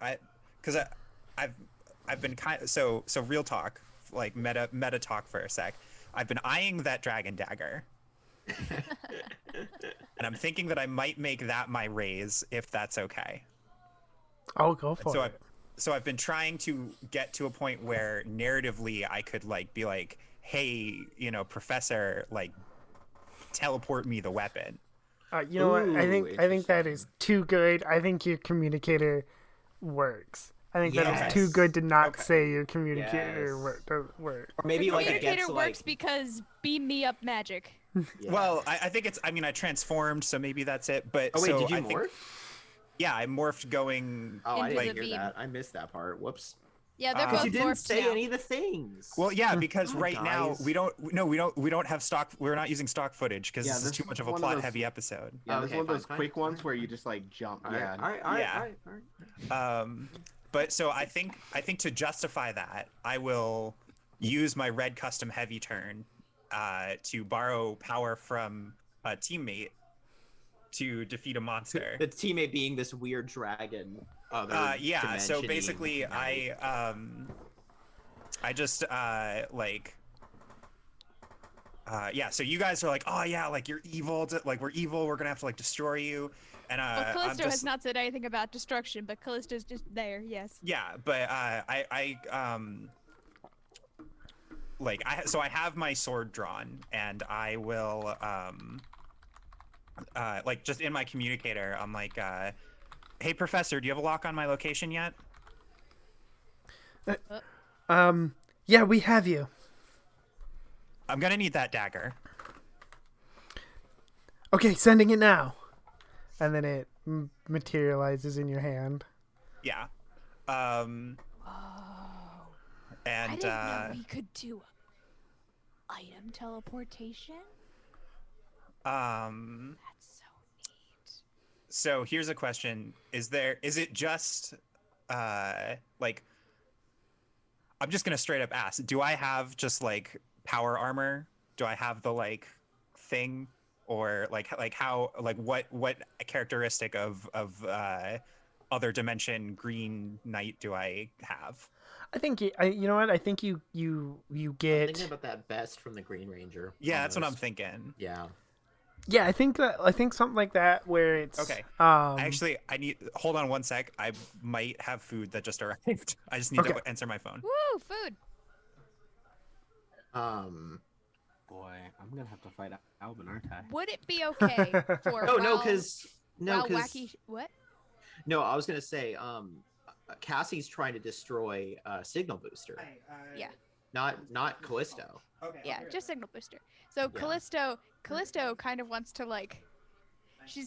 Speaker 2: been kind of so real talk, like meta talk for a sec. I've been eyeing that dragon dagger, and I'm thinking that I might make that my raise if that's okay.
Speaker 1: I'll go for
Speaker 2: So
Speaker 1: it.
Speaker 2: I've been trying to get to a point where narratively I could like be like, hey, Professor, like teleport me the weapon.
Speaker 1: You know what? I
Speaker 6: Ooh,
Speaker 1: think that is too good. I think your communicator works. I think that is too
Speaker 6: Yes.
Speaker 1: good to not
Speaker 2: Okay.
Speaker 1: say your communicator
Speaker 6: Yes.
Speaker 1: doesn't work.
Speaker 6: or maybe like it
Speaker 4: Communicator
Speaker 6: gets
Speaker 4: works
Speaker 6: like.
Speaker 4: because beam me up magic.
Speaker 6: Yeah.
Speaker 2: Well, I think it's. I mean, I transformed, so maybe that's it. But
Speaker 6: Oh wait,
Speaker 2: so
Speaker 6: did you
Speaker 2: I think,
Speaker 6: morph?
Speaker 2: yeah, I morphed going.
Speaker 6: Oh, I
Speaker 4: Into
Speaker 6: didn't
Speaker 4: the
Speaker 6: hear
Speaker 4: beam.
Speaker 6: that. I missed that part. Whoops.
Speaker 4: Yeah, they're
Speaker 2: Because
Speaker 4: both
Speaker 6: Because you didn't
Speaker 4: morphed
Speaker 6: say
Speaker 4: now.
Speaker 6: any of the things.
Speaker 2: Well, yeah, because
Speaker 6: Oh,
Speaker 2: right now
Speaker 6: guys.
Speaker 2: we don't have stock. We're not using stock footage because
Speaker 5: Yeah,
Speaker 2: this is
Speaker 5: this
Speaker 2: too
Speaker 5: is
Speaker 2: much of a
Speaker 5: one of those-
Speaker 2: plot-heavy episode.
Speaker 5: Yeah, there's
Speaker 6: Okay,
Speaker 5: one of
Speaker 6: fine,
Speaker 5: those
Speaker 6: fine,
Speaker 5: quick ones
Speaker 6: fine.
Speaker 5: where you just like jump.
Speaker 6: All right,
Speaker 5: Yeah.
Speaker 6: all right, all right,
Speaker 2: Yeah.
Speaker 6: all right.
Speaker 2: But so I think to justify that, I will use my red custom heavy turn to borrow power from a teammate to defeat a monster.
Speaker 3: The teammate being this weird dragon.
Speaker 2: Yeah. So
Speaker 3: dimension-y
Speaker 2: basically,
Speaker 3: knight.
Speaker 2: I just yeah. So you guys are like, oh yeah, like you're evil. Like we're evil. We're gonna have to like destroy you. And
Speaker 4: Well,
Speaker 2: I'm
Speaker 4: Callisto has
Speaker 2: just
Speaker 4: not said anything about destruction, but Callisto's just there. Yes.
Speaker 2: yeah. But so I have my sword drawn, and I will like just in my communicator, I'm like, hey professor, do you have a lock on my location yet?
Speaker 1: Yeah, we have you.
Speaker 2: I'm gonna need that dagger.
Speaker 1: Okay, sending it now. And then it materializes in your hand.
Speaker 2: Yeah.
Speaker 4: Oh.
Speaker 2: And
Speaker 4: I didn't know we could do item teleportation. That's so neat.
Speaker 2: So here's a question: is it just like I'm just gonna straight up ask, do I have just like power armor? Do I have the like thing, or like how like what characteristic of other dimension green knight do I have?
Speaker 1: I think you know what? I think you
Speaker 6: I'm
Speaker 1: get.
Speaker 6: thinking about that vest from the Green Ranger.
Speaker 2: Yeah, that's what I'm
Speaker 6: almost.
Speaker 2: thinking.
Speaker 6: Yeah.
Speaker 1: Yeah, I think something like that where it's
Speaker 2: Okay.
Speaker 1: Um,
Speaker 2: Actually, I need hold on one sec. I might have food that just arrived. I just need
Speaker 1: Okay.
Speaker 2: to answer my phone.
Speaker 4: Woo, food.
Speaker 5: Boy, I'm gonna have to fight Alvin, aren't I?
Speaker 4: Would it be okay for
Speaker 6: No,
Speaker 4: while
Speaker 6: because
Speaker 4: wacky what?
Speaker 6: no, I was gonna say, Cassie's trying to destroy Signal Booster,
Speaker 4: Yeah.
Speaker 6: not Callisto.
Speaker 2: Okay.
Speaker 4: Yeah, just signal booster. So Callisto kind of wants to like, she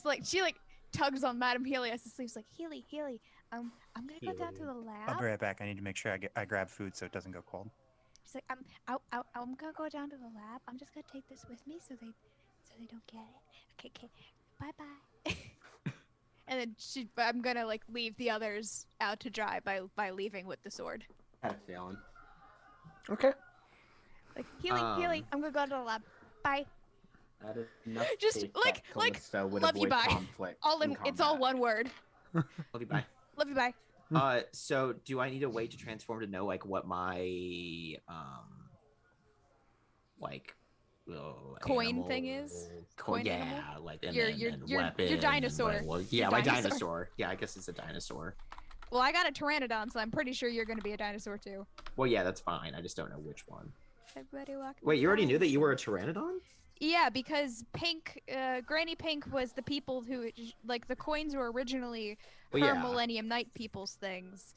Speaker 4: tugs on Madame Helios' sleeves like, Healy, I'm gonna go down to the
Speaker 2: I'll
Speaker 4: lab.
Speaker 2: be right back. I need to make sure I grab food so it doesn't go cold.
Speaker 4: She's like, I'm gonna go down to the lab. I'm just gonna take this with me so they don't get it. Okay, bye bye. And then I'm gonna like leave the others out to dry by leaving with the sword.
Speaker 5: I had a feeling.
Speaker 1: okay.
Speaker 4: Like Healy, I'm gonna go to the lab. Bye.
Speaker 5: That is enough
Speaker 4: Just,
Speaker 5: tape
Speaker 4: like-
Speaker 5: that Callisto would
Speaker 4: love you,
Speaker 5: avoid
Speaker 4: bye.
Speaker 5: conflict
Speaker 4: It's all
Speaker 5: combat.
Speaker 4: one word.
Speaker 6: Love you, bye.
Speaker 4: Love you, bye.
Speaker 6: So do I need a way to transform to know like what my like
Speaker 4: Coin
Speaker 6: animal-
Speaker 4: thing is?
Speaker 6: Coin,
Speaker 4: Coin
Speaker 6: yeah,
Speaker 4: animal?
Speaker 6: like and
Speaker 4: Your-
Speaker 6: then
Speaker 4: your-
Speaker 6: and
Speaker 4: your
Speaker 6: weapon.
Speaker 4: dinosaur.
Speaker 6: Well,
Speaker 4: Your
Speaker 6: yeah, my
Speaker 4: dinosaur.
Speaker 6: dinosaur. Yeah, I guess it's a dinosaur.
Speaker 4: Well, I got a pteranodon, so I'm pretty sure you're gonna be a dinosaur too.
Speaker 6: Well, yeah, that's fine. I just don't know which one.
Speaker 4: Everybody walk.
Speaker 6: Wait, you already knew that you were a pteranodon?
Speaker 4: Yeah, because Granny Pink was the people who, like, the coins were originally her
Speaker 6: Well, yeah.
Speaker 4: Millennium Night people's things.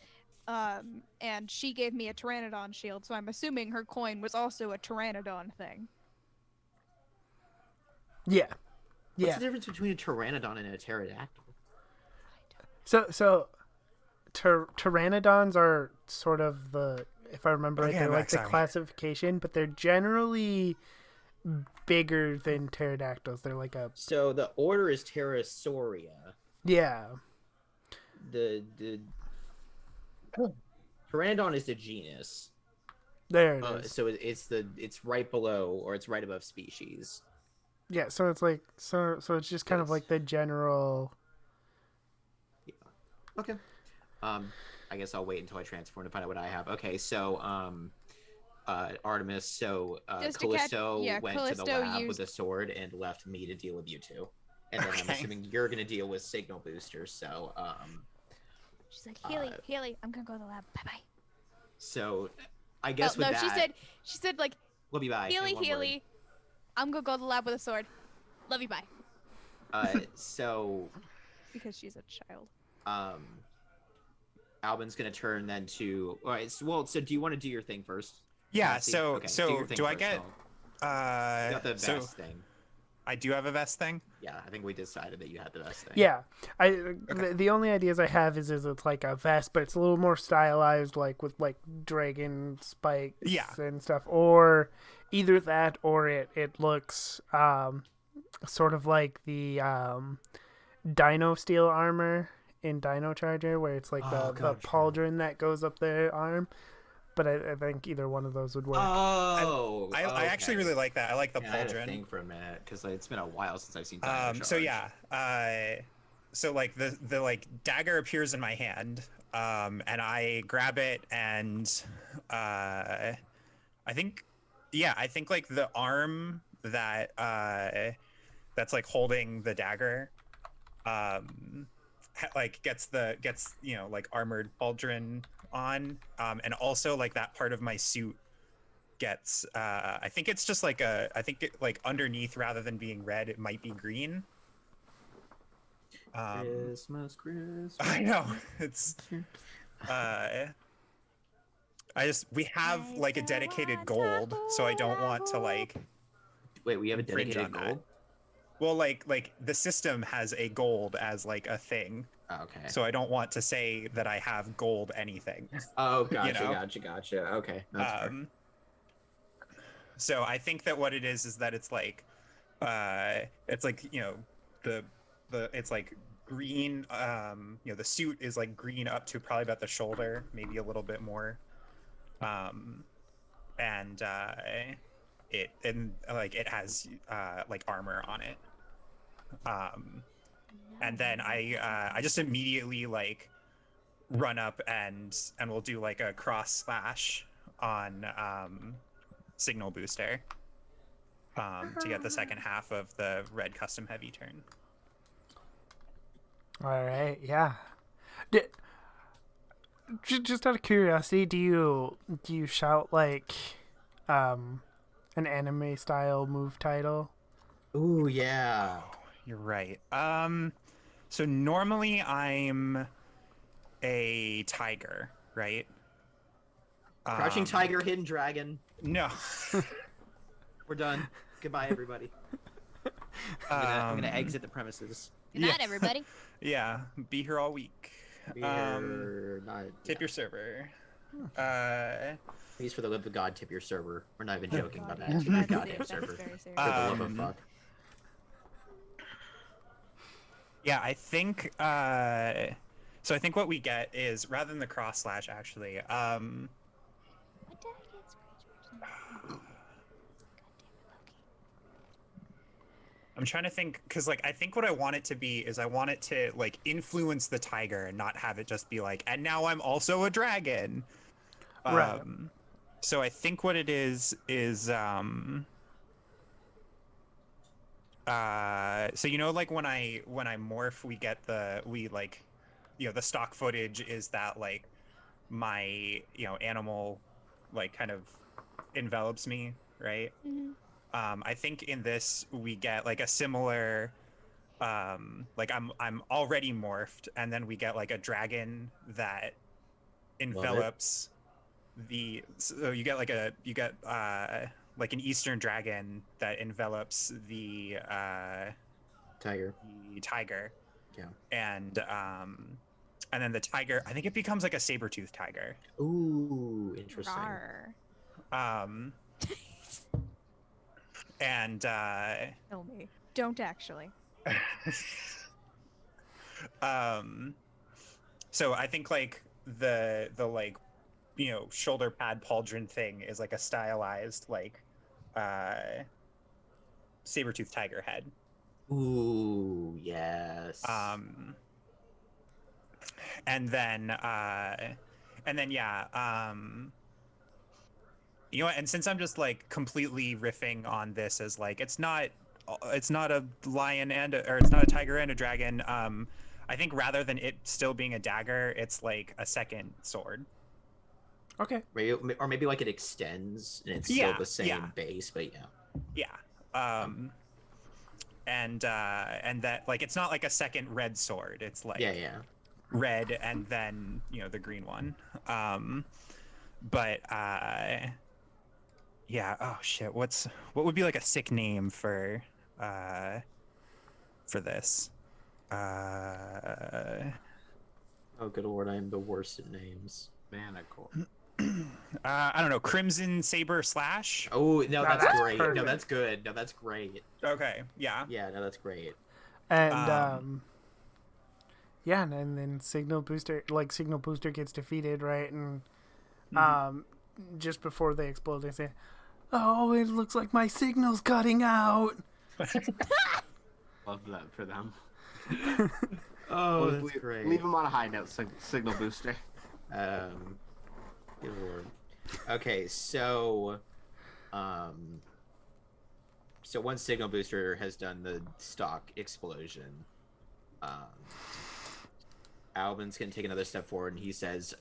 Speaker 4: And she gave me a Pteranodon shield, so I'm assuming her coin was also a Pteranodon thing.
Speaker 1: Yeah.
Speaker 6: What's
Speaker 1: Yeah.
Speaker 6: the difference between a pteranodon and a pterodactyl?
Speaker 1: So pteranodons are sort of the, if I remember right,
Speaker 2: yeah,
Speaker 1: they're like
Speaker 2: Max,
Speaker 1: the
Speaker 2: sorry.
Speaker 1: classification, but they're generally bigger than pterodactyls. They're like a
Speaker 6: So the order is Pterosauria.
Speaker 1: yeah.
Speaker 6: The pteranodon is the genus.
Speaker 1: There it is.
Speaker 6: So it's right below or it's right above species.
Speaker 1: Yeah, so it's like so it's just kind of
Speaker 6: Yes.
Speaker 1: like the general.
Speaker 6: Okay. I guess I'll wait until I transform to find out what I have. Okay, so Artemis, so
Speaker 4: Just to catch-
Speaker 6: Callisto
Speaker 4: yeah,
Speaker 6: went to
Speaker 4: Callisto
Speaker 6: the lab
Speaker 4: used-
Speaker 6: with a sword and left me to deal with you two. And then I'm
Speaker 2: Okay.
Speaker 6: assuming you're gonna deal with signal boosters, so
Speaker 4: She's like, Healy, I'm gonna go to the lab. Bye-bye.
Speaker 6: so I guess with
Speaker 4: no,
Speaker 6: that
Speaker 4: she said, like,
Speaker 6: we'll be bye. in one word.
Speaker 4: Healy, I'm gonna go to the lab with a sword. Love you, bye.
Speaker 6: So
Speaker 4: Because she's a child.
Speaker 6: Albin's gonna turn then to all right. So do you want to do your thing first?
Speaker 2: Yeah.
Speaker 6: Cassie?
Speaker 2: So
Speaker 6: Okay,
Speaker 2: so
Speaker 6: your thing
Speaker 2: do I
Speaker 6: first,
Speaker 2: get?
Speaker 6: You got the vest
Speaker 2: So
Speaker 6: thing.
Speaker 2: I do have a vest thing.
Speaker 6: Yeah, I think we decided that you had the vest thing.
Speaker 1: Yeah, the only ideas I have is it's like a vest, but it's a little more stylized, like with like dragon spikes
Speaker 2: Yeah.
Speaker 1: and stuff, or either that or it looks sort of like the Dino Steel armor in Dino Charger, where it's like
Speaker 6: Oh,
Speaker 1: the
Speaker 6: God, sure.
Speaker 1: pauldron that goes up their arm. but I think either one of those would work.
Speaker 3: Oh,
Speaker 2: I actually really like that. I like the
Speaker 3: I had to
Speaker 2: pauldron.
Speaker 3: think for a minute because it's been a while since I've seen.
Speaker 2: So yeah, so like the like dagger appears in my hand, and I grab it, and I think, yeah, I think like the arm that that's like holding the dagger, like gets like armored pauldron on, and also like that part of my suit gets I think it's just like I think it, like underneath, rather than being red, it might be green.
Speaker 3: Christmas.
Speaker 2: I know, it's we have like a dedicated gold, so I don't want to like
Speaker 3: Wait, we have a
Speaker 2: infringe
Speaker 3: dedicated
Speaker 2: on that.
Speaker 3: gold.
Speaker 2: Well, like the system has a gold as like a thing,
Speaker 3: Oh, okay.
Speaker 2: so I don't want to say that I have gold anything.
Speaker 3: Oh, gotcha,
Speaker 2: know?
Speaker 3: gotcha. Okay, that's fair.
Speaker 2: So I think that what it is that it's like the it's like green, the suit is like green up to probably about the shoulder, maybe a little bit more, and it has like armor on it, and then I just immediately like run up and we'll do like a cross slash on signal booster, to get the second half of the red custom heavy turn.
Speaker 1: All right, yeah. Just out of curiosity, do you shout like an anime style move title?
Speaker 3: Ooh, yeah.
Speaker 2: You're right. So normally I'm a tiger, right?
Speaker 6: Crouching Tiger, Hidden Dragon.
Speaker 2: No.
Speaker 6: We're done. Goodbye, everybody. I'm gonna exit the premises.
Speaker 4: Good night, everybody.
Speaker 2: Yeah, be here all week.
Speaker 6: We're not.
Speaker 2: Tip your server.
Speaker 6: Please, for the love of God, tip your server. We're not even joking about that.
Speaker 4: That's
Speaker 6: Tip your
Speaker 4: very
Speaker 6: goddamn
Speaker 4: serious.
Speaker 6: server.
Speaker 4: That's very serious.
Speaker 6: For the love of fuck.
Speaker 2: Yeah, I think so I think what we get is, rather than the cross slash, actually,
Speaker 4: What did I get? Scratch.
Speaker 2: I'm trying to think, because like I think what I want it to be is I want it to like influence the tiger and not have it just be like, and now I'm also a dragon.
Speaker 1: Right.
Speaker 2: So I think what it is so like when I morph, we like the stock footage is that like my animal like kind of envelops me, right?
Speaker 4: Mm-hmm.
Speaker 2: I think in this we get like a similar like I'm already morphed, and then we get like a dragon that envelops so you get like an eastern dragon that envelops the
Speaker 6: Tiger.
Speaker 2: Yeah. And then the tiger, I think it becomes like a saber-toothed tiger.
Speaker 6: Ooh, interesting.
Speaker 4: Rawr.
Speaker 2: And
Speaker 4: Kill me. Don't actually.
Speaker 2: so I think like the like shoulder pad pauldron thing is like a stylized like saber-toothed tiger head.
Speaker 6: Ooh, yes.
Speaker 2: And then yeah, and since I'm just like completely riffing on this as like it's not a lion or it's not a tiger and a dragon, I think rather than it still being a dagger, it's like a second sword.
Speaker 1: Okay.
Speaker 6: Or maybe like it extends and it's still the same base, but
Speaker 2: and that like it's not like a second red sword, it's like red and then the green one, but oh shit, what would be like a sick name for this?
Speaker 6: Oh good lord, I am the worst at names.
Speaker 3: Manacle.
Speaker 2: I don't know, Crimson Saber Slash.
Speaker 6: Oh no, that's great.
Speaker 1: perfect.
Speaker 6: No, that's good. No, that's great.
Speaker 2: Okay, yeah.
Speaker 6: Yeah, no, that's great.
Speaker 1: And and then signal booster gets defeated, right? And just before they explode, they say, "Oh, it looks like my signal's cutting out."
Speaker 5: Love that for them.
Speaker 6: Oh,
Speaker 5: Leave-
Speaker 6: that's great.
Speaker 5: Leave them on a high note, signal booster.
Speaker 6: Good lord. Okay, so once signal booster has done the stock explosion, Albin's gonna take another step forward and he says,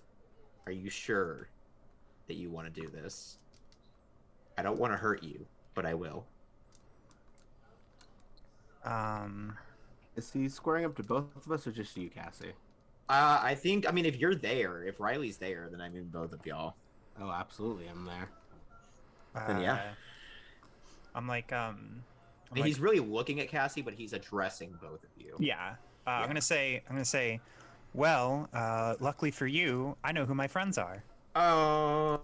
Speaker 6: "Are you sure that you want to do this? I don't want to hurt you, but I will."
Speaker 5: Is he squaring up to both of us or just you, Cassie?
Speaker 6: I think, I mean, if you're there, if Riley's there, then I mean both of y'all.
Speaker 5: Oh, absolutely, I'm there.
Speaker 6: Then yeah.
Speaker 2: I'm like,
Speaker 6: And he's really looking at Cassie, but he's addressing both of you.
Speaker 2: yeah. I'm gonna say, well, luckily for you, I know who my friends are.
Speaker 6: Oh.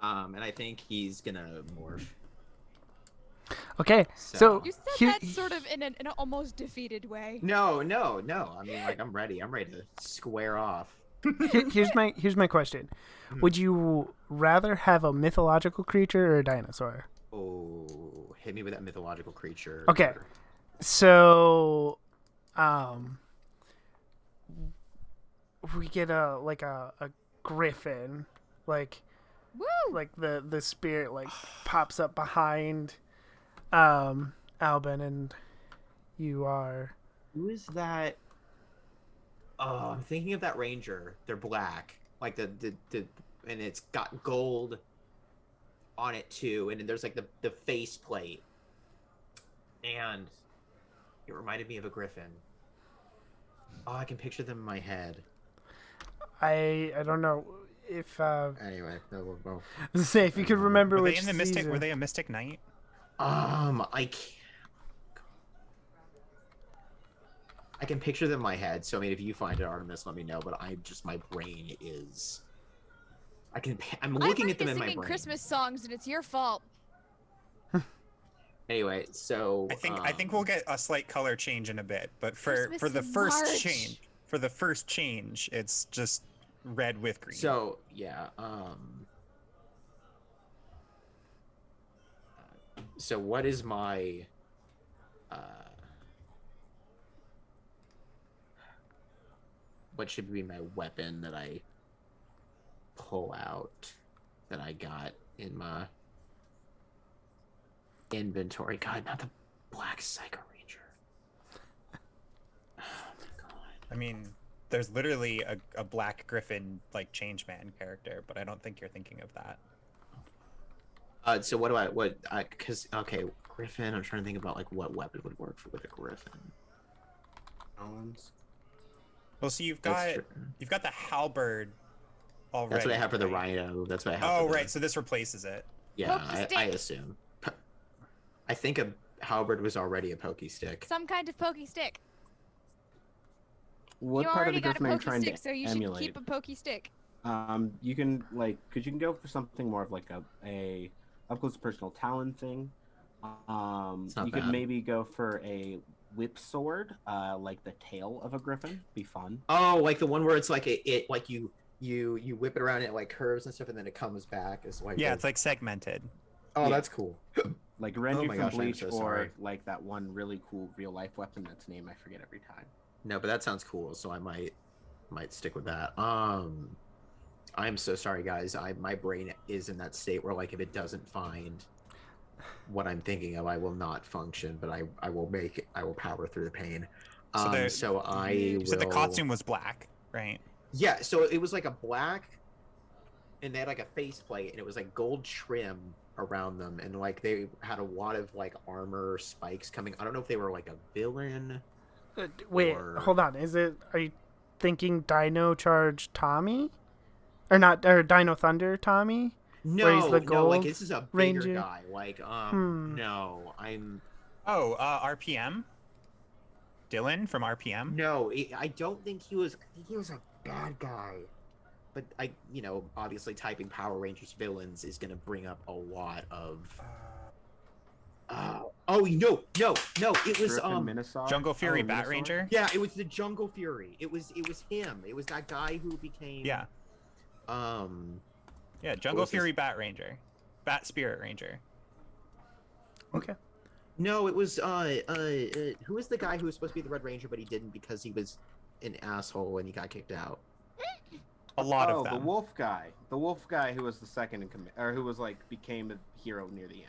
Speaker 6: And I think he's gonna morph.
Speaker 1: Okay, so
Speaker 4: You said
Speaker 1: here-
Speaker 4: that sort of in an almost defeated way.
Speaker 6: No. I mean, like, I'm ready. I'm ready to square off.
Speaker 1: here's my question: would you rather have a mythological creature or a dinosaur?
Speaker 6: Oh, hit me with that mythological creature.
Speaker 1: Okay. So, we get a griffin, like
Speaker 4: Woo!
Speaker 1: the spirit pops up behind Albin, and you are.
Speaker 6: Who is that? Oh, I'm thinking of that ranger. They're black, like the and it's got gold on it too, and then there's like the face plate, and it reminded me of a griffin. Oh, I can picture them in my head.
Speaker 1: I don't know if
Speaker 6: Anyway, no.
Speaker 1: say if you could remember
Speaker 2: Were
Speaker 1: which
Speaker 2: they in the mystic?
Speaker 1: season.
Speaker 2: Were they a mystic knight?
Speaker 6: I can picture them in my head. So I mean, if you find it, Artemis, let me know. But my brain is. I'm looking at them in my
Speaker 4: singing
Speaker 6: brain.
Speaker 4: Christmas songs, and it's your fault.
Speaker 6: Anyway, so
Speaker 2: I think we'll get a slight color change in a bit, but for
Speaker 4: Christmas
Speaker 2: the
Speaker 4: in
Speaker 2: first change, it's just red with green.
Speaker 6: So yeah. So what is my? What should be my weapon that I pull out that I got in my inventory? God, not the Black Psycho Ranger. Oh my god.
Speaker 2: I mean, there's literally a black griffin like changeman character, but I don't think you're thinking of that.
Speaker 6: So okay, Griffin, I'm trying to think about like what weapon would work with a Griffin.
Speaker 5: Owens.
Speaker 2: Well, so you've
Speaker 6: That's
Speaker 2: got the halberd already.
Speaker 6: That's what I have for the
Speaker 2: right?
Speaker 6: Rhino. That's what I have.
Speaker 2: Oh,
Speaker 6: for the,
Speaker 2: right. So this replaces it.
Speaker 6: Yeah,
Speaker 4: Pokey
Speaker 6: I
Speaker 4: stick.
Speaker 6: assume. I think a halberd was already a pokey stick.
Speaker 4: Some kind of pokey stick.
Speaker 5: What
Speaker 4: You
Speaker 5: part of
Speaker 4: already
Speaker 5: the
Speaker 4: got a
Speaker 5: Griffin are you
Speaker 4: pokey
Speaker 5: trying
Speaker 4: stick,
Speaker 5: to
Speaker 4: so you
Speaker 5: emulate?
Speaker 4: should keep a pokey stick.
Speaker 5: You can because you can go for something more of like a up close personal talent thing.
Speaker 6: It's not
Speaker 5: You could
Speaker 6: bad.
Speaker 5: maybe go for a whip sword, like the tail of a griffin. Be fun.
Speaker 6: Oh, like the one where it's like it like you whip it around and it like curves and stuff and then it comes back. It's like
Speaker 2: Yeah, it's like segmented.
Speaker 6: oh,
Speaker 5: yeah.
Speaker 6: that's cool.
Speaker 5: Like Renji
Speaker 6: my
Speaker 5: from
Speaker 6: gosh, I'm
Speaker 5: Bleach,
Speaker 6: so
Speaker 5: or
Speaker 6: sorry.
Speaker 5: like that one really cool real life weapon that's name I forget every time.
Speaker 6: No, but that sounds cool, so I might stick with that. I'm so sorry, guys. My brain is in that state where like if it doesn't find what I'm thinking of, I will not function. But I will power through the pain. So I
Speaker 2: You said the
Speaker 6: will-
Speaker 2: costume was black, right?
Speaker 6: Yeah, so it was like a black, and they had like a faceplate, and it was like gold trim around them, and like they had a lot of like armor spikes coming. I don't know if they were like a villain.
Speaker 1: Wait,
Speaker 6: Or-
Speaker 1: hold on. Are you thinking Dino Charge Tommy, or not? Or Dino Thunder Tommy? Where he's
Speaker 6: No,
Speaker 1: the
Speaker 6: no, like
Speaker 1: gold
Speaker 6: this is a bigger
Speaker 1: ranger?
Speaker 6: guy. Like no, I'm
Speaker 2: Oh, RPM. Dylan from RPM.
Speaker 6: no. I don't think he was. I think he was a bad guy. But obviously typing Power Rangers villains is gonna bring up a lot of. Oh no! It was
Speaker 5: Griffin Minosaur.
Speaker 2: Jungle Fury
Speaker 5: Oh,
Speaker 2: Bat
Speaker 5: Minosaur?
Speaker 2: Ranger.
Speaker 6: Yeah, it was the Jungle Fury. It was him. It was that guy who became.
Speaker 2: Yeah. Yeah,
Speaker 6: What
Speaker 2: Jungle
Speaker 6: was this?
Speaker 2: Fury Bat Ranger. Bat Spirit Ranger.
Speaker 1: Okay.
Speaker 6: No, it was who was the guy who was supposed to be the Red Ranger, but he didn't because he was an asshole and he got kicked out.
Speaker 2: A lot of
Speaker 5: the
Speaker 2: them.
Speaker 5: wolf guy. The wolf guy who was the second in command, or who was like became a hero near the end.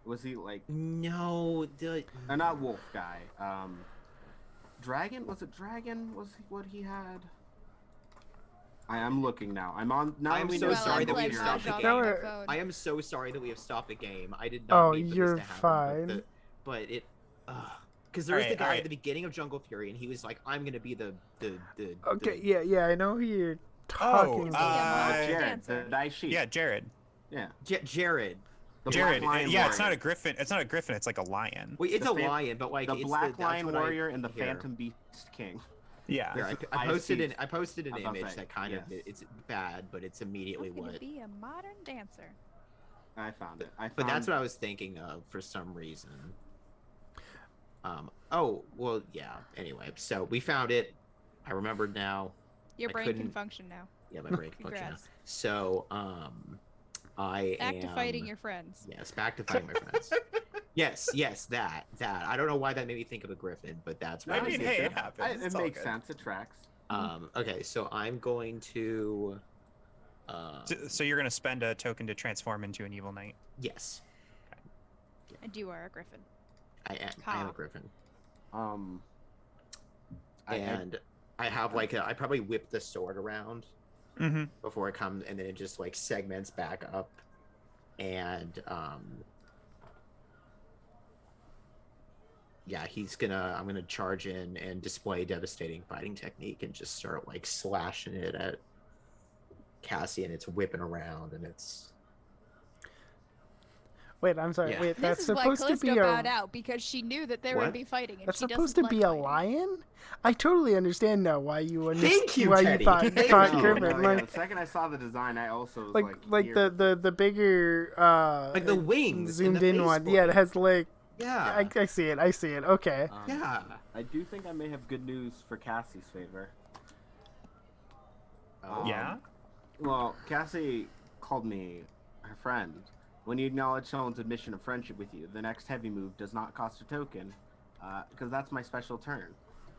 Speaker 5: Was he like?
Speaker 6: No, the
Speaker 5: Not wolf guy. Dragon? Was it dragon? Was he, what he had? I am looking now. I'm on now.
Speaker 6: I'm
Speaker 5: we
Speaker 6: so
Speaker 5: know
Speaker 6: sorry that we
Speaker 5: Jungle
Speaker 6: have
Speaker 5: Fury.
Speaker 6: stopped the
Speaker 4: Mahjong
Speaker 6: game.
Speaker 4: on my
Speaker 1: No,
Speaker 4: phone.
Speaker 6: I am so sorry that we have stopped the game. I did not
Speaker 1: Oh,
Speaker 6: mean for
Speaker 1: you're
Speaker 6: this to happen.
Speaker 1: fine.
Speaker 6: But it, because there was the
Speaker 2: Alright,
Speaker 6: guy
Speaker 2: alright.
Speaker 6: at the beginning of Jungle Fury, and he was like, "I'm gonna be the
Speaker 1: Okay.
Speaker 6: the-
Speaker 1: Yeah. I know who you're talking about.
Speaker 4: Yeah,
Speaker 5: Jared,
Speaker 4: dancer.
Speaker 5: the Daishi.
Speaker 2: Yeah, Jared.
Speaker 5: Yeah.
Speaker 6: Jared."
Speaker 5: The
Speaker 2: Jared.
Speaker 5: Black Lion
Speaker 2: Yeah, it's not
Speaker 5: Warrior.
Speaker 2: a griffin. It's not a griffin. It's like a lion.
Speaker 6: Well, it's
Speaker 5: The
Speaker 6: a
Speaker 5: fan-
Speaker 6: lion, but like
Speaker 5: The
Speaker 6: it's
Speaker 5: Black
Speaker 6: that's
Speaker 5: Lion
Speaker 6: what
Speaker 5: Warrior and the
Speaker 6: hear.
Speaker 5: Phantom Beast King.
Speaker 2: Yeah.
Speaker 6: Here,
Speaker 5: This is
Speaker 6: I posted
Speaker 5: IC.
Speaker 6: I posted an
Speaker 5: I was about to
Speaker 6: image
Speaker 5: say,
Speaker 6: that kind of
Speaker 5: yes.
Speaker 6: it's bad, but it's immediately
Speaker 4: I'm gonna
Speaker 6: what.
Speaker 4: be a modern dancer.
Speaker 5: I found it.
Speaker 6: But that's what I was thinking of for some reason. Oh well, yeah. Anyway, so we found it. I remembered now.
Speaker 4: Your
Speaker 6: I
Speaker 4: brain can
Speaker 6: couldn't-
Speaker 4: function now.
Speaker 6: Yeah, my brain can function now.
Speaker 4: Congrats.
Speaker 6: So I
Speaker 4: Back
Speaker 6: am
Speaker 4: to fighting your friends.
Speaker 6: Yes, back to fighting my friends. Yes, that. I don't know why that made me think of a griffin, but that's
Speaker 2: I
Speaker 6: why.
Speaker 2: mean, hey, it happens.
Speaker 5: It
Speaker 2: It's all
Speaker 5: makes
Speaker 2: good.
Speaker 5: sense. It tracks.
Speaker 6: Okay, so I'm going to.
Speaker 2: So you're gonna spend a token to transform into an evil knight.
Speaker 6: Yes,
Speaker 4: And you are a griffin.
Speaker 6: I am
Speaker 4: Ha.
Speaker 6: a griffin,
Speaker 5: I
Speaker 6: I have like I probably whip the sword around
Speaker 2: Mm-hmm.
Speaker 6: before it comes, and then it just like segments back up, and yeah, I'm gonna charge in and display devastating fighting technique and just start like slashing it at Cassie, and it's whipping around, and it's
Speaker 1: Wait, I'm sorry.
Speaker 6: Yeah.
Speaker 1: Wait,
Speaker 4: This
Speaker 1: that's
Speaker 4: is why
Speaker 1: supposed to
Speaker 4: Callisto
Speaker 1: be
Speaker 4: bowed
Speaker 1: a.
Speaker 4: out because she knew that they
Speaker 6: What?
Speaker 4: would be fighting. And
Speaker 1: That's
Speaker 4: she
Speaker 1: supposed to
Speaker 4: doesn't
Speaker 1: be
Speaker 4: like
Speaker 1: a
Speaker 4: fighting.
Speaker 1: lion. I totally understand now why you
Speaker 6: Thank you,
Speaker 1: why you
Speaker 6: Teddy.
Speaker 1: thought,
Speaker 6: Thank
Speaker 1: thought
Speaker 6: you.
Speaker 1: griffin.
Speaker 5: yeah,
Speaker 1: Like,
Speaker 5: the second I saw the design, I also was
Speaker 1: like
Speaker 5: weird.
Speaker 1: the bigger
Speaker 6: like the wings,
Speaker 1: zoomed
Speaker 6: and the
Speaker 1: in
Speaker 6: face
Speaker 1: one. Yeah, it
Speaker 6: plate.
Speaker 1: has like.
Speaker 6: Yeah,
Speaker 1: I see it. I see it. Okay.
Speaker 6: yeah.
Speaker 5: I do think I may have good news for Cassie's favor.
Speaker 2: Yeah?
Speaker 5: Well, Cassie called me her friend. When you acknowledge someone's admission of friendship with you, the next heavy move does not cost a token, because that's my special turn.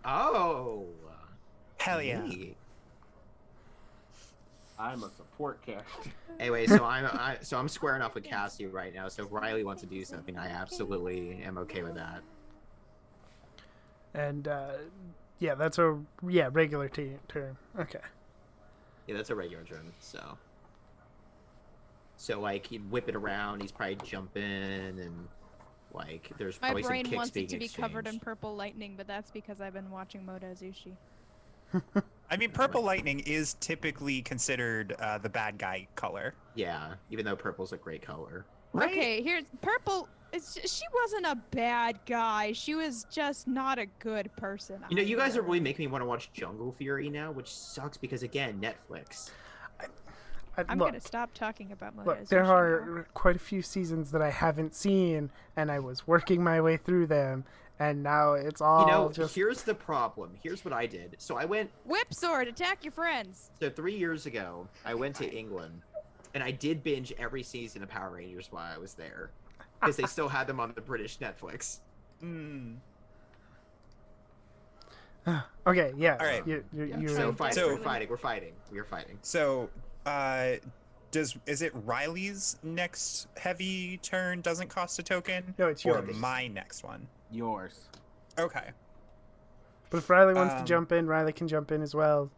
Speaker 6: Oh,
Speaker 2: Hell yeah.
Speaker 6: neat.
Speaker 5: I'm a support character.
Speaker 6: Anyway, so I'm squaring off with Cassie right now. So if Riley wants to do something, I absolutely am okay with that.
Speaker 1: And yeah, that's a regular term. Okay.
Speaker 6: Yeah, that's a regular turn. So like he'd whip it around. He's probably jumping and like there's
Speaker 4: My
Speaker 6: probably some
Speaker 4: brain
Speaker 6: kicks
Speaker 4: wants
Speaker 6: being
Speaker 4: it to be covered in
Speaker 6: exchanged.
Speaker 4: purple lightning, but that's because I've been watching Moto Zushi.
Speaker 2: I mean, purple lightning is typically considered the bad guy color.
Speaker 6: Yeah, even though purple's a great color.
Speaker 4: Okay, here's purple. She wasn't a bad guy. She was just not a good person.
Speaker 6: You know, you guys are
Speaker 4: either.
Speaker 6: really making me want to watch Jungle Fury now, which sucks because again, Netflix.
Speaker 4: I'm
Speaker 1: Look,
Speaker 4: gonna stop talking about Moto
Speaker 1: look,
Speaker 4: Zushi
Speaker 1: there
Speaker 4: now.
Speaker 1: are quite a few seasons that I haven't seen, and I was working my way through them, and now it's all
Speaker 6: You know,
Speaker 1: just.
Speaker 6: here's the problem. Here's what I did. So I went.
Speaker 4: Whip sword, attack your friends.
Speaker 6: So 3 years ago, I went to England, and I did binge every season of Power Rangers while I was there, because they still had them on the British Netflix.
Speaker 2: Mm.
Speaker 1: Okay, yeah.
Speaker 2: All right.
Speaker 1: You're
Speaker 6: So
Speaker 1: right.
Speaker 6: fighting,
Speaker 2: So-
Speaker 6: we're fighting. We're fighting.
Speaker 2: So, is it Riley's next heavy turn doesn't cost a token?
Speaker 1: No, it's
Speaker 2: Or
Speaker 1: yours.
Speaker 2: my next one?
Speaker 5: Yours.
Speaker 2: Okay.
Speaker 1: But if Riley wants to
Speaker 2: Um,
Speaker 1: jump in, Riley can jump in as well.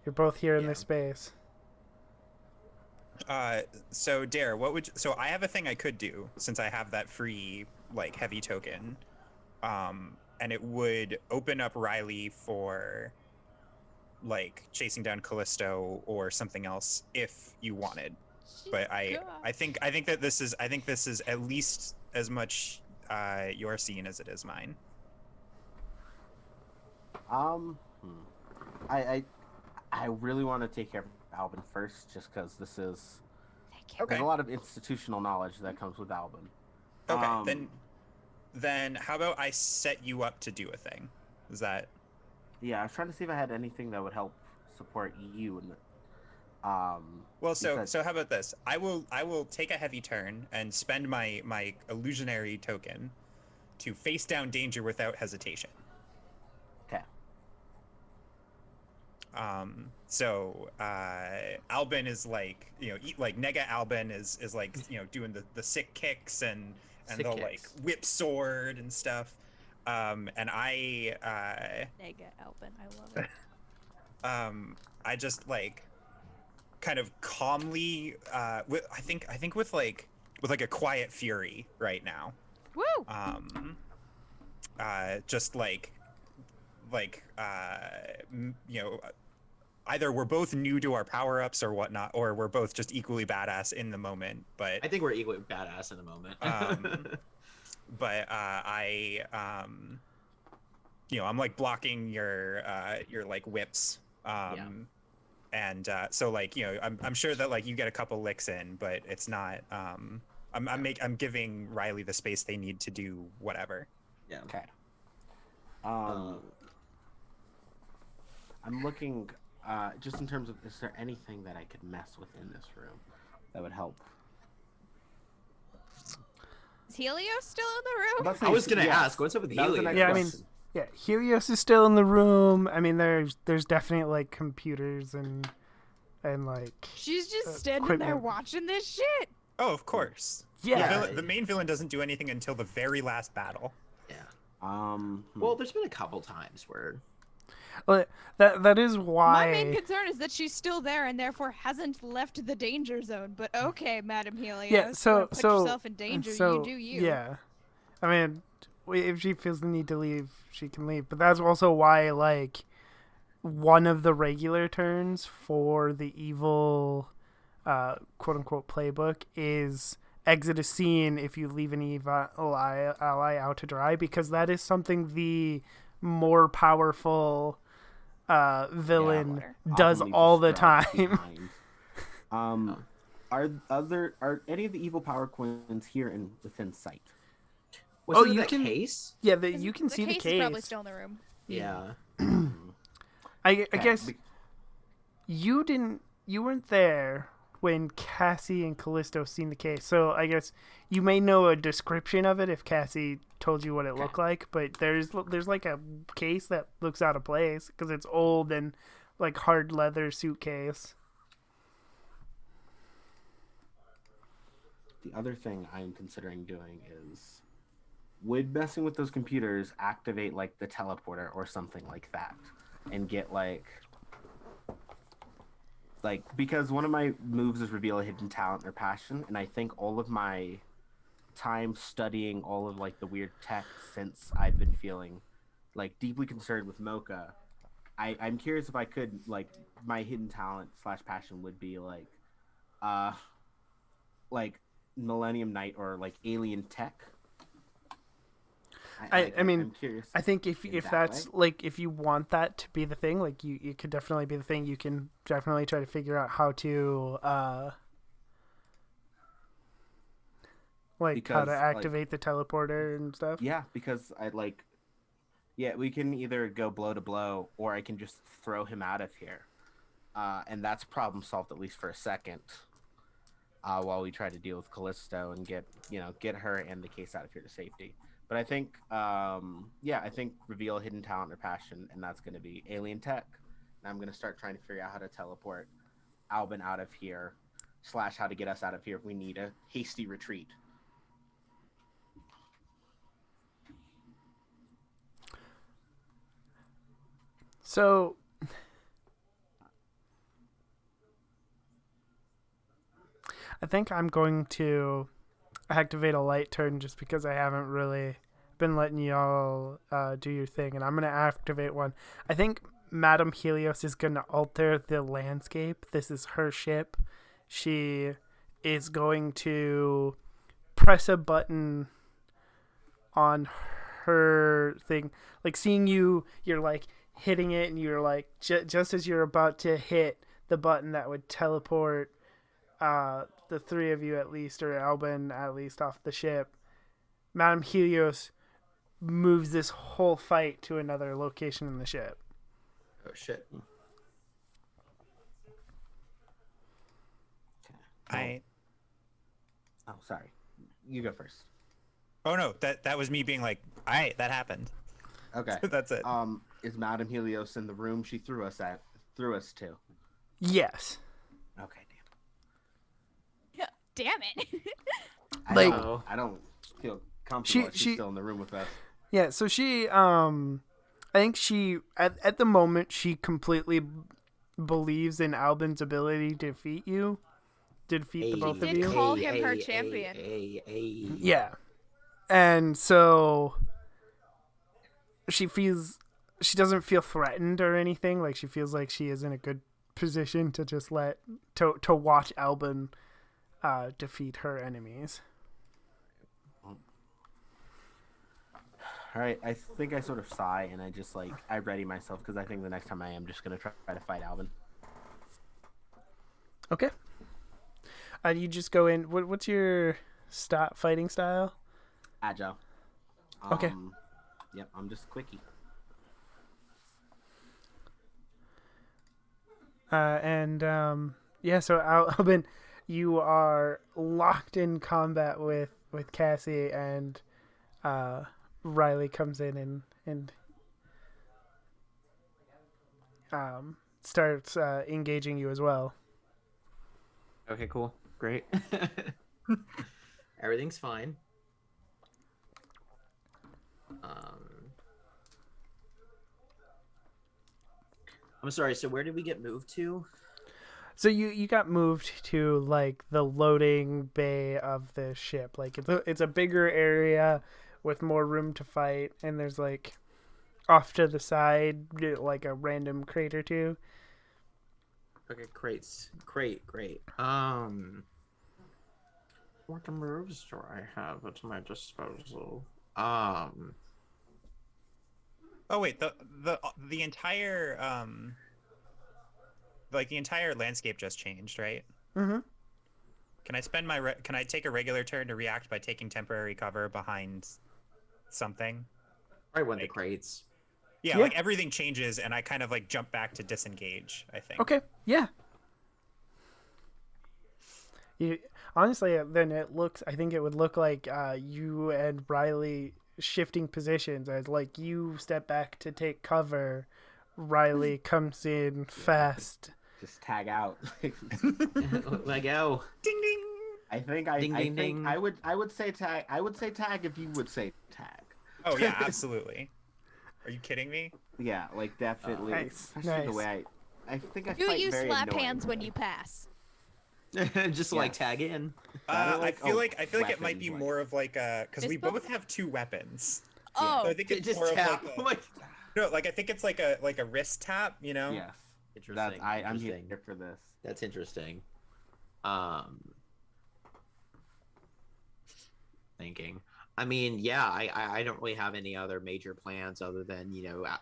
Speaker 1: You're both here in
Speaker 2: Yeah.
Speaker 1: this space.
Speaker 2: So Dare, so I have a thing I could do since I have that free like heavy token, and it would open up Riley for like chasing down Callisto or something else if you wanted. But I think that this is at least as much your scene as it is mine.
Speaker 5: I really want to take care of Albin first, just because this is
Speaker 2: Okay.
Speaker 5: there's a lot of institutional knowledge that comes with Albin.
Speaker 2: Okay. Then how about I set you up to do a thing? Is that
Speaker 5: Yeah, I was trying to see if I had anything that would help support you.
Speaker 2: Well, so
Speaker 5: because-
Speaker 2: so how about this? I will take a heavy turn and spend my illusionary token to face down danger without hesitation.
Speaker 5: Okay.
Speaker 2: So Albin is like, like Nega Albin is like, doing the sick kicks and
Speaker 6: Sick
Speaker 2: the
Speaker 6: kicks.
Speaker 2: like whip sword and stuff. And I
Speaker 4: Nega Alvin, I love it.
Speaker 2: I just like kind of calmly I think with like a quiet fury right now.
Speaker 4: Woo!
Speaker 2: Just either we're both new to our power-ups or whatnot, or we're both just equally badass in the moment, but
Speaker 6: I think we're equally badass in the moment.
Speaker 2: I'm like blocking your like whips. And so like, I'm sure that like you get a couple licks in, but it's not I'm giving Riley the space they need to do whatever.
Speaker 6: Yeah.
Speaker 5: Okay.
Speaker 6: Um,
Speaker 5: I'm looking, just in terms of, is there anything that I could mess with in this room that would help?
Speaker 4: Is Helios still in the room?
Speaker 6: I was gonna
Speaker 5: Yes.
Speaker 6: ask, what's up with
Speaker 5: That was the
Speaker 6: Helios?
Speaker 5: next
Speaker 1: Yeah, I mean,
Speaker 5: question.
Speaker 1: yeah, Helios is still in the room. I mean, there's definitely like computers and like
Speaker 4: She's just
Speaker 1: Uh,
Speaker 4: standing there
Speaker 1: equipment.
Speaker 4: watching this shit.
Speaker 2: Oh, of course.
Speaker 1: yeah.
Speaker 2: The main villain doesn't do anything until the very last battle.
Speaker 6: Yeah.
Speaker 5: Hmm.
Speaker 6: Well, there's been a couple times where
Speaker 1: Well, that is why.
Speaker 4: My main concern is that she's still there and therefore hasn't left the danger zone. But okay, Madam Helios.
Speaker 1: Yeah, so
Speaker 4: wanna put
Speaker 1: so
Speaker 4: yourself in danger.
Speaker 1: so
Speaker 4: You do you.
Speaker 1: yeah. I mean, if she feels the need to leave, she can leave. But that's also why like one of the regular turns for the evil quote unquote playbook is exit a scene if you leave an evil ally out to dry, because that is something the more powerful villain
Speaker 4: Yeah,
Speaker 1: does
Speaker 5: Often leaves
Speaker 1: all
Speaker 5: a
Speaker 1: the
Speaker 5: scratch
Speaker 1: time.
Speaker 5: behind. Are any of the evil power coins here within sight?
Speaker 6: was
Speaker 1: Oh,
Speaker 6: it in
Speaker 1: you
Speaker 6: that
Speaker 1: can-
Speaker 6: case?
Speaker 1: Yeah,
Speaker 4: Because
Speaker 1: you can see the
Speaker 4: case
Speaker 1: case.
Speaker 4: is probably still in the room.
Speaker 6: Yeah.
Speaker 1: I
Speaker 5: Okay,
Speaker 1: guess
Speaker 5: be-
Speaker 1: you weren't there when Cassie and Callisto seen the case, so I guess you may know a description of it if Cassie told you what it looked like. But there's like a case that looks out of place because it's old and like hard leather suitcase.
Speaker 5: The other thing I'm considering doing is, would messing with those computers activate like the teleporter or something like that, and get like because one of my moves is reveal a hidden talent or passion, and I think all of my time studying all of like the weird tech since I've been feeling like deeply concerned with Mocha, I'm curious if I could like my hidden talent / passion would be like Millennium Knight or like alien tech.
Speaker 1: I mean,
Speaker 5: I'm curious.
Speaker 1: I think if
Speaker 5: in that
Speaker 1: that's
Speaker 5: way.
Speaker 1: like if you want that to be the thing, like you could definitely be the thing. You can definitely try to figure out how to like how
Speaker 5: Because,
Speaker 1: to
Speaker 5: like-
Speaker 1: activate the teleporter and stuff.
Speaker 5: Yeah, because we can either go blow to blow, or I can just throw him out of here, and that's problem solved at least for a second. While we try to deal with Callisto and get her and the case out of here to safety. But I think, I think reveal hidden talent or passion, and that's going to be alien tech. And I'm going to start trying to figure out how to teleport Albin out of here, / how to get us out of here if we need a hasty retreat.
Speaker 1: So I think I'm going to activate a light turn just because I haven't really been letting y'all do your thing, and I'm going to activate one. I think Madame Helios is going to alter the landscape. This is her ship. She is going to press a button on her thing. Like seeing you're like hitting it, and you're like, just as you're about to hit the button that would teleport the three of you at least, or Albin at least, off the ship, Madame Helios moves this whole fight to another location in the ship.
Speaker 6: Oh shit.
Speaker 2: I.
Speaker 5: Oh, sorry. You go first.
Speaker 2: Oh no, that was me being like, all right, that happened.
Speaker 5: Okay.
Speaker 2: That's it.
Speaker 5: Is Madame Helios in the room she threw us to?
Speaker 1: Yes.
Speaker 5: Okay,
Speaker 4: Damn it.
Speaker 5: damn.
Speaker 1: Like-
Speaker 5: I don't feel comfortable that she's
Speaker 1: she-
Speaker 5: still in the room with us.
Speaker 1: Yeah, so she, I think she, at the moment, she completely believes in Albin's ability to defeat you. To defeat the both of
Speaker 4: Did
Speaker 1: you.
Speaker 4: call him her champion.
Speaker 1: Yeah. And so she doesn't feel threatened or anything. Like, she feels like she is in a good position to just to watch Albin defeat her enemies.
Speaker 5: All right, I think I sort of sigh and I just I ready myself because I think the next time I am just gonna try to fight Alvin.
Speaker 1: Okay. You just go in. What's your fighting style?
Speaker 5: Agile.
Speaker 1: Okay.
Speaker 5: Yep, I'm just quickie.
Speaker 1: Yeah. So Albin, you are locked in combat with Cassie, and Riley comes in and starts engaging you as well.
Speaker 6: Okay, cool. Great. Everything's fine. I'm sorry, so where did we get moved to?
Speaker 1: So you got moved to like the loading bay of the ship. Like it's a bigger area with more room to fight, and there's like off to the side like a random crate or two.
Speaker 6: Okay, great. What moves do I have at my disposal?
Speaker 2: Oh wait, the entire the entire landscape just changed, right?
Speaker 1: Mm-hmm.
Speaker 2: Can I spend can I take a regular turn to react by taking temporary cover behind something?
Speaker 6: Right when the crates.
Speaker 2: Yeah,
Speaker 1: Yeah.
Speaker 2: like everything changes and I kind of like jump back to disengage, I think.
Speaker 1: Okay. Yeah. Honestly, then I think it would look like you and Riley shifting positions as like you step back to take cover. Riley comes in fast.
Speaker 5: Just tag out.
Speaker 6: Let go.
Speaker 2: Ding ding.
Speaker 5: I think
Speaker 6: Ding, ding, ding.
Speaker 5: I would say tag. I would say tag if you would say tag.
Speaker 2: Oh yeah, absolutely. Are you kidding me?
Speaker 5: Yeah, like definitely.
Speaker 1: Nice,
Speaker 5: Especially the
Speaker 1: nice.
Speaker 5: way I think I
Speaker 4: Do
Speaker 5: fight
Speaker 4: you
Speaker 5: very
Speaker 4: slap
Speaker 5: annoying.
Speaker 4: hands when you pass?
Speaker 6: Just like
Speaker 5: Yes.
Speaker 6: tag in.
Speaker 2: I feel like it might be
Speaker 5: weapons,
Speaker 2: more of like because we
Speaker 4: Fist bump?
Speaker 2: both have two weapons.
Speaker 4: Oh,
Speaker 2: So I think it's
Speaker 6: Just
Speaker 2: more
Speaker 6: tap.
Speaker 2: of
Speaker 6: Oh
Speaker 2: like
Speaker 6: my-
Speaker 2: no, like I think it's like a wrist tap, you know?
Speaker 5: Yes.
Speaker 6: Interesting.
Speaker 5: I'm
Speaker 6: interesting.
Speaker 5: here for this.
Speaker 6: That's interesting. Thinking. I mean, yeah, I don't really have any other major plans other than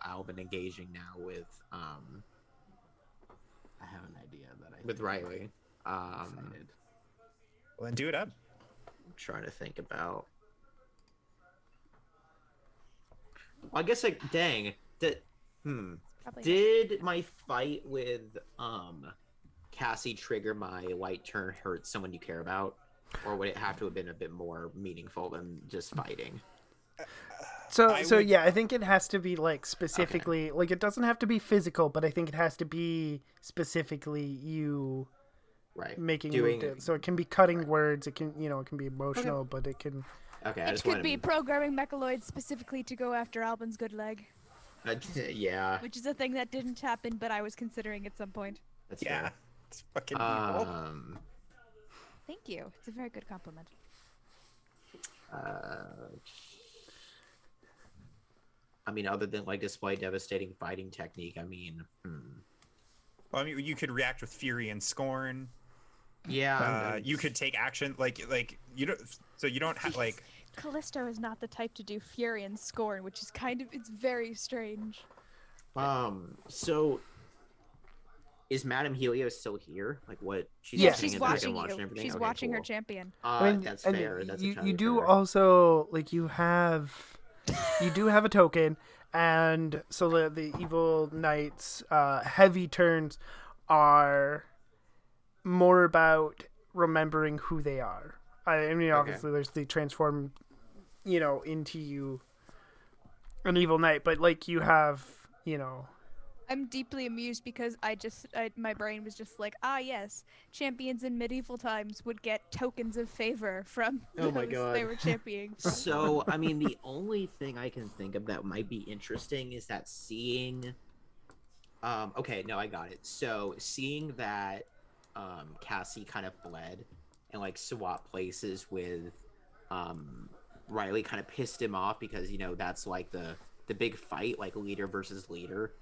Speaker 6: Alvin engaging now with
Speaker 5: I have an idea that I
Speaker 6: with
Speaker 5: think
Speaker 6: Riley.
Speaker 5: I'm excited.
Speaker 2: Well, then do it up.
Speaker 6: I'm trying to think about. Well, I guess dang that.
Speaker 4: probably
Speaker 6: Did my fight with Cassie trigger my light turn hurt someone you care about? Or would it have to have been a bit more meaningful than just fighting?
Speaker 1: So
Speaker 2: I would-
Speaker 1: yeah, I think it has to be like specifically like it doesn't have to be physical, but I think it has to be specifically you
Speaker 6: Right.
Speaker 1: making
Speaker 6: Doing.
Speaker 1: movement. So it can be cutting words, it can it can be emotional, but it can
Speaker 6: Okay, I
Speaker 4: It
Speaker 6: just
Speaker 4: could
Speaker 6: wanted
Speaker 4: be programming Mechaloids specifically to go after Albin's good leg,
Speaker 6: yeah,
Speaker 4: which is a thing that didn't happen, but I was considering at some point.
Speaker 6: that's
Speaker 2: Yeah. It's fucking
Speaker 6: fair.
Speaker 2: evil.
Speaker 4: Thank you. It's a very good compliment.
Speaker 6: I mean, other than like display devastating fighting technique, I mean,
Speaker 2: Well, I mean, you could react with fury and scorn.
Speaker 6: yeah,
Speaker 2: You could take action like you don't. So you don't have like.
Speaker 4: Callisto is not the type to do Fury and Scorn, which is it's very strange.
Speaker 6: So is Madame Helios still here? Like, what? She's
Speaker 1: Yeah.
Speaker 6: just
Speaker 4: She's
Speaker 6: hanging back
Speaker 4: watching
Speaker 6: and watching
Speaker 4: you.
Speaker 6: everything.
Speaker 4: She's
Speaker 6: Okay,
Speaker 4: watching her
Speaker 6: cool.
Speaker 4: champion.
Speaker 6: That's
Speaker 1: and
Speaker 6: fair. That's
Speaker 1: you
Speaker 6: entirely
Speaker 1: do
Speaker 6: fair.
Speaker 1: also like you do have a token, and so the evil knight's heavy turns are more about remembering who they are. I mean, obviously, there's the transform, into you, an evil knight, but like you have,
Speaker 4: I'm deeply amused because my brain was just like, yes, champions in medieval times would get tokens of favor from
Speaker 6: Oh my
Speaker 4: those
Speaker 6: God.
Speaker 4: they were championing from.
Speaker 6: So, I mean, the only thing I can think of that might be interesting is that seeing. Okay, no, I got it. So, seeing that Cassie kind of fled and like swapped places with Riley kind of pissed him off because that's like the big fight, like leader versus leader.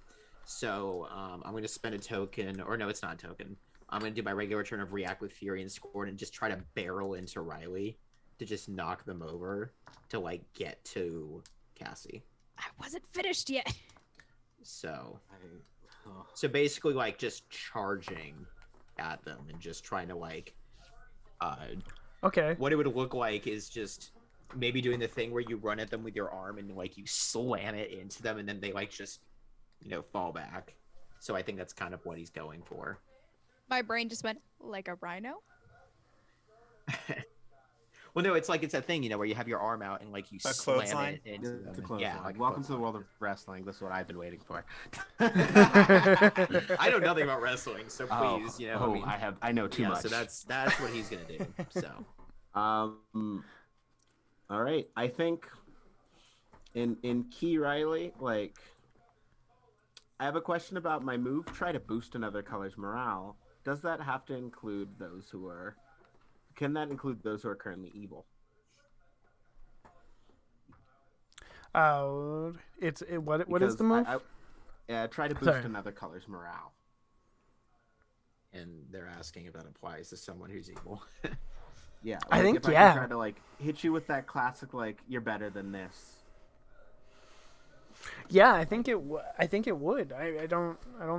Speaker 6: So I'm going to spend a token, or no, it's not a token. I'm going to do my regular turn of React with Fury and Scorn and just try to barrel into Riley to just knock them over to like get to Cassie.
Speaker 4: I wasn't finished yet.
Speaker 6: So basically like just charging at them and just trying to like
Speaker 1: okay.
Speaker 6: what it would look like is just maybe doing the thing where you run at them with your arm and like you slam it into them and then they like just fall back. So I think that's kind of what he's going for.
Speaker 4: My brain just went like a rhino.
Speaker 6: Well, no, it's a thing, where you have your arm out and like you slam
Speaker 2: clothesline?
Speaker 6: it into them.
Speaker 5: The
Speaker 6: And,
Speaker 5: clothesline.
Speaker 6: like
Speaker 5: Welcome to the world of wrestling. This is what I've been waiting for.
Speaker 6: I know nothing about wrestling, so please,
Speaker 5: I know too much.
Speaker 6: So that's what he's gonna do. So,
Speaker 5: all right. I think in Key Riley, like, I have a question about my move. Try to boost another color's morale. Does that have to include those who are? Can that include those who are currently evil?
Speaker 1: What is the move?
Speaker 5: Try to boost another color's morale.
Speaker 6: and they're asking if that applies to someone who's evil.
Speaker 5: Yeah,
Speaker 1: I think
Speaker 5: if I
Speaker 1: yeah.
Speaker 5: can try to like hit you with that classic like you're better than this.
Speaker 1: Yeah, I think it would. I don't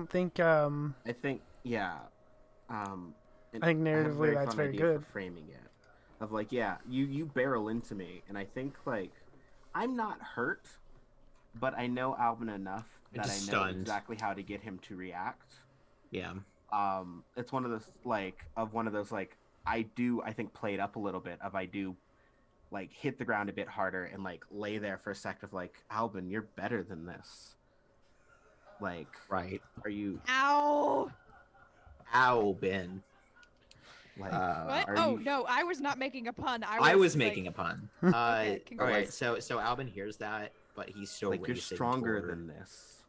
Speaker 1: think.
Speaker 5: I think yeah.
Speaker 1: I think narratively that's very good.
Speaker 5: For framing it, of like you barrel into me, and I think like I'm not hurt, but I know Alvin enough that I know
Speaker 6: stunned.
Speaker 5: exactly how to get him to react.
Speaker 6: Yeah.
Speaker 5: It's one of those I think play it up a little bit I do like hit the ground a bit harder and like lay there for a sec of like, Alvin, you're better than this. Like,
Speaker 6: Right.
Speaker 5: are you
Speaker 4: Ow!
Speaker 6: Albin.
Speaker 5: like
Speaker 4: What? No, I was not making a pun.
Speaker 6: I was making a pun.
Speaker 4: Okay,
Speaker 6: All right,
Speaker 4: congrats.
Speaker 6: so Albin hears that, but he's still
Speaker 5: like you're
Speaker 6: racing
Speaker 5: stronger
Speaker 6: toward,
Speaker 5: than this.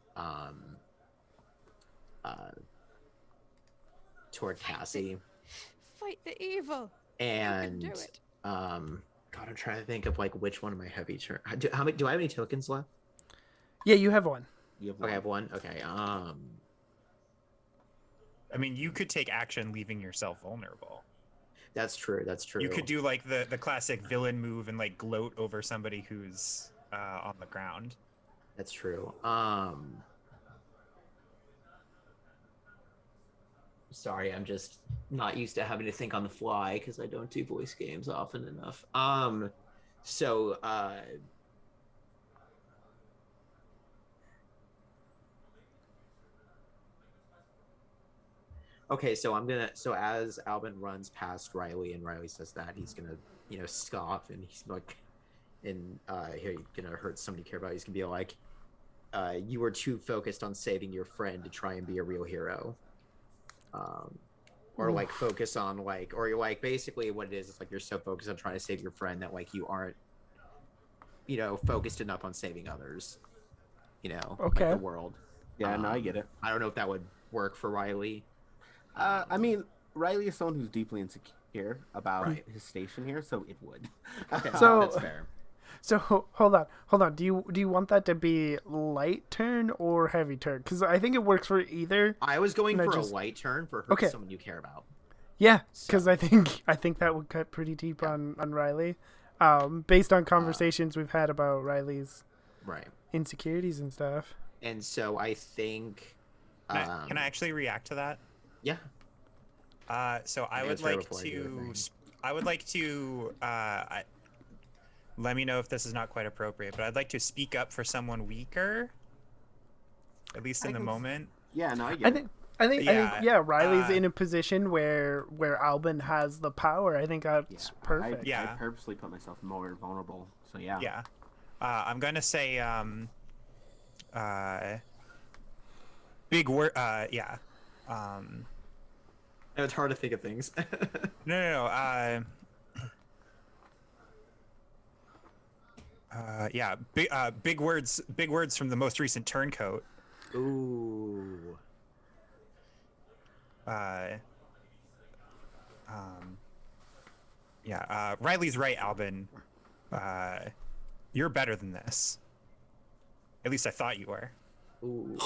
Speaker 6: Toward Cassie.
Speaker 4: Fight the evil.
Speaker 6: And
Speaker 4: You can do it.
Speaker 6: God, I'm trying to think of like which one of my heavy turn. Do I have any tokens left?
Speaker 1: Yeah, you have one.
Speaker 5: You have
Speaker 6: Okay, I have one. Okay.
Speaker 2: I mean, you could take action leaving yourself vulnerable.
Speaker 6: That's true. That's true.
Speaker 2: You could do like the classic villain move and like gloat over somebody who's on the ground.
Speaker 6: That's true. Sorry, I'm just not used to having to think on the fly because I don't do voice games often enough. Okay, so as Albin runs past Riley and Riley says that, he's gonna, scoff and he's like, and here you're gonna hurt somebody you care about. He's gonna be like, you were too focused on saving your friend to try and be a real hero. Or like focus on like, or you're like, basically what it is like you're so focused on trying to save your friend that like you aren't, focused enough on saving others.
Speaker 1: Okay.
Speaker 6: Like the world.
Speaker 5: Yeah, no, I get it.
Speaker 6: I don't know if that would work for Riley.
Speaker 5: I mean, Riley is someone who's deeply insecure about his station here, so it would.
Speaker 6: Okay,
Speaker 1: So-
Speaker 6: that's fair.
Speaker 1: So hold on. Do you want that to be light turn or heavy turn? Because I think it works for either.
Speaker 6: I was going
Speaker 1: And
Speaker 6: for
Speaker 1: I
Speaker 6: a
Speaker 1: just-
Speaker 6: light turn for hurt
Speaker 1: Okay.
Speaker 6: someone you care about.
Speaker 1: Yeah, because
Speaker 6: So-
Speaker 1: I think that would cut pretty deep on Riley, based on conversations we've had about Riley's
Speaker 6: Right.
Speaker 1: insecurities and stuff.
Speaker 6: And so I think.
Speaker 2: Can I actually react to that?
Speaker 6: Yeah.
Speaker 2: So I
Speaker 6: think
Speaker 2: would
Speaker 6: it's fair
Speaker 2: like
Speaker 6: before I do the thing.
Speaker 2: I would like to. Let me know if this is not quite appropriate, but I'd like to speak up for someone weaker. At least in the moment.
Speaker 5: Yeah, no, I get
Speaker 1: I
Speaker 5: it.
Speaker 1: think I think Riley's
Speaker 2: uh,
Speaker 1: in a position where Albin has the power. I think that's perfect.
Speaker 2: Yeah.
Speaker 5: I purposely put myself more vulnerable. So yeah.
Speaker 2: Yeah. I'm gonna say big word. Yeah.
Speaker 6: It's hard to think of things.
Speaker 2: No. Yeah. Big words. Big words from the most recent turncoat.
Speaker 6: Ooh.
Speaker 2: Yeah. Riley's right, Albin. You're better than this. At least I thought you were.
Speaker 6: Ooh.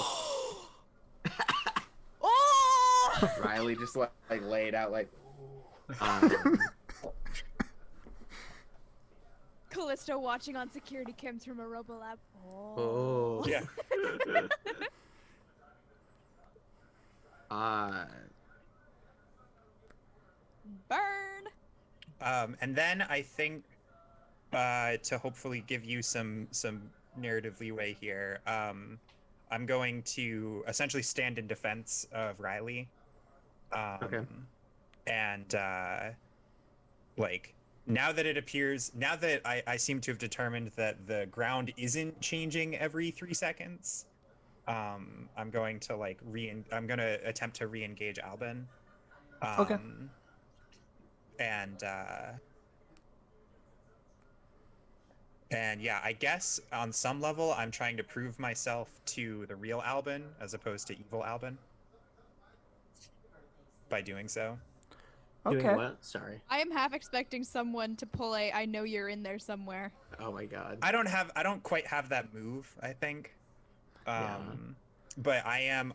Speaker 4: Oh!
Speaker 5: Riley just like laid out like.
Speaker 6: Um,
Speaker 4: Callisto watching on security cams from a Robolab.
Speaker 6: oh.
Speaker 2: Yeah.
Speaker 4: Burn.
Speaker 2: And then I think to hopefully give you some narrative leeway here, I'm going to essentially stand in defense of Riley.
Speaker 6: Okay.
Speaker 2: And like now that I seem to have determined that the ground isn't changing every 3 seconds, I'm going to I'm going to attempt to re-engage Albin.
Speaker 1: Okay.
Speaker 2: And yeah, I guess on some level I'm trying to prove myself to the real Albin as opposed to evil Albin by doing so.
Speaker 1: Okay.
Speaker 6: Doing what? Sorry.
Speaker 4: I am half expecting someone to pull a I know you're in there somewhere.
Speaker 6: Oh my god.
Speaker 2: I don't quite have that move, I think.
Speaker 6: Yeah.
Speaker 2: But I am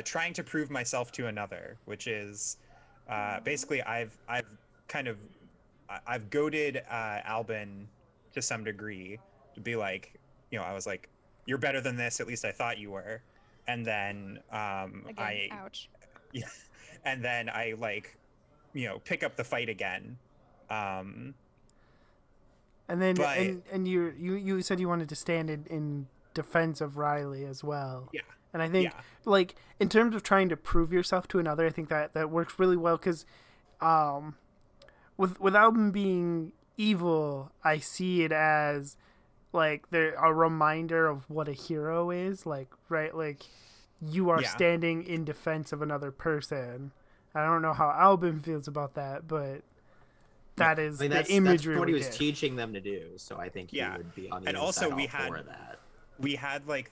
Speaker 2: trying to prove myself to another, which is basically I've goaded Albin to some degree to be like, I was like, you're better than this, at least I thought you were. And then
Speaker 4: Again, ouch.
Speaker 2: Yeah, and then I pick up the fight again.
Speaker 1: And then
Speaker 2: But-
Speaker 1: and you said you wanted to stand in defense of Riley as well.
Speaker 2: Yeah.
Speaker 1: And I think
Speaker 2: Yeah.
Speaker 1: In terms of trying to prove yourself to another, I think that works really well because with Albin being evil, I see it as they're a reminder of what a hero is, you are standing in defense of another person. I don't know how Albin feels about that, but that is the imagery.
Speaker 6: That's what he was
Speaker 1: did.
Speaker 6: teaching them to do. So I think he would be on the
Speaker 2: And
Speaker 6: inside
Speaker 2: also
Speaker 6: all
Speaker 2: we had
Speaker 6: for that.
Speaker 2: we had I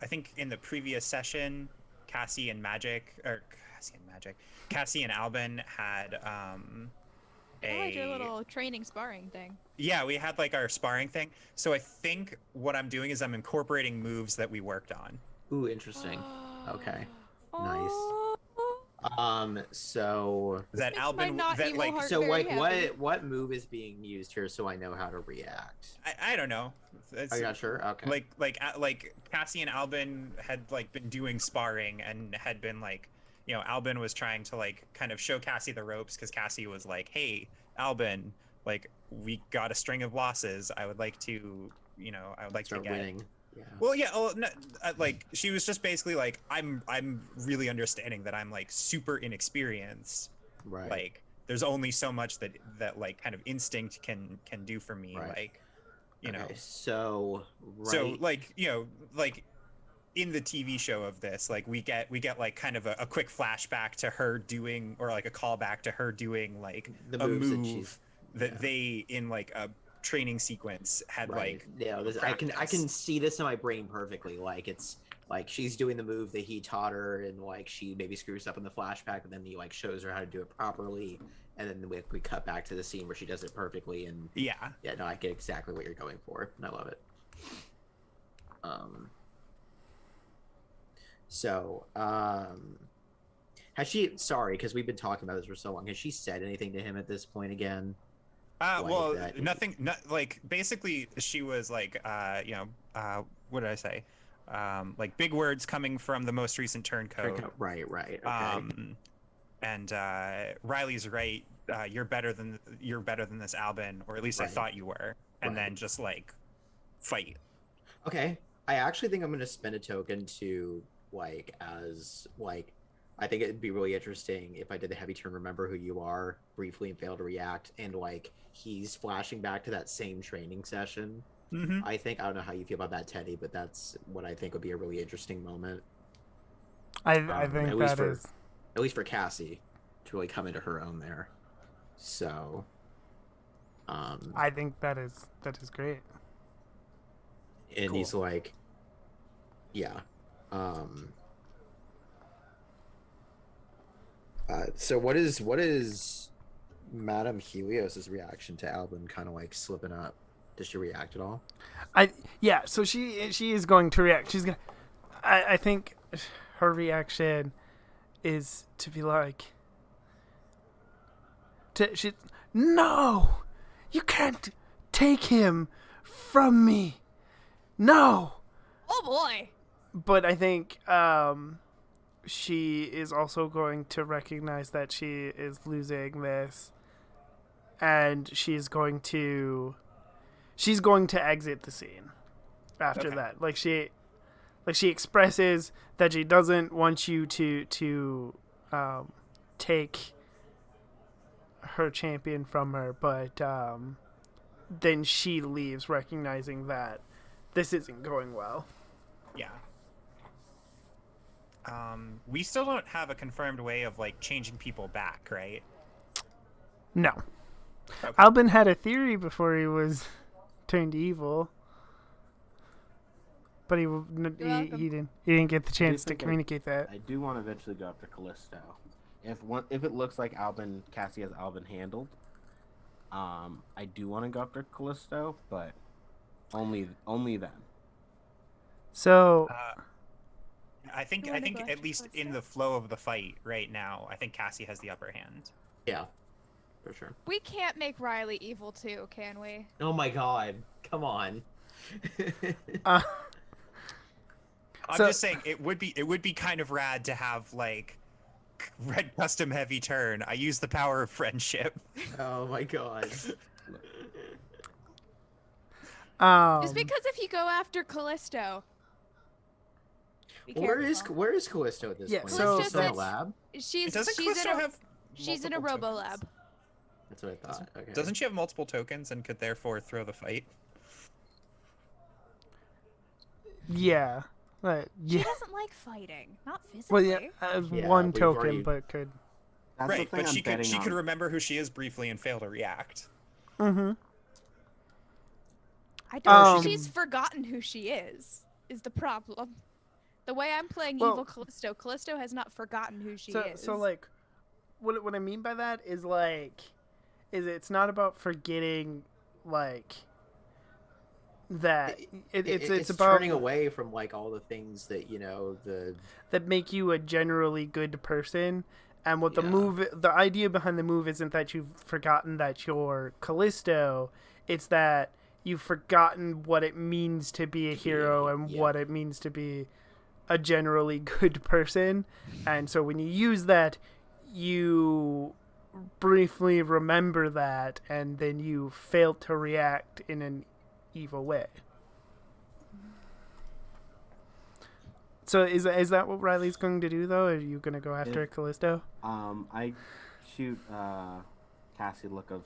Speaker 2: think in the previous session, Cassie and Albin had
Speaker 4: I like your little training sparring thing.
Speaker 2: Yeah, we had our sparring thing. So I think what I'm doing is I'm incorporating moves that we worked on.
Speaker 6: Ooh, interesting. Okay. Nice.
Speaker 4: Oh.
Speaker 6: So
Speaker 2: That
Speaker 4: makes
Speaker 2: Albin
Speaker 4: my not
Speaker 2: that
Speaker 4: evil heart
Speaker 6: so
Speaker 4: very
Speaker 6: like
Speaker 4: happy.
Speaker 6: what move is being used here so I know how to react?
Speaker 2: I don't know.
Speaker 6: Are you not sure? Okay.
Speaker 2: Like Cassie and Albin had been doing sparring and had been Albin was trying to kind of show Cassie the ropes because Cassie was like, hey, Albin, we got a string of losses. I would like to,
Speaker 6: Start
Speaker 2: to get
Speaker 6: winning. Yeah.
Speaker 2: Well, yeah. Oh, no, she was just basically I'm really understanding that I'm super inexperienced.
Speaker 6: Right.
Speaker 2: There's only so much that kind of instinct can do for me.
Speaker 6: Right.
Speaker 2: Okay,
Speaker 6: So
Speaker 2: So in the TV show of this, we get kind of a quick flashback to her doing, or a callback to her doing
Speaker 6: the
Speaker 2: a
Speaker 6: moves
Speaker 2: move that they in a training sequence had I
Speaker 6: can see this in my brain perfectly. It's she's doing the move that he taught her, and she maybe screws up in the flashback, but then he shows her how to do it properly, and then we cut back to the scene where she does it perfectly. And no, I get exactly what you're going for, and I love it. Has she? Sorry, because we've been talking about this for so long. Has she said anything to him at this point again?
Speaker 2: Well, nothing. Basically, she was what did I say? Big words coming from the most recent turncoat.
Speaker 6: Right. Okay.
Speaker 2: And Riley's right. You're better than this, Albin, or at least I thought you were. And then just fight.
Speaker 6: Okay. I actually think I'm going to spend a token to like as like I think it'd be really interesting if I did the heavy turn, remember who you are briefly and fail to react, and like he's flashing back to that same training session.
Speaker 2: Mm-hmm.
Speaker 6: I don't know how you feel about that, Teddy, but that's what I think would be a really interesting moment.
Speaker 1: I think
Speaker 6: At least
Speaker 1: that
Speaker 6: for
Speaker 1: is.
Speaker 6: at least for Cassie to really come into her own there. So,
Speaker 1: I think that is great.
Speaker 6: and
Speaker 1: Cool.
Speaker 6: he's like, yeah. So what is Madame Helios's reaction to Albin kind of like slipping up? Does she react at all?
Speaker 1: Yeah. So she is going to react. She's gonna. I think her reaction is to be like, no, you can't take him from me. No.
Speaker 4: Oh boy.
Speaker 1: But I think she is also going to recognize that she is losing this, and she's going to exit the scene after
Speaker 2: Okay.
Speaker 1: that. Like she expresses that she doesn't want you to take her champion from her, but then she leaves, recognizing that this isn't going well.
Speaker 2: Yeah. We still don't have a confirmed way of like changing people back, right?
Speaker 1: No.
Speaker 2: Okay.
Speaker 1: Albin had a theory before he was turned evil, but he didn't get the chance to
Speaker 5: think
Speaker 1: communicate that.
Speaker 5: I do want to eventually go after Callisto. If it looks like Cassie has Albin handled, I do want to go after Callisto, but only then.
Speaker 1: So
Speaker 2: I think
Speaker 4: You wanna go
Speaker 2: at
Speaker 4: after
Speaker 2: least in
Speaker 4: Callisto?
Speaker 2: the flow of the fight right now, I think Cassie has the upper hand.
Speaker 6: Yeah, for sure.
Speaker 4: We can't make Riley evil too, can we?
Speaker 6: Oh my god, come on.
Speaker 1: uh,
Speaker 2: I'm
Speaker 1: So-
Speaker 2: just saying it would be kind of rad to have like red custom heavy turn. I use the power of friendship.
Speaker 6: Oh my god.
Speaker 4: Just because if you go after Callisto. Be
Speaker 6: Where
Speaker 4: careful.
Speaker 6: is Callisto at this
Speaker 1: Yeah,
Speaker 6: point?
Speaker 1: so-
Speaker 6: Is she still in the
Speaker 4: Callisto
Speaker 6: lab?
Speaker 4: She's
Speaker 2: Doesn't
Speaker 4: she's
Speaker 2: Callisto
Speaker 4: in a
Speaker 2: have
Speaker 4: she's in a
Speaker 2: multiple
Speaker 4: robo
Speaker 2: tokens?
Speaker 4: lab.
Speaker 6: That's what I thought. Okay.
Speaker 2: Doesn't she have multiple tokens and could therefore throw the fight?
Speaker 1: yeah,
Speaker 4: She
Speaker 1: yeah.
Speaker 4: doesn't like fighting, not
Speaker 1: Well,
Speaker 4: physically.
Speaker 1: yeah,
Speaker 6: Yeah,
Speaker 1: one
Speaker 6: we've
Speaker 1: token,
Speaker 6: already-
Speaker 1: but could.
Speaker 5: That's
Speaker 2: Right,
Speaker 5: the thing
Speaker 2: but
Speaker 5: I'm
Speaker 2: she
Speaker 5: betting
Speaker 2: could
Speaker 5: on.
Speaker 2: remember who she is briefly and fail to react.
Speaker 1: Mm-hmm.
Speaker 4: I don't
Speaker 1: Um,
Speaker 4: think she's forgotten who she is the problem. The way I'm playing
Speaker 1: Well-
Speaker 4: evil Callisto has not forgotten who she
Speaker 1: So
Speaker 4: is.
Speaker 1: so like, what I mean by that is like, it's not about forgetting like that it's about
Speaker 6: turning away from like all the things that the
Speaker 1: that make you a generally good person. And what
Speaker 6: Yeah.
Speaker 1: the idea behind the move isn't that you've forgotten that you're Callisto. It's that you've forgotten what it means to be a hero and
Speaker 6: yeah.
Speaker 1: what it means to be a generally good person. And so when you use that, you briefly remember that, and then you fail to react in an evil way. So is that what Riley's going to do, though? Are you going to go after Callisto?
Speaker 5: I shoot Cassie a look of,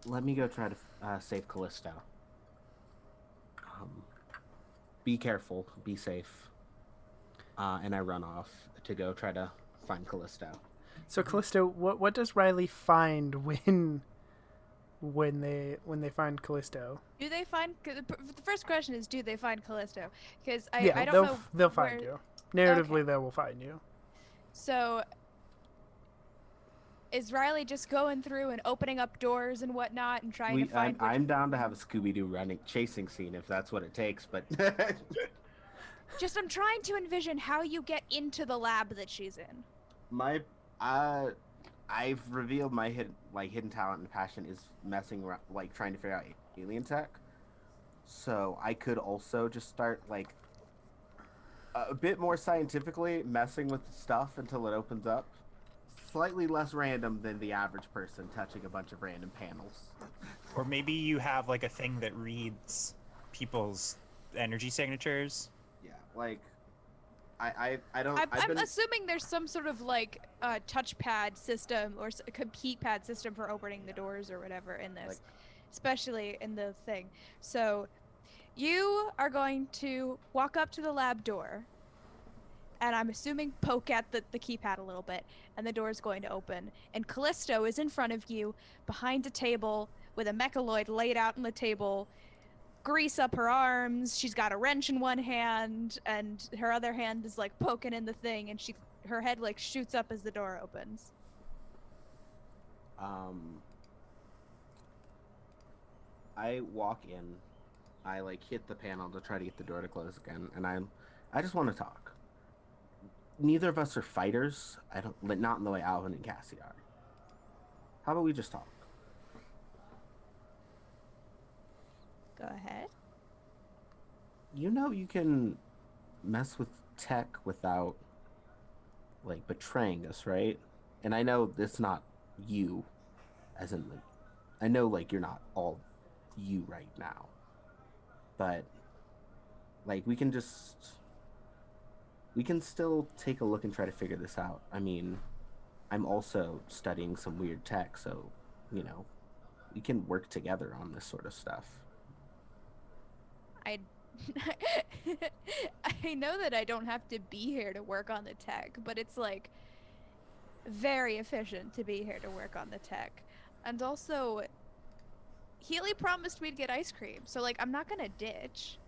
Speaker 5: let me go try to save Callisto. Be careful, be safe. And I run off to go try to find Callisto.
Speaker 1: So Callisto, what does Riley find when they find Callisto?
Speaker 4: Do they find? 'Cause the first question is, do they find Callisto? Because I
Speaker 1: Yeah,
Speaker 4: don't know.
Speaker 1: they'll find
Speaker 4: where-
Speaker 1: you. Narratively,
Speaker 4: Okay.
Speaker 1: they will find you.
Speaker 4: So, is Riley just going through and opening up doors and whatnot and trying to find?
Speaker 5: I'm down to have a Scooby-Doo chasing scene if that's what it takes, but
Speaker 4: Just I'm trying to envision how you get into the lab that she's in.
Speaker 5: I've revealed my hidden talent and passion is messing around, like trying to figure out alien tech. So I could also just start like a bit more scientifically messing with the stuff until it opens up. Slightly less random than the average person touching a bunch of random panels.
Speaker 2: Or maybe you have like a thing that reads people's energy signatures.
Speaker 5: Yeah, like I don't. I've
Speaker 4: I'm
Speaker 5: been.
Speaker 4: assuming there's some sort of like touchpad system or a keypad system for opening the doors or whatever in this,
Speaker 5: Like-
Speaker 4: especially in the thing. So you are going to walk up to the lab door, and I'm assuming poke at the keypad a little bit, and the door is going to open. And Callisto is in front of you, behind a table, with a mechaloid laid out on the table, grease up her arms. She's got a wrench in one hand, and her other hand is like poking in the thing, and her head like shoots up as the door opens.
Speaker 5: I walk in. I like hit the panel to try to get the door to close again, and I just want to talk. Neither of us are fighters. I don't, not in the way Alvin and Cassie are. How about we just talk?
Speaker 4: Go ahead.
Speaker 5: You know you can mess with tech without like betraying us, right? And I know it's not you, as in like, I know like you're not all you right now, but like we can still take a look and try to figure this out. I mean, I'm also studying some weird tech, so you know, we can work together on this sort of stuff.
Speaker 4: I I know that I don't have to be here to work on the tech, but it's like very efficient to be here to work on the tech. And also Healy promised we'd get ice cream, so like I'm not gonna ditch.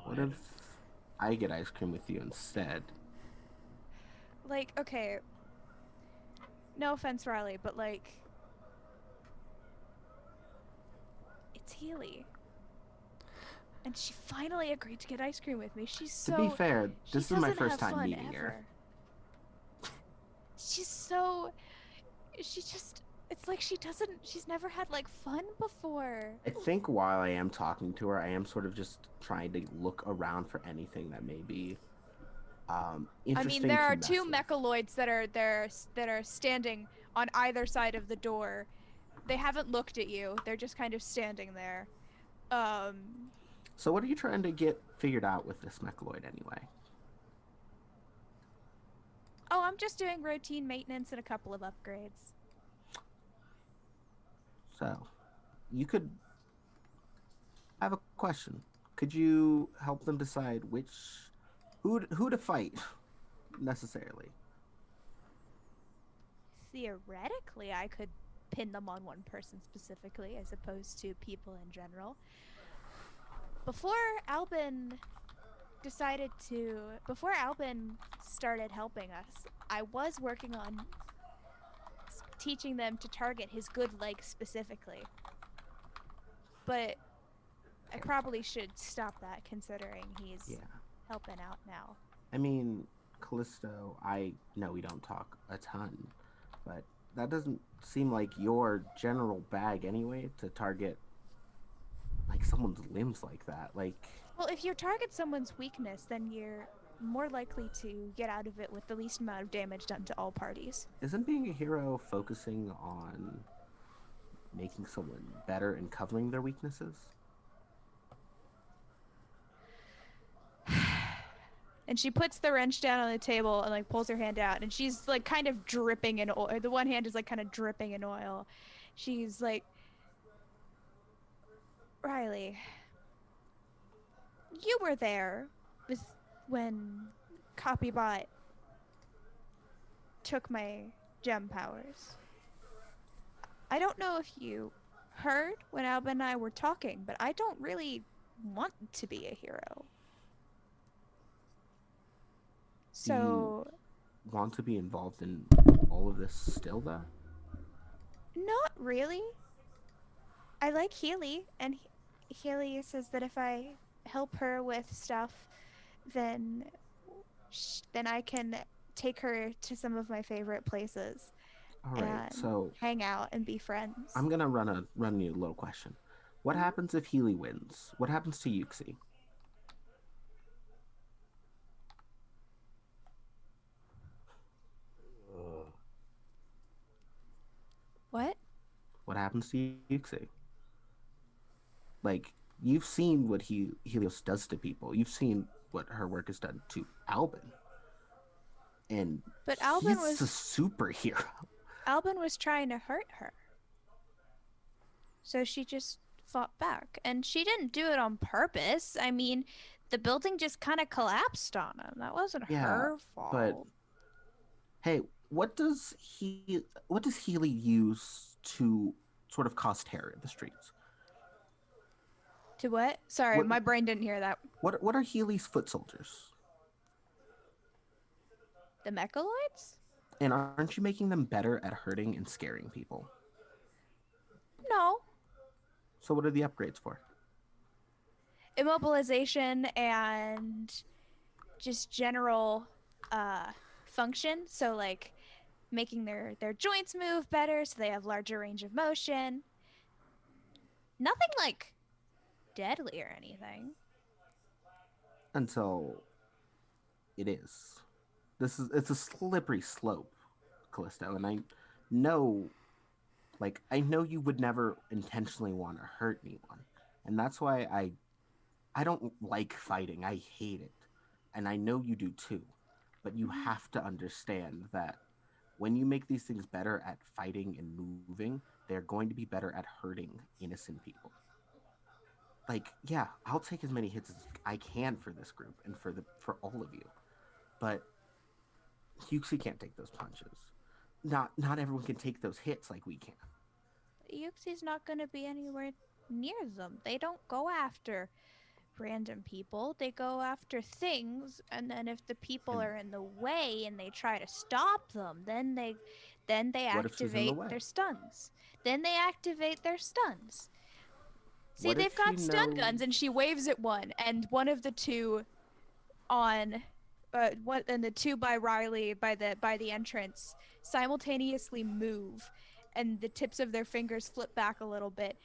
Speaker 5: What if I get ice cream with you instead?
Speaker 4: Like, okay, no offense, Riley, but like it's Healy. And she finally agreed to get ice cream with me. She's so...
Speaker 5: To be fair, this is my first time
Speaker 4: fun
Speaker 5: meeting her.
Speaker 4: She's so... She just... It's like she's never had, like, fun before.
Speaker 5: I think while I am talking to her, I am sort of just trying to look around for anything that may be interesting.
Speaker 4: I mean, there
Speaker 5: to
Speaker 4: are
Speaker 5: mess
Speaker 4: two
Speaker 5: with.
Speaker 4: mechaloids that are standing on either side of the door. They haven't looked at you. They're just kind of standing there.
Speaker 5: So what are you trying to get figured out with this mechaloid anyway?
Speaker 4: Oh, I'm just doing routine maintenance and a couple of upgrades.
Speaker 5: So, you could... I have a question. Could you help them decide who to fight, necessarily?
Speaker 4: Theoretically, I could pin them on one person specifically, as opposed to people in general. Before Albin started helping us, I was working on teaching them to target his good leg specifically. But I probably should stop that, considering he's helping out now.
Speaker 5: I mean, Callisto, I know we don't talk a ton, but that doesn't seem like your general bag anyway, to target like someone's limbs like that. Like,
Speaker 4: well, if you target someone's weakness, then you're more likely to get out of it with the least amount of damage done to all parties.
Speaker 5: isn't being a hero focusing on making someone better and covering their weaknesses?
Speaker 4: And she puts the wrench down on the table and like pulls her hand out, and she's like kind of dripping in oil. The one hand is like kind of dripping in oil. She's like, Riley, you were there when Copybot took my gem powers. I don't know if you heard when Alba and I were talking, but I don't really want to be a hero. So...
Speaker 5: You want to be involved in all of this still, though?
Speaker 4: Not really. I like Healy, and Healy says that if I help her with stuff, then I can take her to some of my favorite places.
Speaker 5: All right,
Speaker 4: and
Speaker 5: so
Speaker 4: hang out and be friends.
Speaker 5: I'm gonna run you a little question. What happens if Healy wins? What happens to Yuxi?
Speaker 4: What?
Speaker 5: What happens to Yuxi? Like, you've seen what Helios does to people. You've seen what her work has done to Albin. and
Speaker 4: But Albin
Speaker 5: he's a
Speaker 4: was
Speaker 5: superhero.
Speaker 4: Albin was trying to hurt her. So she just fought back. And she didn't do it on purpose. I mean, the building just kind of collapsed on him. That wasn't
Speaker 5: Yeah,
Speaker 4: her fault.
Speaker 5: but hey, what does Healy use to sort of cause terror in the streets?
Speaker 4: To what? Sorry,
Speaker 5: What-
Speaker 4: my brain didn't hear that.
Speaker 5: What are Healy's foot soldiers?
Speaker 4: The Mechaloids?
Speaker 5: And aren't you making them better at hurting and scaring people?
Speaker 4: No.
Speaker 5: So what are the upgrades for?
Speaker 4: Immobilization and just general function. So like making their joints move better so they have larger range of motion. Nothing like deadly or anything.
Speaker 5: Until it is. It's a slippery slope, Callisto, and I know you would never intentionally want to hurt anyone. And that's why I don't like fighting. I hate it. And I know you do too. But you have to understand that when you make these things better at fighting and moving, they're going to be better at hurting innocent people. Like, yeah, I'll take as many hits as I can for this group and for all of you. But Yuxi can't take those punches. Not everyone can take those hits like we can.
Speaker 4: Yuxi's not going to be anywhere near them. They don't go after random people. They go after things, and then if the people are in the way and they try to stop them, then they
Speaker 5: What if she's in the
Speaker 4: activate
Speaker 5: way?
Speaker 4: their stuns. Then they activate their stuns. See,
Speaker 5: What if
Speaker 4: they've got
Speaker 5: she
Speaker 4: stun
Speaker 5: knows-
Speaker 4: guns, and she waves at one, and one of the two on and the two by Riley by the entrance simultaneously move, and the tips of their fingers flip back a little bit,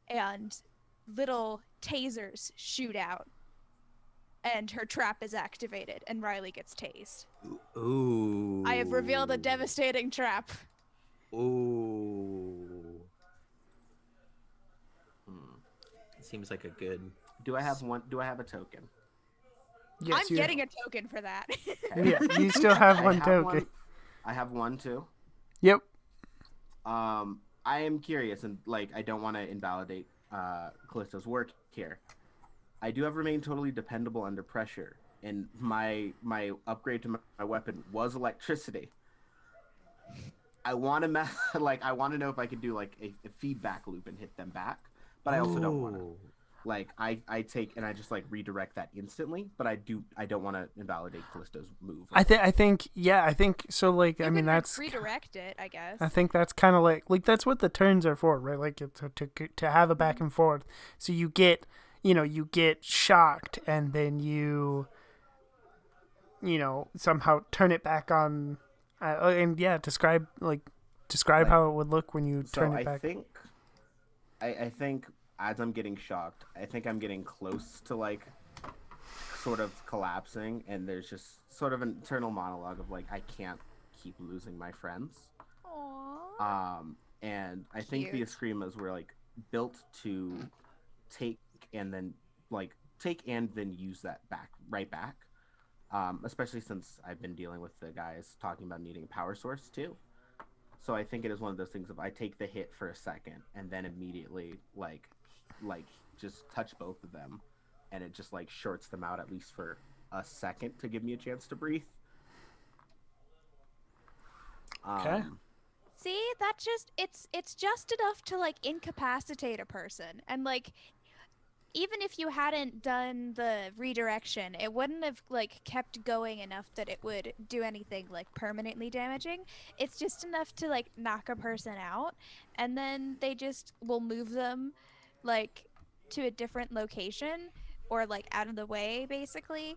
Speaker 4: and little tasers shoot out, and her trap is activated, and Riley gets tased.
Speaker 6: Ooh.
Speaker 4: I have revealed a devastating trap.
Speaker 6: Ooh. Seems like a good.
Speaker 5: Do I have a token?
Speaker 1: Yes,
Speaker 4: I'm getting a token for that.
Speaker 1: Yeah, you still have
Speaker 5: I
Speaker 1: one
Speaker 5: have
Speaker 1: token.
Speaker 5: I have one too.
Speaker 1: Yep.
Speaker 5: I am curious, and I don't want to invalidate Callisto's work here. I do have remain totally dependable under pressure, and my upgrade to my weapon was electricity. I want to I want to know if I could do a feedback loop and hit them back, but I also don't want to. I take and I just redirect that instantly, but I don't want to invalidate Callisto's move.
Speaker 1: I think so. I
Speaker 4: You
Speaker 1: mean,
Speaker 4: can
Speaker 1: that's
Speaker 4: redirect it, I guess.
Speaker 1: I think that's kind of like that's what the turns are for, right? Like to have a back and forth. So you get shocked, and then you somehow turn it back on. And yeah, describe how it would look when you turn it back.
Speaker 5: I think as I'm getting shocked, I think I'm getting close to sort of collapsing, and there's just sort of an internal monologue of I can't keep losing my friends.
Speaker 4: Aww.
Speaker 5: And I think the
Speaker 4: Cute.
Speaker 5: Escrimas were built to take and then use that right back. Especially since I've been dealing with the guys talking about needing a power source too. So I think it is one of those things of I take the hit for a second and then immediately just touch both of them, and it just shorts them out at least for a second to give me a chance to breathe.
Speaker 1: Okay.
Speaker 4: See, that it's just enough to incapacitate a person, and even if you hadn't done the redirection, it wouldn't have kept going enough that it would do anything permanently damaging. It's just enough to knock a person out, and then they just will move them to a different location or out of the way basically,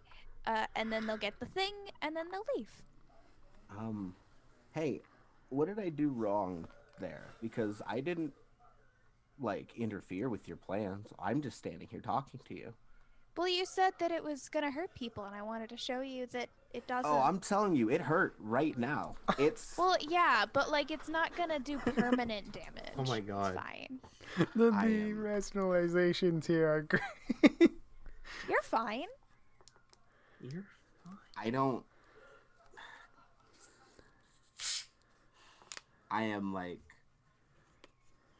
Speaker 4: and then they'll get the thing and then they'll leave.
Speaker 5: Hey, what did I do wrong there? Because I didn't interfere with your plans. I'm just standing here talking to you.
Speaker 4: Well, you said that it was gonna hurt people, and I wanted to show you that it doesn't.
Speaker 5: Oh, I'm telling you, it hurt right now. It's
Speaker 4: Well, yeah, but it's not gonna do permanent damage.
Speaker 6: Oh my God.
Speaker 4: It's fine.
Speaker 1: The
Speaker 5: I am-
Speaker 1: rationalizations here are great.
Speaker 4: You're fine.
Speaker 6: You're
Speaker 5: I don't. I am like,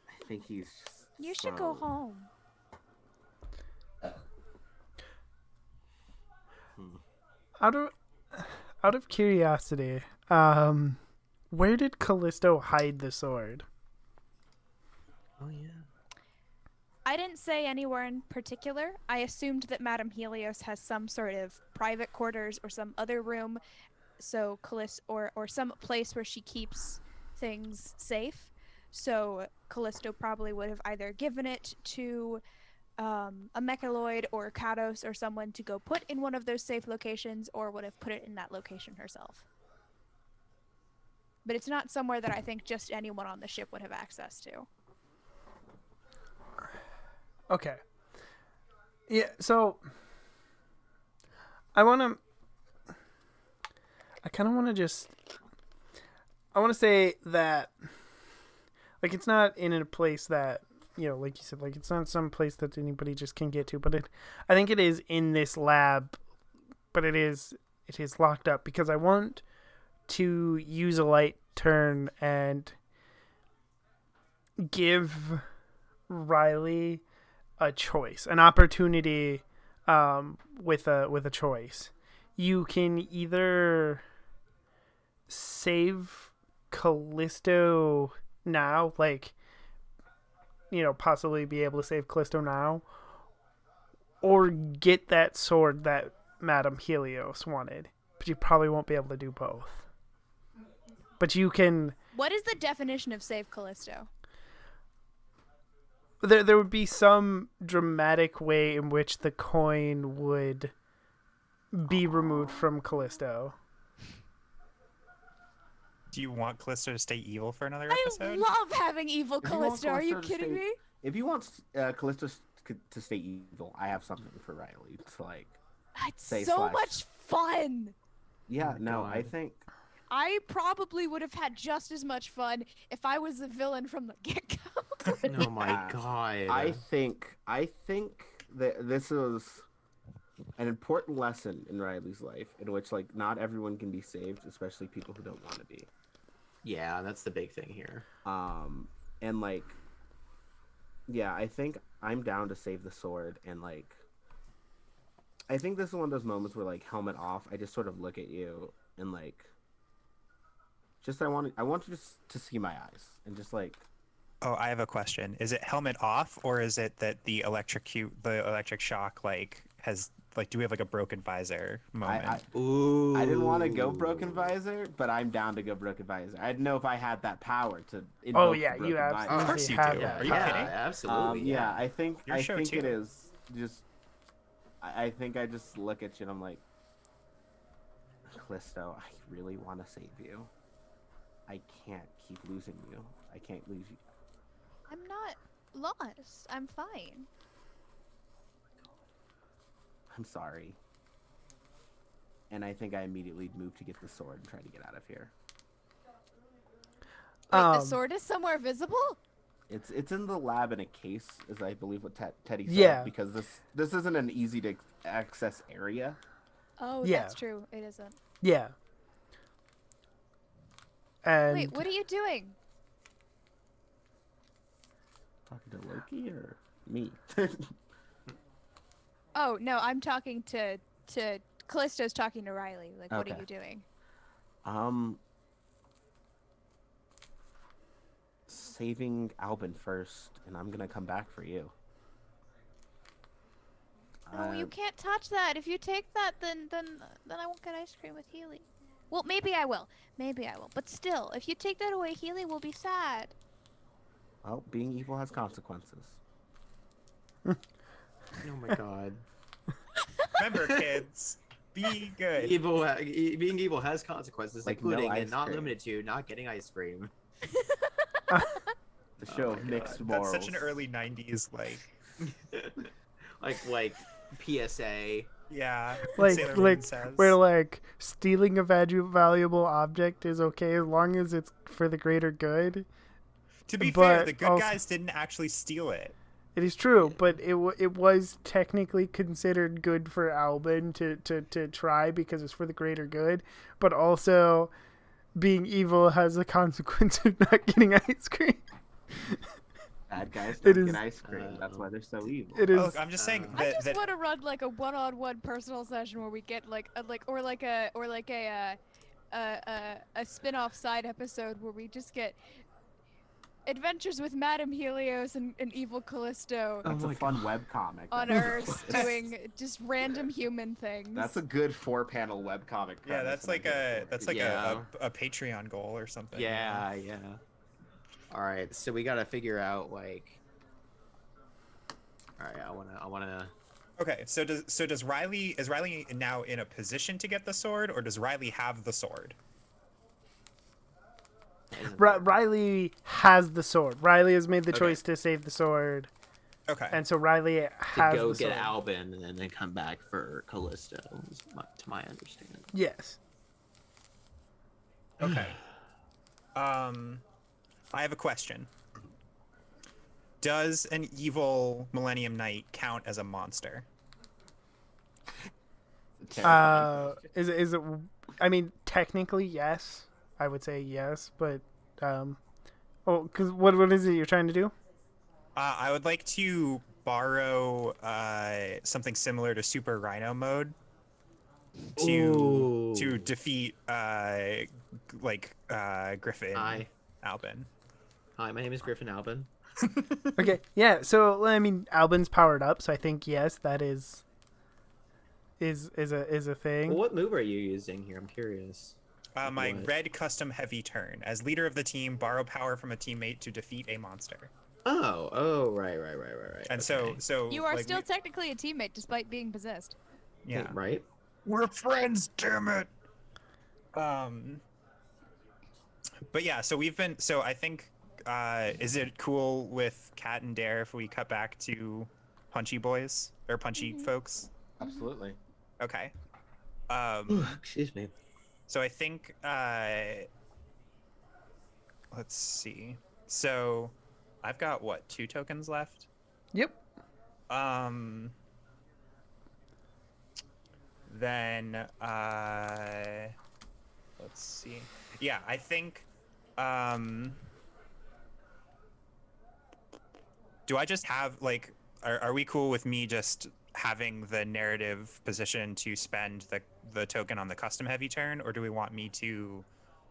Speaker 5: I think he's just
Speaker 4: You should go
Speaker 5: so-
Speaker 4: home.
Speaker 1: Out of curiosity, where did Callisto hide the sword?
Speaker 6: Oh yeah.
Speaker 4: I didn't say anywhere in particular. I assumed that Madame Helios has some sort of private quarters or some other room, so Callisto or some place where she keeps things safe. So Callisto probably would have either given it to a Mechaloid or Kados or someone to go put in one of those safe locations, or would have put it in that location herself. But it's not somewhere that I think just anyone on the ship would have access to.
Speaker 1: Okay. Yeah, so I kind of want to just I want to say that like it's not in a place that, you know, like you said, like it's not some place that anybody just can get to, but I think it is in this lab, but it is locked up because I want to use a light turn and give Riley a choice, an opportunity, with a choice. You can either save Callisto now, like, you know, possibly be able to save Callisto now, or get that sword that Madame Helios wanted. But you probably won't be able to do both. But you can.
Speaker 4: What is the definition of save Callisto?
Speaker 1: There would be some dramatic way in which the coin would be removed from Callisto.
Speaker 2: Do you want Callisto to stay evil for another
Speaker 4: I
Speaker 2: episode?
Speaker 4: love having evil
Speaker 5: If you want
Speaker 4: Callisto. Are you
Speaker 5: Callisto to
Speaker 4: kidding
Speaker 5: stay-
Speaker 4: me?
Speaker 5: If you want Callisto to stay evil, I have something for Riley to like.
Speaker 4: It's
Speaker 5: Say
Speaker 4: so
Speaker 5: slash.
Speaker 4: much fun.
Speaker 5: Yeah,
Speaker 6: my
Speaker 5: no, I
Speaker 6: God.
Speaker 5: think
Speaker 4: I probably would have had just as much fun if I was the villain from the get-go.
Speaker 6: Oh my
Speaker 5: Yeah.
Speaker 6: god.
Speaker 5: I think that this is an important lesson in Riley's life, in which like not everyone can be saved, especially people who don't want to be.
Speaker 6: Yeah, that's the big thing here.
Speaker 5: And like, yeah, I think I'm down to save the sword, and like, I think this is one of those moments where like helmet off, I just sort of look at you and like, just I want you just to see my eyes and just like.
Speaker 2: Oh, I have a question. Is it helmet off, or is it that the electric shock like has like, do we have like a broken visor moment?
Speaker 6: Ooh.
Speaker 5: I didn't want to go broken visor, but I'm down to go broken visor. I didn't know if I had that power to.
Speaker 1: Oh
Speaker 5: invoke
Speaker 1: yeah,
Speaker 5: the
Speaker 1: you
Speaker 5: broken visor.
Speaker 1: absolutely
Speaker 2: Of course you
Speaker 1: have
Speaker 2: do.
Speaker 1: that.
Speaker 2: Are you
Speaker 6: Yeah,
Speaker 2: kidding?
Speaker 6: absolutely.
Speaker 5: Yeah, I think
Speaker 2: Your show
Speaker 5: it
Speaker 2: too.
Speaker 5: is just. I think I just look at you and I'm like, Callisto, I really want to save you. I can't keep losing you. I can't lose you.
Speaker 4: I'm not lost. I'm fine.
Speaker 5: I'm sorry. And I think I immediately moved to get the sword and try to get out of here.
Speaker 4: Wait, the
Speaker 1: Um,
Speaker 4: sword is somewhere visible?
Speaker 5: It's in the lab in a case, is I believe what Teddy said.
Speaker 1: Yeah.
Speaker 5: Because this isn't an easy to access area.
Speaker 4: Oh,
Speaker 1: yeah.
Speaker 4: that's true. It isn't.
Speaker 1: Yeah. And
Speaker 4: Wait, what are you doing?
Speaker 5: Talking to Loki or me?
Speaker 4: Oh, no, I'm talking to Callisto's talking to Riley. Like, what are
Speaker 5: Okay.
Speaker 4: you doing?
Speaker 5: Saving Albin first, and I'm gonna come back for you.
Speaker 4: No, you can't touch that. If you take that, then I won't get ice cream with Healy. Well, maybe I will. Maybe I will. But still, if you take that away, Healy will be sad.
Speaker 5: Well, being evil has consequences.
Speaker 6: Oh my god.
Speaker 2: Remember, kids, be good.
Speaker 6: Being evil has consequences,
Speaker 5: Like no
Speaker 6: including
Speaker 5: ice
Speaker 6: and not
Speaker 5: cream.
Speaker 6: limited to not getting ice cream.
Speaker 5: The show
Speaker 6: Oh
Speaker 5: of
Speaker 6: my
Speaker 5: mixed
Speaker 6: God.
Speaker 5: morals.
Speaker 2: That's such an early '90s
Speaker 6: like PSA.
Speaker 2: yeah.
Speaker 1: like
Speaker 2: Sailor Moon
Speaker 1: like
Speaker 2: says.
Speaker 1: where like stealing a valuable object is okay as long as it's for the greater good.
Speaker 2: To be fair,
Speaker 1: but
Speaker 2: the good
Speaker 1: also-
Speaker 2: guys didn't actually steal it.
Speaker 1: It is true, but it was technically considered good for Albin to try because it's for the greater good, but also being evil has a consequence of not getting ice cream.
Speaker 5: Bad guys
Speaker 1: It
Speaker 5: don't
Speaker 1: is-
Speaker 5: get ice cream. That's why they're so evil.
Speaker 1: It
Speaker 2: Oh,
Speaker 1: is.
Speaker 2: look, I'm just saying
Speaker 6: Uh,
Speaker 4: I
Speaker 2: that,
Speaker 4: just
Speaker 2: that
Speaker 4: want to run like a one-on-one personal session where we get like a spin-off side episode where we just get adventures with Madame Helios and evil Callisto
Speaker 6: Oh
Speaker 5: That's a
Speaker 6: my
Speaker 5: fun webcomic.
Speaker 4: on
Speaker 5: That's-
Speaker 4: Earth doing just random human things.
Speaker 5: That's a good 4-panel webcomic.
Speaker 2: yeah,
Speaker 5: premise,
Speaker 2: that's
Speaker 5: and I
Speaker 2: like
Speaker 5: get it
Speaker 2: a
Speaker 5: for
Speaker 2: that's
Speaker 5: you.
Speaker 2: like
Speaker 6: Yeah.
Speaker 2: a Patreon goal or something. you know?
Speaker 6: Yeah. All right, so we gotta figure out like. All right, I wanna.
Speaker 2: Okay, so does Riley is Riley now in a position to get the sword, or does Riley have the sword?
Speaker 1: Riley has the sword. Riley has made the
Speaker 2: Okay.
Speaker 1: choice to save the sword,
Speaker 2: Okay.
Speaker 1: and so Riley
Speaker 6: To
Speaker 1: has
Speaker 6: go
Speaker 1: the
Speaker 6: get
Speaker 1: sword.
Speaker 6: Albin and then come back for Callisto, to my understanding.
Speaker 1: Yes.
Speaker 2: Okay. I have a question. Does an evil Millennium Knight count as a monster?
Speaker 5: Terrifying question.
Speaker 1: Is it? I mean, technically, yes. I would say yes, but because what is it you're trying to do?
Speaker 2: I would like to borrow something similar to Super Rhino mode to
Speaker 6: Ooh.
Speaker 2: defeat Griffin
Speaker 6: Hi,
Speaker 2: Albin.
Speaker 6: my name is Griffin Albin.
Speaker 1: Okay, yeah. So I mean, Albin's powered up, so I think yes, that is a thing.
Speaker 6: Well, what move are you using here? I'm curious.
Speaker 2: My
Speaker 6: What?
Speaker 2: red custom heavy turn. As leader of the team, borrow power from a teammate to defeat a monster.
Speaker 6: Oh, right.
Speaker 2: And
Speaker 6: okay.
Speaker 2: so
Speaker 4: You are
Speaker 2: like,
Speaker 4: still technically a teammate despite being possessed.
Speaker 2: yeah.
Speaker 6: Right.
Speaker 2: We're friends, damn it. But yeah, so I think is it cool with Kat and Dare if we cut back to punchy boys or punchy folks?
Speaker 5: Absolutely.
Speaker 2: Okay.
Speaker 6: Excuse me.
Speaker 2: So I think let's see. So I've got what, 2 tokens left?
Speaker 1: Yep.
Speaker 2: Then let's see. Yeah, I think do I just have like are we cool with me just having the narrative position to spend the token on the custom heavy turn, or do we want me to,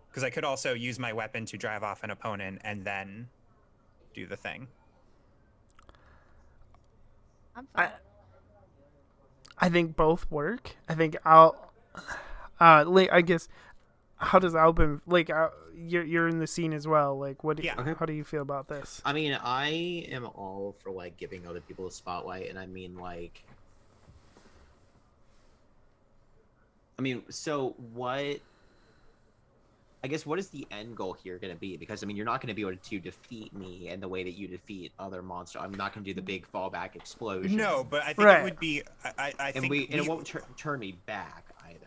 Speaker 2: because I could also use my weapon to drive off an opponent and then do the thing.
Speaker 4: I'm fine.
Speaker 1: I think both work. I think I'll. Like, I guess. How does Albin like? You're in the scene as well. Like, what?
Speaker 2: Yeah.
Speaker 6: Okay.
Speaker 1: How do you feel about this?
Speaker 6: I mean, I am all for like giving other people a spotlight, and I mean like. So what? I guess what is the end goal here going to be? Because I mean, you're not going to be able to defeat me in the way that you defeat other monsters. I'm not going to do the big fallback explosion.
Speaker 2: No, but I think
Speaker 1: Right.
Speaker 2: it would be. I
Speaker 6: and
Speaker 2: think
Speaker 6: it won't turn me back either.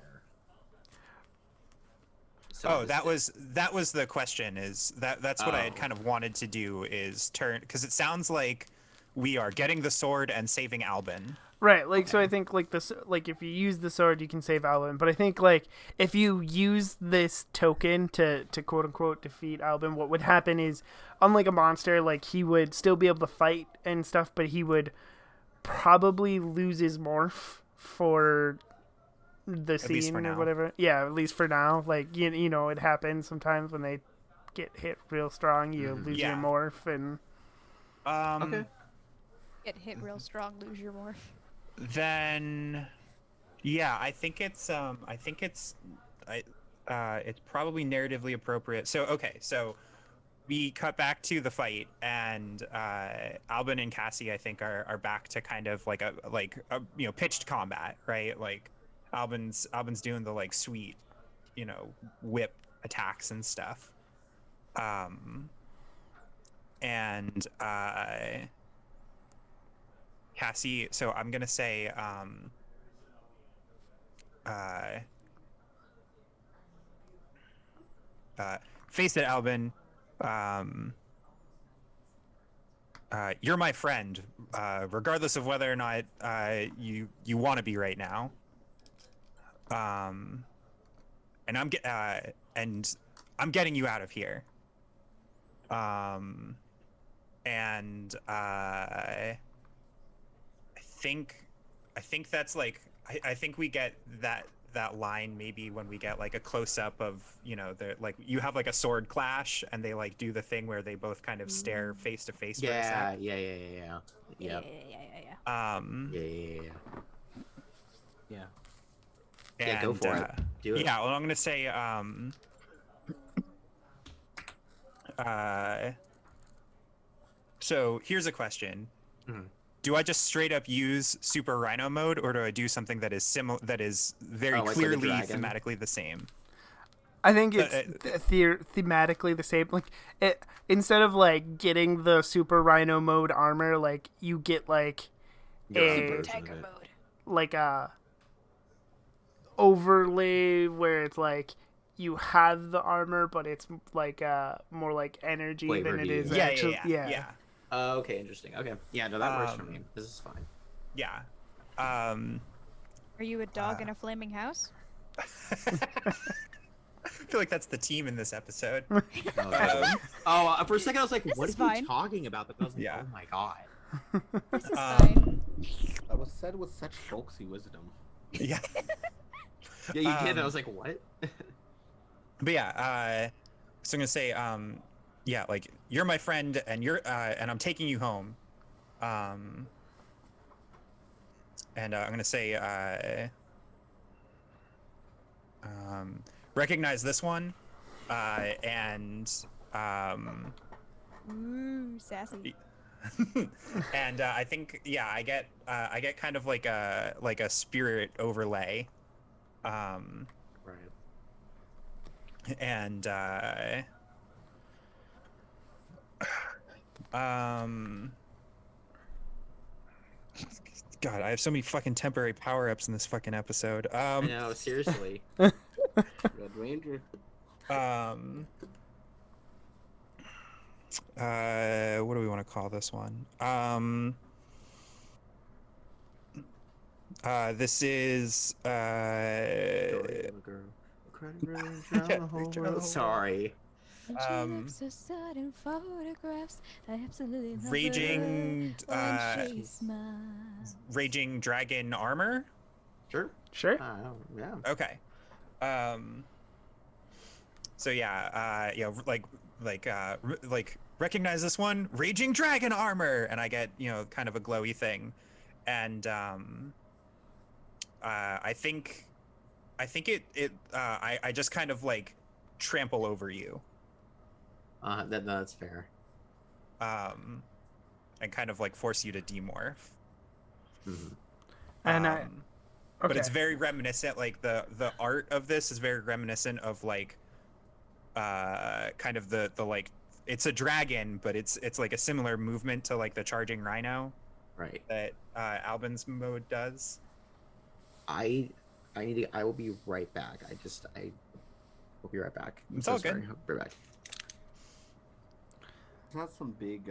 Speaker 6: So
Speaker 2: Oh,
Speaker 6: this
Speaker 2: that was the question. Is that's what I had
Speaker 6: Oh.
Speaker 2: kind of wanted to do, is turn, because it sounds like we are getting the sword and saving Albin.
Speaker 1: Right, like so I think like this, like if you use the sword you can save Albin, but I think like if you use this token to quote unquote defeat Albin, what would happen is, unlike a monster, like he would still be able to fight and stuff, but he would probably lose his morph for the
Speaker 2: At least
Speaker 1: scene
Speaker 2: for
Speaker 1: or
Speaker 2: now.
Speaker 1: whatever. Yeah, at least for now. Like you know it happens sometimes when they get hit real strong, you lose your
Speaker 2: Yeah.
Speaker 1: morph and
Speaker 6: Okay.
Speaker 4: Get hit real strong, lose your morph.
Speaker 2: Then, yeah, I think it's probably narratively appropriate. So okay, so we cut back to the fight, and Albin and Cassie, I think, are back to kind of like a pitched combat, right? Like Albin's doing the like sweet, whip attacks and stuff. And Cassie, so I'm gonna say face it, Albin. You're my friend, regardless of whether or not you want to be right now. And I'm getting you out of here. And I think that's like I think we get that line maybe when we get like a close up of, you know, the like you have like a sword clash and they like do the thing where they both kind of stare face to face for a
Speaker 3: Yeah,
Speaker 2: sec.
Speaker 3: yeah.
Speaker 4: Yeah.
Speaker 3: Yep.
Speaker 2: Um
Speaker 3: Yeah.
Speaker 2: and
Speaker 3: Yeah, go for it. Do it.
Speaker 2: yeah, well, I'm gonna say so here's a question.
Speaker 3: Mhm.
Speaker 2: Do I just straight up use Super Rhino mode, or do I do something that is that is very
Speaker 3: Oh, like with the
Speaker 2: clearly
Speaker 3: dragon?
Speaker 2: thematically the same?
Speaker 1: I think it's
Speaker 2: uh,
Speaker 1: thematically the same. Like it, instead of like getting the Super Rhino mode armor, like you get like
Speaker 3: Your own
Speaker 1: a
Speaker 3: version of
Speaker 4: Tiger
Speaker 3: it.
Speaker 4: mode.
Speaker 1: like a overlay where it's like you have the armor, but it's like more like energy
Speaker 3: Flavor
Speaker 1: than it
Speaker 3: view.
Speaker 1: is
Speaker 2: Yeah,
Speaker 1: actually.
Speaker 2: yeah.
Speaker 6: Okay, interesting. Okay.
Speaker 3: Yeah, no, that works for me. This is fine.
Speaker 2: Yeah.
Speaker 4: Are you a dog in a flaming house?
Speaker 2: I feel like that's the team in this episode.
Speaker 3: Oh, yeah. For a second I was like,
Speaker 4: This
Speaker 3: what
Speaker 4: is
Speaker 3: are you
Speaker 4: fine.
Speaker 3: talking about? But I was like,
Speaker 2: Yeah.
Speaker 3: oh my god.
Speaker 4: This is fine.
Speaker 5: That was said with such folksy wisdom.
Speaker 2: Yeah.
Speaker 3: Yeah, you did. I was like, what?
Speaker 2: But yeah, so I'm gonna say, yeah, like you're my friend, and and I'm taking you home, and I'm gonna say, recognize this one, and
Speaker 4: Ooh, sassy.
Speaker 2: and I think I get kind of like a spirit overlay,
Speaker 3: Right.
Speaker 2: and God, I have so many fucking temporary power-ups in this fucking episode.
Speaker 3: I know, seriously.
Speaker 5: Red Ranger.
Speaker 2: What do we want to call this one? This is
Speaker 3: Sorry.
Speaker 4: When she looks so sudden photographs, I absolutely love
Speaker 2: Raging
Speaker 4: her when she smiles.
Speaker 2: Raging Dragon Armor.
Speaker 3: Sure.
Speaker 1: Sure.
Speaker 3: Yeah.
Speaker 2: Okay. So yeah, like recognize this one, Raging Dragon Armor, and I get, you know, kind of a glowy thing, and I think I just kind of like trample over you,
Speaker 3: That's fair.
Speaker 2: and kind of like force you to demorph.
Speaker 3: Mhm.
Speaker 1: And
Speaker 2: Okay. But it's
Speaker 1: okay.
Speaker 2: very reminiscent, like the art of this is very reminiscent of like kind of the like, it's a dragon, but it's like a similar movement to like the charging rhino
Speaker 3: Right.
Speaker 2: that Albin's mode does.
Speaker 3: I will be right back. I will be right back. I'm
Speaker 2: It's
Speaker 3: so
Speaker 2: all good.
Speaker 3: sorry. I'll be right back.
Speaker 5: That's some big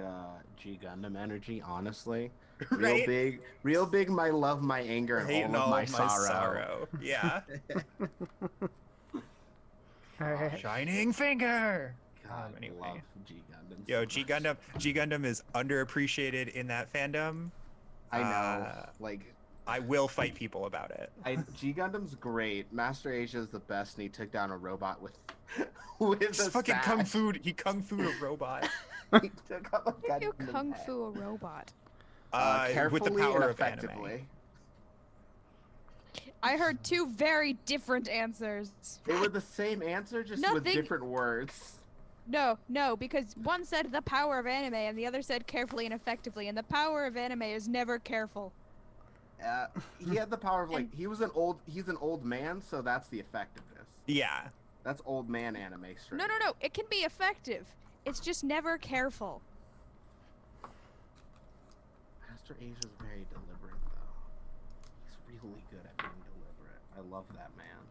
Speaker 5: G Gundam energy, honestly.
Speaker 2: Right?
Speaker 5: Real big. My love, my anger, and
Speaker 2: Hate
Speaker 5: all of my sorrow.
Speaker 2: Yeah.
Speaker 1: All right.
Speaker 2: Shining finger.
Speaker 5: God,
Speaker 2: Anyway.
Speaker 5: love G Gundam.
Speaker 2: Yo, G Gundam is underappreciated in that fandom.
Speaker 5: I know. Like,
Speaker 2: I will fight people about it.
Speaker 5: G Gundam's great. Master Asia is the best, and he took down a robot with with
Speaker 2: Just
Speaker 5: a
Speaker 2: fucking
Speaker 5: sash.
Speaker 2: kung fu. He kung fu a robot.
Speaker 5: He took out a
Speaker 4: How do you
Speaker 5: Gundam
Speaker 4: kung
Speaker 5: head.
Speaker 4: fu a robot?
Speaker 5: Carefully
Speaker 2: with the power
Speaker 5: and
Speaker 2: of anime.
Speaker 5: effectively.
Speaker 4: I heard two very different answers.
Speaker 5: They were the same answer, just with
Speaker 4: Nothing-
Speaker 5: different words.
Speaker 4: No, because one said the power of anime and the other said carefully and effectively, and the power of anime is never careful.
Speaker 5: He had the power of like
Speaker 4: And-
Speaker 5: he's an old man, so that's the effectiveness.
Speaker 2: Yeah.
Speaker 5: That's old man anime straight.
Speaker 4: No, it can be effective. It's just never careful.
Speaker 5: Master Asia's very deliberate though. He's really good at being deliberate. I love that man.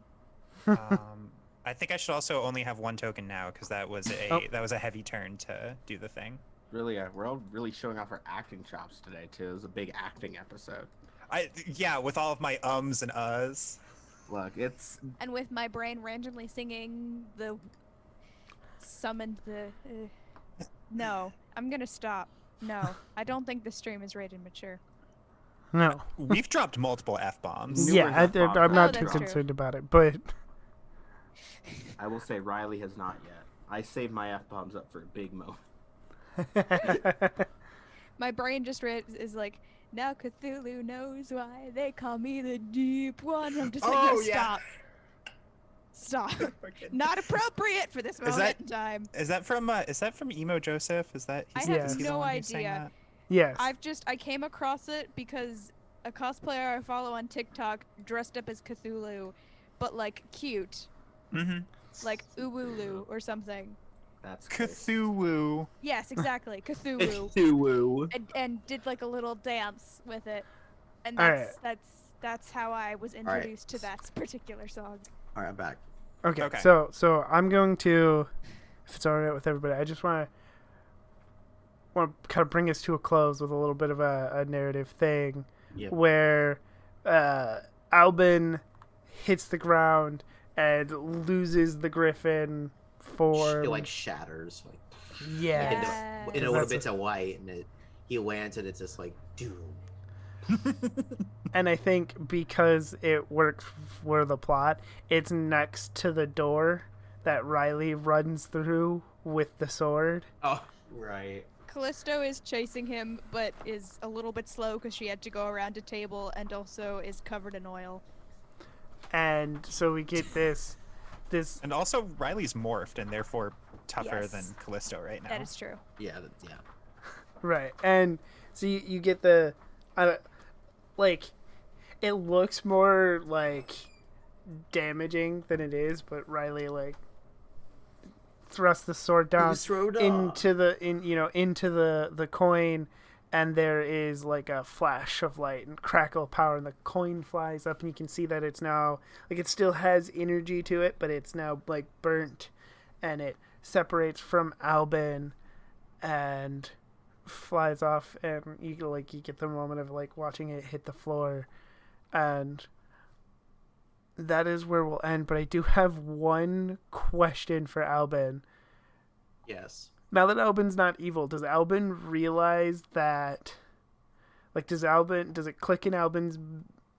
Speaker 2: I think I should also only have one token now because that was a heavy turn to do the thing.
Speaker 5: Really, we're all really showing off our acting chops today too. It was a big acting episode.
Speaker 2: Yeah, with all of my ums and uhs.
Speaker 5: Look, it's
Speaker 4: And with my brain randomly singing the summoned the. No, I'm gonna stop. No, I don't think the stream is rated mature.
Speaker 1: No.
Speaker 2: We've dropped multiple F-bombs.
Speaker 5: Numerous
Speaker 1: Yeah,
Speaker 5: F-bombs
Speaker 1: I'm
Speaker 5: are
Speaker 1: not
Speaker 4: Oh,
Speaker 1: too
Speaker 4: that's true.
Speaker 1: concerned about it, but
Speaker 5: I will say Riley has not yet. I saved my F-bombs up for a big moment.
Speaker 4: My brain just is like, now Cthulhu knows why they call me the Deep One. I'm just like,
Speaker 2: Oh,
Speaker 4: no,
Speaker 2: yeah.
Speaker 4: stop. Not appropriate for this moment
Speaker 2: that-
Speaker 4: in time.
Speaker 2: Is that from Emo Joseph? Is that
Speaker 4: I
Speaker 2: he's,
Speaker 4: have
Speaker 2: is he
Speaker 1: Yes.
Speaker 2: the
Speaker 4: no
Speaker 2: one who sang
Speaker 4: idea.
Speaker 2: that?
Speaker 1: yes.
Speaker 4: I came across it because a cosplayer I follow on TikTok dressed up as Cthulhu, but like cute,
Speaker 2: Mm-hmm.
Speaker 4: like Uwulu or something.
Speaker 5: That's great.
Speaker 2: Cthulhu.
Speaker 4: Yes, exactly, Cthulhu,
Speaker 3: Woo.
Speaker 4: and did like a little dance with it, and
Speaker 1: Alright.
Speaker 4: that's how I was
Speaker 6: right.
Speaker 4: introduced to that particular song.
Speaker 6: All right, I'm back.
Speaker 1: Okay,
Speaker 2: Okay.
Speaker 1: so I'm going to, if it's alright with everybody, I just want to kind of bring us to a close with a little bit of a narrative thing,
Speaker 6: Yep.
Speaker 1: where Albin hits the ground and loses the griffin form.
Speaker 6: It like shatters, like
Speaker 1: yeah.
Speaker 4: Yeah.
Speaker 6: in a
Speaker 1: Because
Speaker 6: little
Speaker 1: that's
Speaker 6: bits of white, and he lands, and it's just like doom.
Speaker 1: And I think because it works for the plot, it's next to the door that Riley runs through with the sword.
Speaker 6: Oh, right.
Speaker 4: Callisto is chasing him, but is a little bit slow because she had to go around a table and also is covered in oil.
Speaker 1: And so we get this
Speaker 2: And also, Riley's morphed and therefore tougher
Speaker 4: Yes.
Speaker 2: than Callisto right now.
Speaker 4: That is true.
Speaker 6: Yeah, yeah.
Speaker 1: right. And so you get like, it looks more like damaging than it is, but Riley like thrusts the sword down into the coin, and there is like a flash of light and crackle of power, and the coin flies up, and you can see that it's now like, it still has energy to it, but it's now like burnt, and it separates from Albin and flies off, and you get the moment of like watching it hit the floor, and that is where we'll end. But I do have one question for Albin.
Speaker 6: Yes.
Speaker 1: Now that Albin's not evil, does Albin realize that, like, does it click in Albin's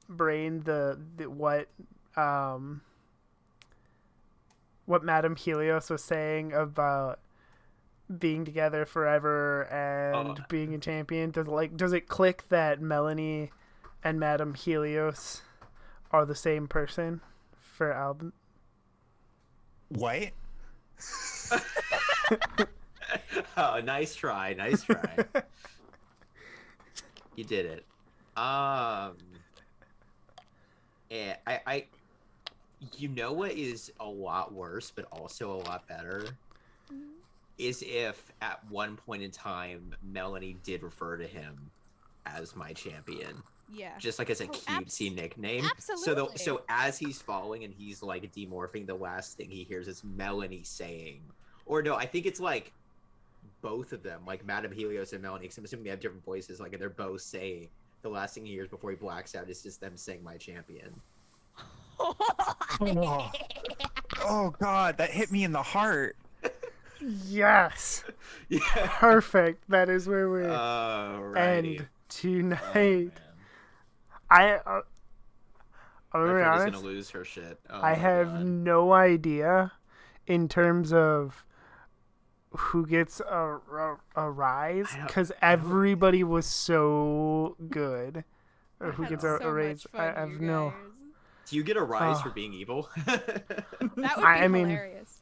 Speaker 1: brain the what Madame Helios was saying about being together forever and being a champion? Does it click that Melanie and Madame Helios are the same person for Albin?
Speaker 2: What?
Speaker 6: Oh, nice try. Nice try. You did it. Yeah, I you know what is a lot worse but also a lot better is if at one point in time Melanie did refer to him as my champion,
Speaker 4: Yeah.
Speaker 6: just like as a
Speaker 4: Oh,
Speaker 6: cutesy nickname.
Speaker 4: absolutely.
Speaker 6: So as he's falling and he's like demorphing, the last thing he hears is Melanie saying, or no, I think it's like both of them, like Madame Helios and Melanie, because I'm assuming they have different voices, like, and they're both saying, the last thing he hears before he blacks out is just them saying my champion.
Speaker 2: Oh God, that hit me in the heart.
Speaker 1: Yes.
Speaker 6: Yeah.
Speaker 1: Perfect. That is where we're
Speaker 6: Alrighty.
Speaker 1: end tonight.
Speaker 6: Man.
Speaker 1: I'm
Speaker 6: My
Speaker 1: gonna be
Speaker 6: friend is
Speaker 1: honest.
Speaker 6: gonna lose her shit. Oh
Speaker 1: I
Speaker 6: my
Speaker 1: have
Speaker 6: God.
Speaker 1: no idea in terms of who gets a rise,
Speaker 6: I don't-
Speaker 1: because everybody was so good. Or who
Speaker 4: Had
Speaker 1: gets
Speaker 4: so
Speaker 1: a raise?
Speaker 4: much
Speaker 1: I
Speaker 4: fun,
Speaker 1: have
Speaker 4: you
Speaker 1: no.
Speaker 4: guys.
Speaker 6: Do you get a rise
Speaker 1: Oh.
Speaker 6: for being evil?
Speaker 4: That would be
Speaker 1: I mean-
Speaker 4: hilarious.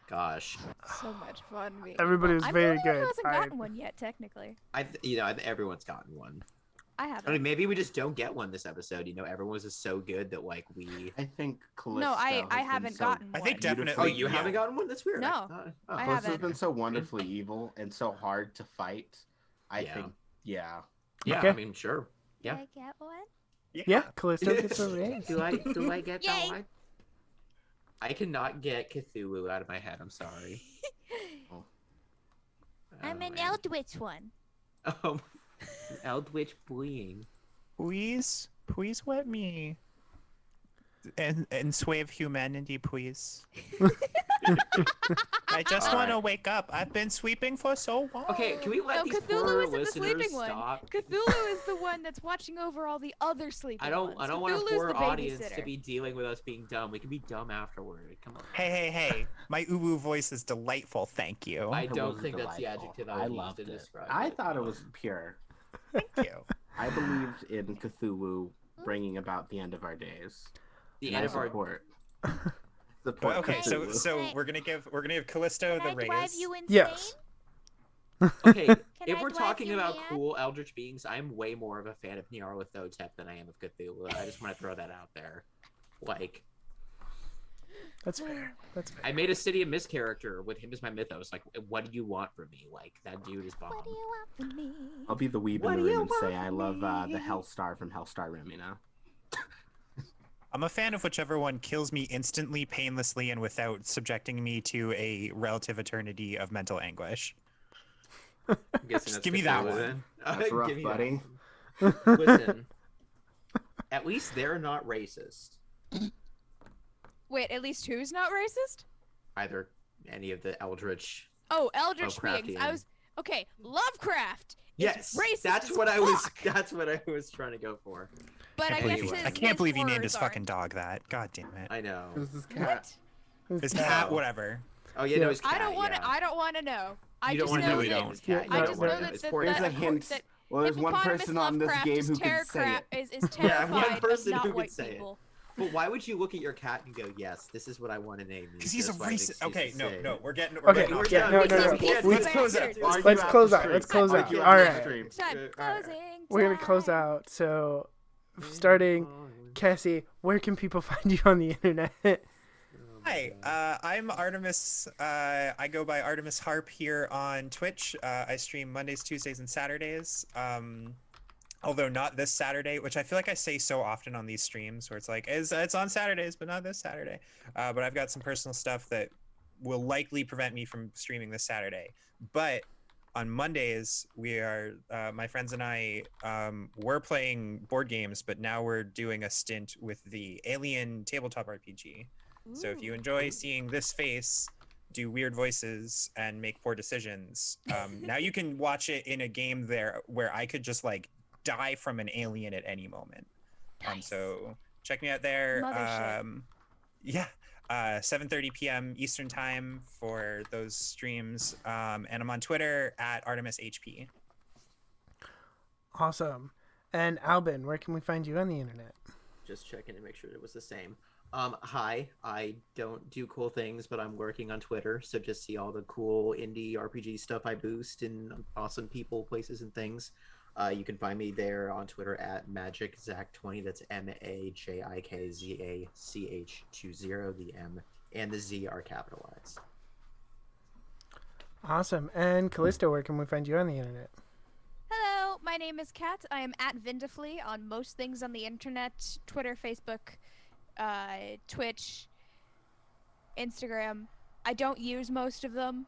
Speaker 6: Gosh,
Speaker 4: So much fun. Being
Speaker 1: Everybody was
Speaker 4: I'm
Speaker 1: very
Speaker 4: the only one
Speaker 1: good.
Speaker 4: who hasn't
Speaker 1: I-
Speaker 4: gotten one yet, technically.
Speaker 6: everyone's gotten one.
Speaker 4: I
Speaker 6: I
Speaker 4: haven't.
Speaker 6: mean, maybe we just don't get one this episode. Everyone was just so good that like we.
Speaker 5: I think Callisto
Speaker 4: No, I
Speaker 5: has been
Speaker 4: haven't
Speaker 5: so
Speaker 4: gotten
Speaker 2: I
Speaker 4: one.
Speaker 2: think definitely.
Speaker 6: Oh,
Speaker 5: Beautifully
Speaker 6: you
Speaker 5: Yeah.
Speaker 6: haven't gotten one? That's weird.
Speaker 4: No,
Speaker 6: oh.
Speaker 4: I
Speaker 5: Callisto's
Speaker 4: haven't.
Speaker 5: been so wonderfully evil and so hard to fight. I
Speaker 6: Yeah.
Speaker 5: think, yeah.
Speaker 6: Yeah,
Speaker 1: Okay.
Speaker 6: I mean, sure. Yeah.
Speaker 4: Did I get one?
Speaker 1: Yeah, Callisto gets a raise.
Speaker 6: Do I get that
Speaker 4: Yay.
Speaker 6: one? I cannot get Cthulhu out of my head. I'm sorry.
Speaker 4: I'm
Speaker 6: Oh,
Speaker 4: an
Speaker 6: man.
Speaker 4: Eldritch one.
Speaker 6: Oh, Eldritch bullying.
Speaker 2: Please let me. And sway of humanity, please. I just want to
Speaker 3: Alright.
Speaker 2: wake up. I've been sweeping for so long.
Speaker 6: Okay, can we let
Speaker 4: No,
Speaker 6: these
Speaker 4: Cthulhu
Speaker 6: poor
Speaker 4: isn't the
Speaker 6: listeners
Speaker 4: sleeping one.
Speaker 6: stop?
Speaker 4: Cthulhu is the one that's watching over all the other sleeping
Speaker 6: I don't
Speaker 4: ones.
Speaker 6: want a
Speaker 4: Cthulhu's
Speaker 6: poor
Speaker 4: the
Speaker 6: audience to
Speaker 4: babysitter.
Speaker 6: be dealing with us being dumb. We can be dumb afterward. Come on.
Speaker 2: Hey. My uwu voice is delightful. Thank you.
Speaker 6: I
Speaker 5: It
Speaker 6: don't
Speaker 5: was
Speaker 6: think that's the
Speaker 5: delightful.
Speaker 6: adjective
Speaker 5: I
Speaker 6: I would use
Speaker 5: loved
Speaker 6: to
Speaker 5: it.
Speaker 6: describe
Speaker 5: I
Speaker 6: it.
Speaker 5: thought it was pure.
Speaker 2: Thank you.
Speaker 5: I believed in Cthulhu bringing about the end of our days.
Speaker 6: The
Speaker 5: And
Speaker 6: end
Speaker 5: I
Speaker 6: of our
Speaker 5: support.
Speaker 2: But,
Speaker 5: Support
Speaker 2: okay, so
Speaker 5: Cthulhu.
Speaker 2: so we're gonna give Callisto
Speaker 4: Can
Speaker 2: the
Speaker 4: I drive
Speaker 2: raise.
Speaker 4: you insane?
Speaker 1: Yes.
Speaker 6: Okay,
Speaker 4: Can
Speaker 6: if
Speaker 4: I
Speaker 6: we're
Speaker 4: drive
Speaker 6: talking
Speaker 4: you
Speaker 6: about
Speaker 4: mad?
Speaker 6: cool eldritch beings, I'm way more of a fan of Nyarlathotep than I am of Cthulhu. I just want to throw that out there. Like,
Speaker 1: That's fair. That's fair.
Speaker 6: I made a City of Mist character with him as my mythos. Like, what do you want from me? Like, that dude is bomb.
Speaker 4: What do you want from me?
Speaker 5: I'll be the weeb
Speaker 6: What
Speaker 5: in the
Speaker 6: do you
Speaker 5: room and say
Speaker 6: want
Speaker 5: I
Speaker 6: from
Speaker 5: love the
Speaker 6: me?
Speaker 5: Hellstar from Hellstar Rim, you know?
Speaker 2: I'm a fan of whichever one kills me instantly, painlessly, and without subjecting me to a relative eternity of mental anguish.
Speaker 6: I'm guessing
Speaker 2: Just
Speaker 6: that's
Speaker 2: give me that
Speaker 6: Cthulhu
Speaker 2: one.
Speaker 6: then.
Speaker 5: That's rough,
Speaker 6: Give me that
Speaker 5: buddy.
Speaker 6: one. Listen, at least they're not racist.
Speaker 4: Wait, at least who's not racist?
Speaker 6: Either any of the eldritch.
Speaker 4: Oh, Eldritch beings. I
Speaker 6: Lovecraftian.
Speaker 4: was okay. Lovecraft. is
Speaker 6: Yes,
Speaker 4: racist
Speaker 6: that's
Speaker 4: as
Speaker 6: what I was.
Speaker 4: fuck.
Speaker 6: That's what I was trying to go for.
Speaker 4: But I guess
Speaker 6: Anyway.
Speaker 4: his,
Speaker 2: I can't
Speaker 4: his
Speaker 2: believe you named
Speaker 4: horrors
Speaker 2: his fucking dog that. God damn it.
Speaker 6: I know.
Speaker 5: Who's this
Speaker 4: What?
Speaker 5: cat?
Speaker 2: His
Speaker 6: No.
Speaker 2: cat, whatever.
Speaker 6: Oh yeah,
Speaker 1: Yeah.
Speaker 6: no, his cat.
Speaker 4: I don't want to.
Speaker 6: yeah.
Speaker 4: I don't want to know. I
Speaker 6: You don't
Speaker 4: just
Speaker 6: want to
Speaker 4: know
Speaker 6: know
Speaker 2: we
Speaker 6: his
Speaker 4: that.
Speaker 6: name
Speaker 2: don't.
Speaker 6: is cat.
Speaker 1: Yeah,
Speaker 6: You
Speaker 4: I
Speaker 1: no,
Speaker 6: don't
Speaker 4: just
Speaker 1: no,
Speaker 4: know
Speaker 6: want to
Speaker 1: no.
Speaker 6: know his
Speaker 4: that
Speaker 6: poor
Speaker 5: There's a
Speaker 6: cat.
Speaker 5: hint.
Speaker 4: that
Speaker 5: Well, there's one
Speaker 4: hippopotamus
Speaker 5: person on this
Speaker 4: Lovecraft
Speaker 5: game
Speaker 4: is
Speaker 5: who can say it.
Speaker 4: is
Speaker 6: Yeah, one
Speaker 4: terrified
Speaker 6: person
Speaker 4: of
Speaker 6: who
Speaker 4: not
Speaker 6: could
Speaker 4: white
Speaker 6: say it.
Speaker 4: people.
Speaker 6: But why would you look at your cat and go, "Yes, this is what I want to name you"?
Speaker 2: Because he's a
Speaker 6: just by an
Speaker 2: racist.
Speaker 6: excuse
Speaker 2: Okay,
Speaker 6: to
Speaker 2: no,
Speaker 6: say
Speaker 2: no,
Speaker 6: it?
Speaker 2: we're getting
Speaker 1: Okay,
Speaker 2: getting off
Speaker 6: yeah,
Speaker 2: track.
Speaker 6: no,
Speaker 1: no, no.
Speaker 4: He's a
Speaker 1: Let's
Speaker 2: close out.
Speaker 4: bastard.
Speaker 5: Argue
Speaker 1: Let's
Speaker 5: after
Speaker 1: close out.
Speaker 5: stream.
Speaker 1: Let's close out.
Speaker 5: Argue
Speaker 1: All
Speaker 5: after
Speaker 1: right.
Speaker 5: stream.
Speaker 4: Time.
Speaker 6: Alright.
Speaker 4: Closing
Speaker 1: We're gonna close
Speaker 4: time.
Speaker 1: out. So, starting, Cassie, where can people find you on the internet?
Speaker 2: Hi, I'm Artemis. I go by Artemis Harp here on Twitch. I stream Mondays, Tuesdays, and Saturdays. Although not this Saturday, which I feel like I say so often on these streams, where it's like it's on Saturdays, but not this Saturday. But I've got some personal stuff that will likely prevent me from streaming this Saturday. But on Mondays, we are my friends and I were playing board games, but now we're doing a stint with the Alien tabletop RPG. So if you enjoy seeing this face do weird voices and make poor decisions, now you can watch it in a game there where I could just like die from an alien at any moment.
Speaker 4: Nice.
Speaker 2: So check me out there.
Speaker 4: Mothership.
Speaker 2: Yeah. 7:30 p.m. Eastern time for those streams. And I'm on Twitter at ArtemisHP.
Speaker 1: Awesome. And Albin, where can we find you on the internet?
Speaker 6: Just checking to make sure it was the same. Hi, I don't do cool things, but I'm working on Twitter, so just see all the cool indie RPG stuff I boost and awesome people, places, and things. You can find me there on Twitter at MagicZach20. That's MAJIKZACH20. The M and the Z are capitalized.
Speaker 1: Awesome. And Callisto, where can we find you on the internet?
Speaker 4: Hello, my name is Kat. I am at Vindifully on most things on the internet: Twitter, Facebook, Twitch, Instagram. I don't use most of them.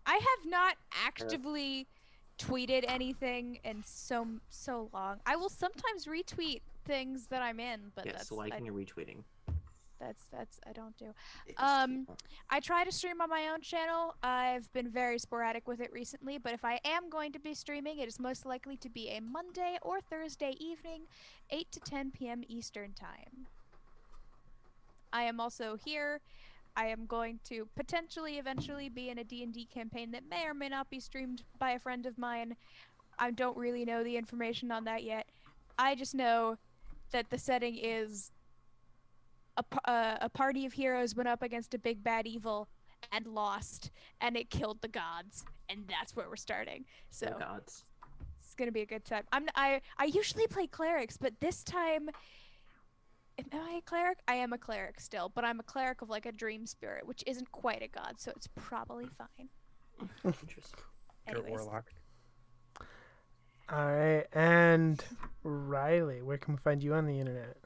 Speaker 4: I have not actively tweeted anything in so long. I will sometimes retweet things that I'm in, but
Speaker 6: Yes,
Speaker 4: that's
Speaker 6: liking and retweeting.
Speaker 4: that's I don't do.
Speaker 6: It's
Speaker 4: I try to stream on my own channel. I've been very sporadic with it recently, but if I am going to be streaming, it is most likely to be a Monday or Thursday evening, 8 to 10 p.m. Eastern Time. I am also here. I am going to potentially eventually be in a D&D campaign that may or may not be streamed by a friend of mine. I don't really know the information on that yet. I just know that the setting is a party of heroes went up against a big bad evil and lost, and it killed the gods, and that's where we're starting. So
Speaker 6: oh gods.
Speaker 4: it's gonna be a good time. I usually play clerics, but this time, am I a cleric? I am a cleric still, but I'm a cleric of like a dream spirit, which isn't quite a god, so it's probably fine.
Speaker 6: Interesting.
Speaker 2: You're a
Speaker 4: Anyways,
Speaker 2: warlock.
Speaker 1: All right. And Riley, where can we find you on the internet?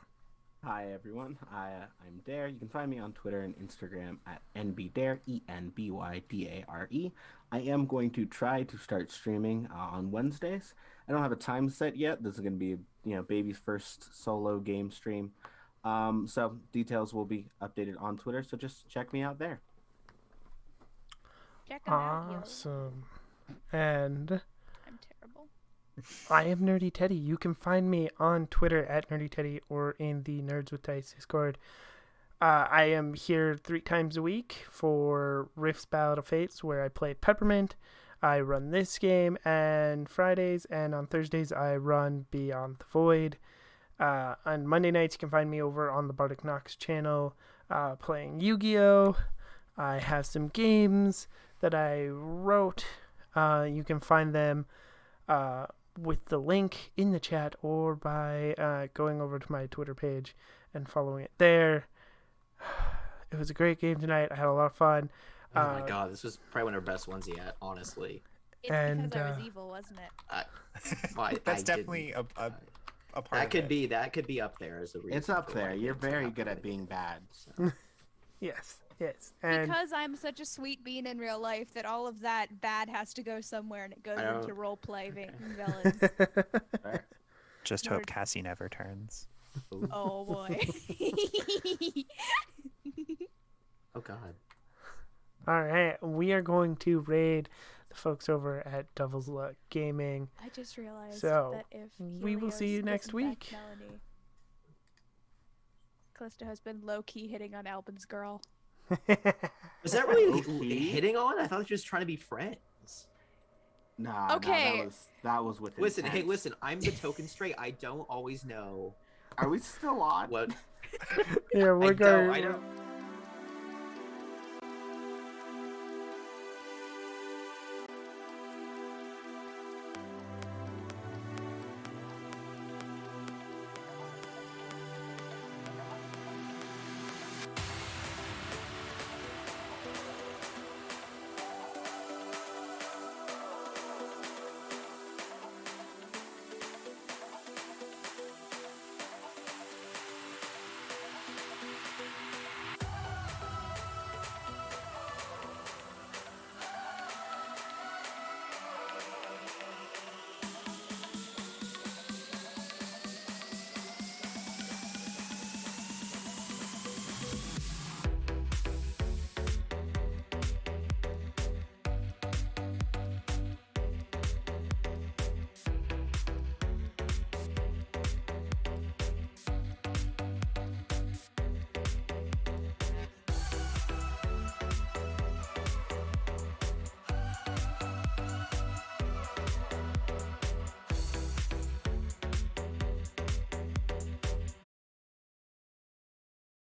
Speaker 5: Hi everyone, I'm Dare. You can find me on Twitter and Instagram at NBDare, ENBYDARE. I am going to try to start streaming on Wednesdays. I don't have a time set yet. This is going to be, baby's first solo game stream. So details will be updated on Twitter. So just check me out there.
Speaker 4: Check 'em out, yo.
Speaker 1: Awesome. And
Speaker 4: I'm terrible.
Speaker 1: I am Nerdy Teddy. You can find me on Twitter at Nerdy Teddy or in the Nerds with Dice Discord. I am here 3 times a week for Rift's Battle of Fates, where I play Peppermint. I run this game and Fridays, and on Thursdays I run Beyond the Void. On Monday nights, you can find me over on the Bardic Knox channel playing Yu-Gi-Oh! I have some games that I wrote. You can find them with the link in the chat or by going over to my Twitter page and following it there. It was a great game tonight. I had a lot of fun.
Speaker 6: Oh my god, this was probably one of our best ones yet, honestly.
Speaker 4: It's
Speaker 1: And,
Speaker 4: because I was evil, wasn't it?
Speaker 2: That's definitely a part
Speaker 6: That
Speaker 2: of
Speaker 6: could
Speaker 2: it.
Speaker 6: be up there as a reason.
Speaker 5: It's up
Speaker 6: for
Speaker 5: there.
Speaker 6: why
Speaker 5: You're
Speaker 6: things are
Speaker 5: very
Speaker 6: happening
Speaker 5: good at
Speaker 6: with
Speaker 5: being
Speaker 6: it.
Speaker 5: bad. So.
Speaker 1: Yes. And
Speaker 4: Because I'm such a sweet bean in real life that all of that bad has to go somewhere and it goes
Speaker 6: I don't-
Speaker 4: into roleplay villains.
Speaker 5: Fair.
Speaker 2: Just hope
Speaker 4: Nerd.
Speaker 2: Cassie never turns.
Speaker 6: Ooh.
Speaker 4: Oh boy.
Speaker 6: Oh god.
Speaker 1: all right, we are going to raid the folks over at Devil's Luck Gaming.
Speaker 4: I just realized
Speaker 1: So,
Speaker 4: that if
Speaker 1: we will see you
Speaker 4: Helios
Speaker 1: next
Speaker 4: isn't back
Speaker 1: week.
Speaker 4: Melanie, Callisto has been low-key hitting on Albin's girl.
Speaker 6: Was that really
Speaker 5: Okay.
Speaker 6: hitting on? I thought she was trying to be friends.
Speaker 5: Nah.
Speaker 4: Okay.
Speaker 5: That was with
Speaker 6: Listen, hey,
Speaker 5: intent.
Speaker 6: listen, I'm the token straight. I don't always know
Speaker 5: Are we still on?
Speaker 6: what
Speaker 1: Yeah, we're
Speaker 6: I
Speaker 1: going.
Speaker 6: don't